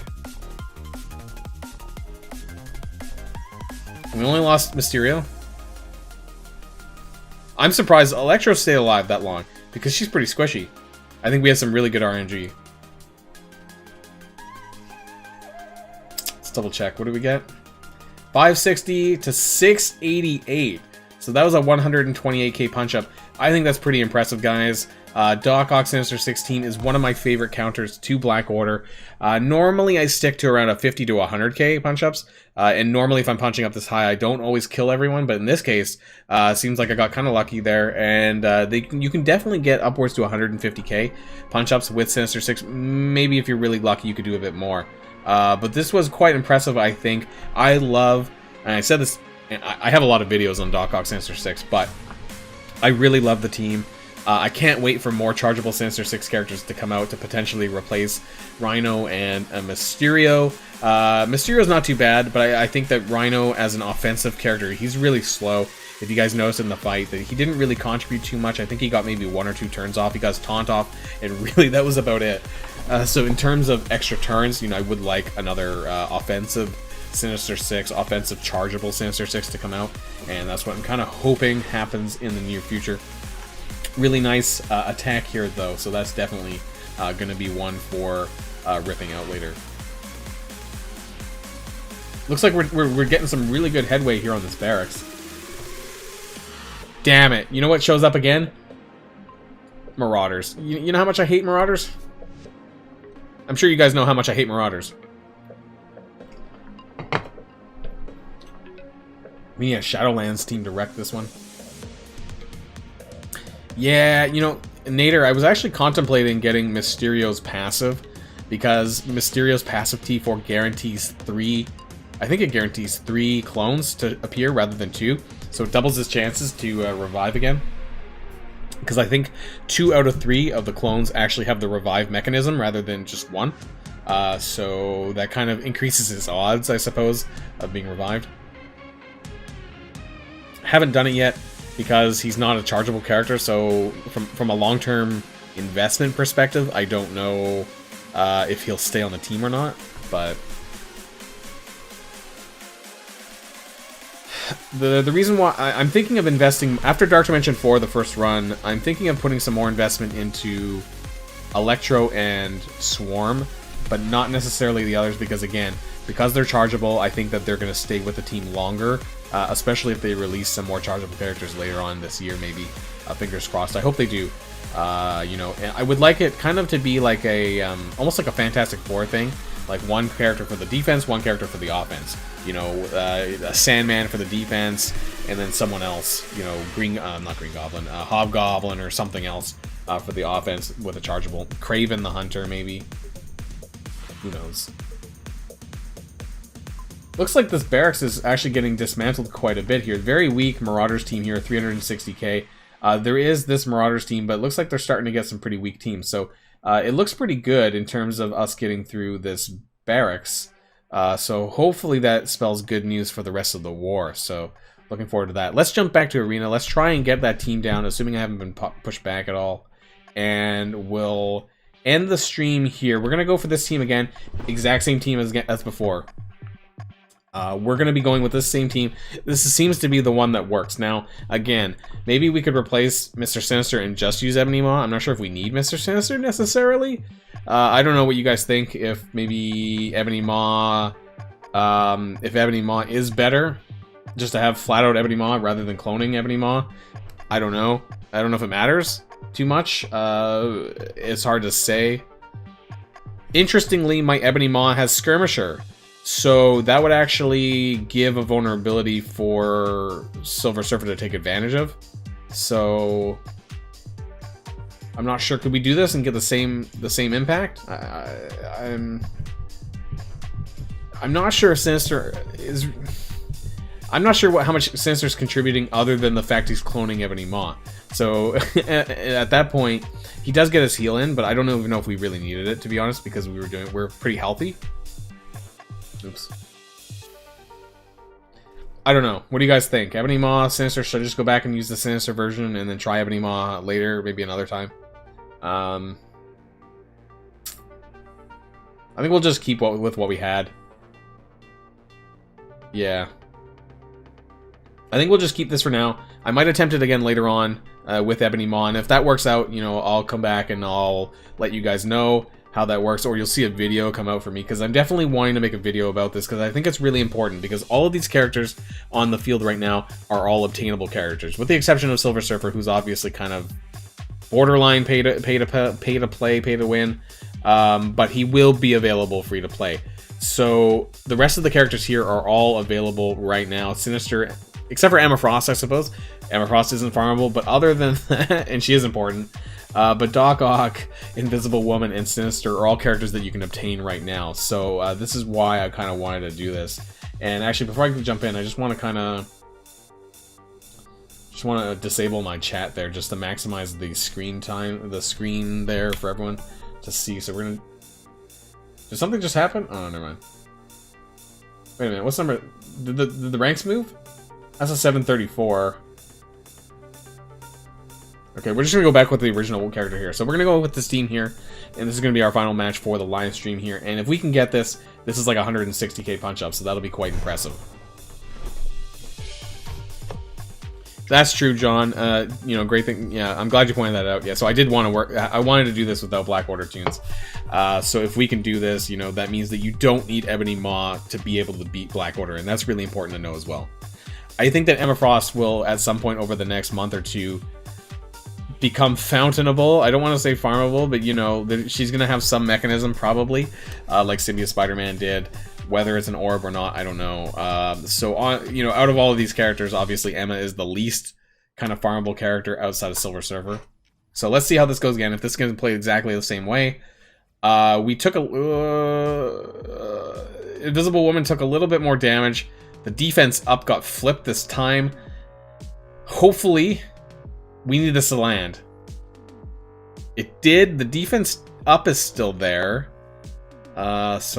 We only lost Mysterio. I'm surprised Electro stayed alive that long, because she's pretty squishy. I think we have some really good RNG. Let's double check. What do we get? 560 to 688. So that was a 128k punch up. I think that's pretty impressive, guys. Doc Ock Sinister 16 is one of my favorite counters to Black Order. Normally I stick to around a 50 to 100k punch-ups, and normally if I'm punching up this high I don't always kill everyone, but in this case, seems like I got kind of lucky there, and you can definitely get upwards to 150k punch-ups with Sinister 6. Maybe if you're really lucky you could do a bit more. But this was quite impressive, I think. I love, and I said this, I have a lot of videos on Doc Ock Sinister 6, but I really love the team. I can't wait for more chargeable Sinister 6 characters to come out to potentially replace Rhino and Mysterio. Mysterio's not too bad, but I think that Rhino as an offensive character, he's really slow. If you guys noticed in the fight that he didn't really contribute too much. I think he got maybe 1 or 2 turns off. He got his taunt off, and really that was about it. So in terms of extra turns, you know, I would like another offensive Sinister 6, offensive chargeable Sinister 6 to come out, and that's what I'm kind of hoping happens in the near future. Really nice attack here, though, so that's definitely going to be one for ripping out later. Looks like we're getting some really good headway here on this barracks. Damn it. You know what shows up again? Marauders. You know how much I hate Marauders? I'm sure you guys know how much I hate Marauders. We need a Shadowlands team to wreck this one. Yeah, you know, Nader, I was actually contemplating getting Mysterio's passive, because Mysterio's passive T4 guarantees 3, I think it guarantees 3 clones to appear rather than 2, so it doubles his chances to revive again. Because I think 2 out of 3 of the clones actually have the revive mechanism rather than just 1. So that kind of increases his odds, I suppose, of being revived. Haven't done it yet, because he's not a chargeable character, so from a long-term investment perspective, I don't know if he'll stay on the team or not, but the reason why I'm thinking of investing, after Dark Dimension 4, the first run, I'm thinking of putting some more investment into Electro and Swarm, but not necessarily the others, because again, because they're chargeable, I think that they're going to stay with the team longer, especially if they release some more chargeable characters later on this year, maybe. Fingers crossed. I hope they do. You know, and I would like it kind of to be like a, almost like a Fantastic Four thing. Like one character for the defense, one character for the offense. You know, a Sandman for the defense, and then someone else, you know, not Green Goblin, Hobgoblin or something else for the offense with a chargeable. Kraven the Hunter, maybe. Who knows? Looks like this barracks is actually getting dismantled quite a bit here. Very weak Marauders team here, 360k. There is this Marauders team, but it looks like they're starting to get some pretty weak teams. So it looks pretty good in terms of us getting through this barracks. So hopefully that spells good news for the rest of the war. So looking forward to that. Let's jump back to Arena. Let's try and get that team down, assuming I haven't been pushed back at all. And we'll end the stream here. We're going to go for this team again. Exact same team as before. We're going to be going with this same team. This seems to be the one that works. Now, again, maybe we could replace Mr. Sinister and just use Ebony Maw. I'm not sure if we need Mr. Sinister necessarily. I don't know what you guys think. If maybe Ebony Maw, if Ebony Maw is better, just to have flat out Ebony Maw rather than cloning Ebony Maw. I don't know. I don't know if it matters too much. It's hard to say. Interestingly, my Ebony Maw has Skirmisher. So that would actually give a vulnerability for Silver Surfer to take advantage of. So I'm not sure. Could we do this and get the same impact? I'm not sure if Sinister is. I'm not sure how much Sinister's contributing other than the fact he's cloning Ebony Maw. So at that point, he does get his heal in, but I don't even know if we really needed it, to be honest, because we're pretty healthy. Oops. I don't know. What do you guys think? Ebony Maw, Sinister? Should I just go back and use the Sinister version and then try Ebony Maw later, maybe another time? I think we'll just keep with what we had. Yeah. I think we'll just keep this for now. I might attempt it again later on with Ebony Maw, and if that works out, you know, I'll come back and I'll let you guys know how that works, or you'll see a video come out for me, because I'm definitely wanting to make a video about this, because I think it's really important, because all of these characters on the field right now are all obtainable characters, with the exception of Silver Surfer, who's obviously kind of borderline pay to win, but he will be available free to play. So the rest of the characters here are all available right now. Sinister, except for Emma Frost, I suppose. Emma Frost isn't farmable, but other than that, and she is important. But Doc Ock, Invisible Woman, and Sinister are all characters that you can obtain right now. So this is why I kind of wanted to do this. And actually, before I can jump in, I just want to disable my chat there, just to maximize the screen time, the screen there for everyone to see. So we're gonna. Did something just happen? Oh, never mind. Wait a minute. What's number? Did the ranks move? That's a 734. Okay, we're just going to go back with the original character here. So we're going to go with this team here, and this is going to be our final match for the live stream here. And if we can get this, this is like 160k punch-up, so that'll be quite impressive. That's true, John. You know, great thing. Yeah, I'm glad you pointed that out. Yeah, so I did want to work. I wanted to do this without Black Order tunes. So if we can do this, you know, that means that you don't need Ebony Maw to be able to beat Black Order, and that's really important to know as well. I think that Emma Frost will, at some point over the next month or two, become fountainable. I don't want to say farmable, but you know, she's gonna have some mechanism probably, like Symbiote Spider-Man did. Whether it's an orb or not, I don't know. You know, out of all of these characters, obviously Emma is the least kind of farmable character outside of Silver Surfer. So let's see how this goes again. If this can play exactly the same way, we took Invisible Woman took a little bit more damage. The defense up got flipped this time. Hopefully, we need this to land. It did. The defense up is still there. So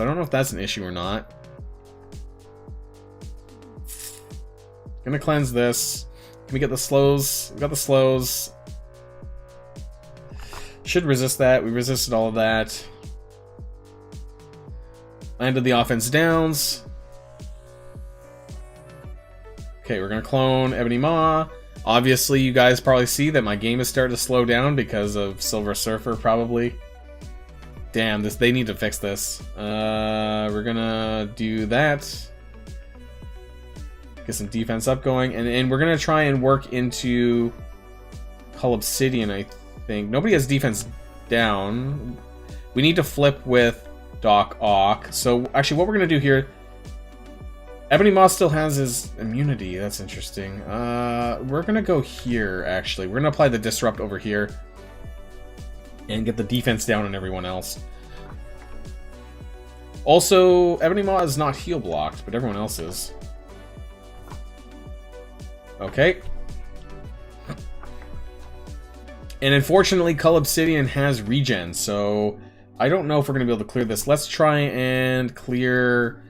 I don't know if that's an issue or not. Gonna cleanse this. Can we get the slows? We got the slows. Should resist that. We resisted all of that. Landed the offense downs. Okay, we're gonna clone Ebony Maw. Obviously, you guys probably see that my game is starting to slow down because of Silver Surfer, probably. Damn, they need to fix this. We're gonna do that. Get some defense up going, and we're gonna try and work into Hull Obsidian, I think. Nobody has defense down. We need to flip with Doc Ock. So, actually, what we're gonna do here... Ebony Maw still has his immunity. That's interesting. We're gonna go here, actually. We're gonna apply the Disrupt over here. And get the defense down on everyone else. Also, Ebony Maw is not heal blocked, but everyone else is. Okay. And unfortunately, Cull Obsidian has regen, so I don't know if we're going to be able to clear this. Let's try and clear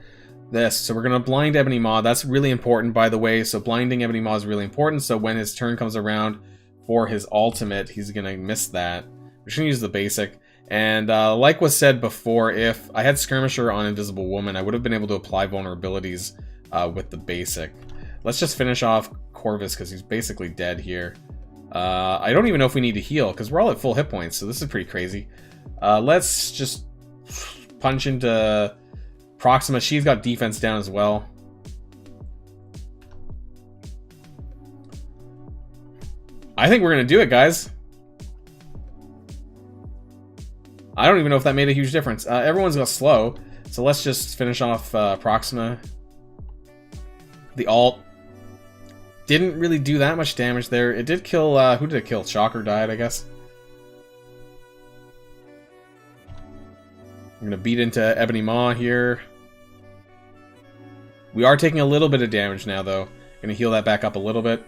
this. So we're going to blind Ebony Maw. That's really important, by the way. So blinding Ebony Maw is really important, so when his turn comes around for his ultimate, he's going to miss that. We're just going to use the basic. And like was said before, if I had Skirmisher on Invisible Woman, I would have been able to apply vulnerabilities with the basic. Let's just finish off Corvus, because he's basically dead here. I don't even know if we need to heal, because we're all at full hit points, so this is pretty crazy. Let's just punch into Proxima. She's got defense down as well. I think we're going to do it, guys. I don't even know if that made a huge difference. Everyone's got slow, so let's just finish off Proxima. The ult didn't really do that much damage there. It did kill, who did it kill? Shocker died, I guess. I'm going to beat into Ebony Maw here. We are taking a little bit of damage now, though. Going to heal that back up a little bit.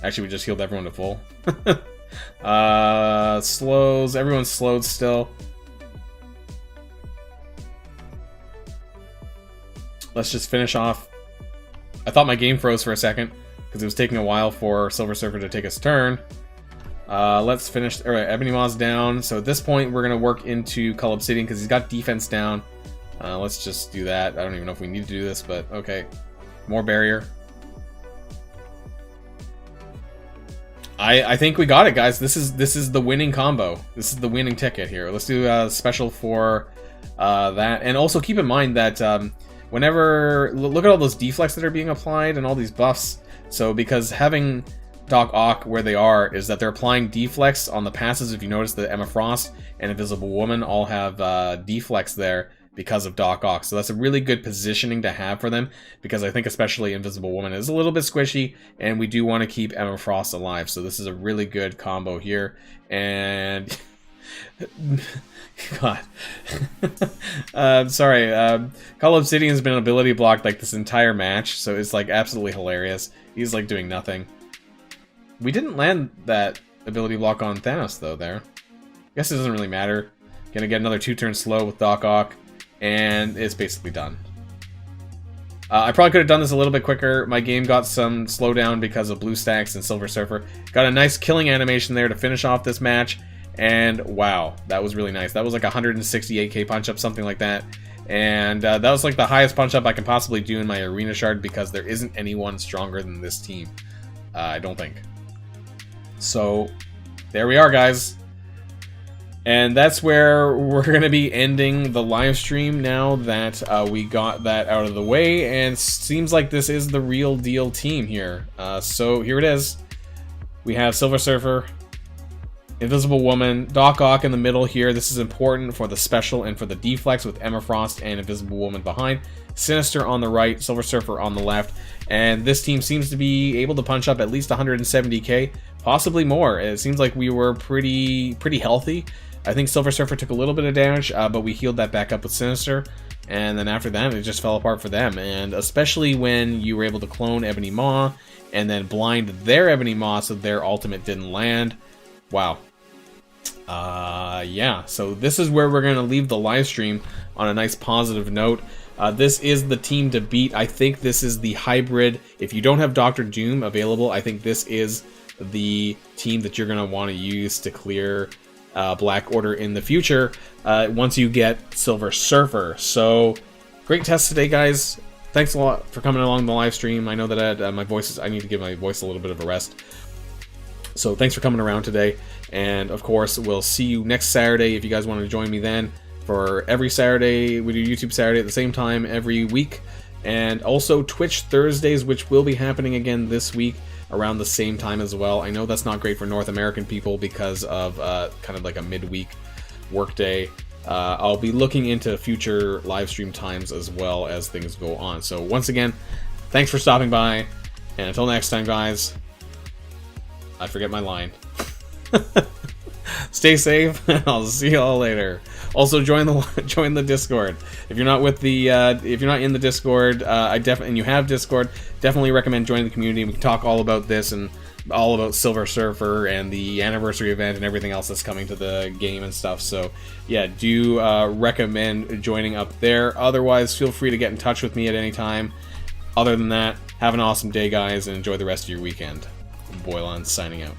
Actually, we just healed everyone to full. Slows. Everyone's slowed still. Let's just finish off I thought my game froze for a second because it was taking a while for Silver Surfer to take his turn. Let's finish. All right, Ebony Maw's down. So at this point, we're gonna work into Cull Obsidian because he's got defense down. Let's just do that. I don't even know if we need to do this, but okay. More barrier. I think we got it, guys. This is the winning combo. This is the winning ticket here. Let's do a special for that, and also keep in mind that whenever look at all those deflects that are being applied and all these buffs. So because having Doc Ock where they are is that they're applying deflects on the passes. If you notice, the Emma Frost and Invisible Woman all have deflects there because of Doc Ock. So that's a really good positioning to have for them, because I think especially Invisible Woman is a little bit squishy, and we do want to keep Emma Frost alive. So this is a really good combo here. And God, sorry. Cull Obsidian's been ability blocked like this entire match, so it's like absolutely hilarious. He's like doing nothing. We didn't land that ability block on Thanos though there. Guess it doesn't really matter. Gonna get another 2-turn slow with Doc Ock, and it's basically done. I probably could have done this a little bit quicker. My game got some slowdown because of BlueStacks and Silver Surfer. Got a nice killing animation there to finish off this match, and wow, that was really nice. That was like 168k punch-up, something like that. And that was like the highest punch-up I can possibly do in my Arena Shard, because there isn't anyone stronger than this team. I don't think. So, there we are, guys. And that's where we're going to be ending the live stream now that we got that out of the way. And seems like this is the real deal team here. So here it is. We have Silver Surfer, Invisible Woman, Doc Ock in the middle here. This is important for the special and for the deflex with Emma Frost and Invisible Woman behind. Sinister on the right, Silver Surfer on the left. And this team seems to be able to punch up at least 170k, possibly more. It seems like we were pretty healthy. I think Silver Surfer took a little bit of damage, but we healed that back up with Sinister. And then after that, it just fell apart for them. And especially when you were able to clone Ebony Maw and then blind their Ebony Maw so their ultimate didn't land. Wow. Yeah, so this is where we're going to leave the live stream on a nice positive note. This is the team to beat. I think this is the hybrid. If you don't have Dr. Doom available, I think this is the team that you're going to want to use to clear Black Order in the future once you get Silver Surfer. So, great test today, guys. Thanks a lot for coming along the live stream. I know that I need to give my voice a little bit of a rest. So thanks for coming around today. And of course, we'll see you next Saturday if you guys want to join me then. For every Saturday, we do YouTube Saturday at the same time every week. And also Twitch Thursdays, which will be happening again this week around the same time as well. I know that's not great for North American people because of kind of like a midweek workday. I'll be looking into future live stream times as well as things go on. So once again, thanks for stopping by. And until next time, guys, I forget my line. Stay safe, and I'll see you all later. Also, join the Discord. If you're not with the if you're not in the Discord, and you have Discord, definitely recommend joining the community. We can talk all about this and all about Silver Surfer and the anniversary event and everything else that's coming to the game and stuff. So yeah, do recommend joining up there. Otherwise, feel free to get in touch with me at any time. Other than that, have an awesome day, guys, and enjoy the rest of your weekend. Boilon signing out.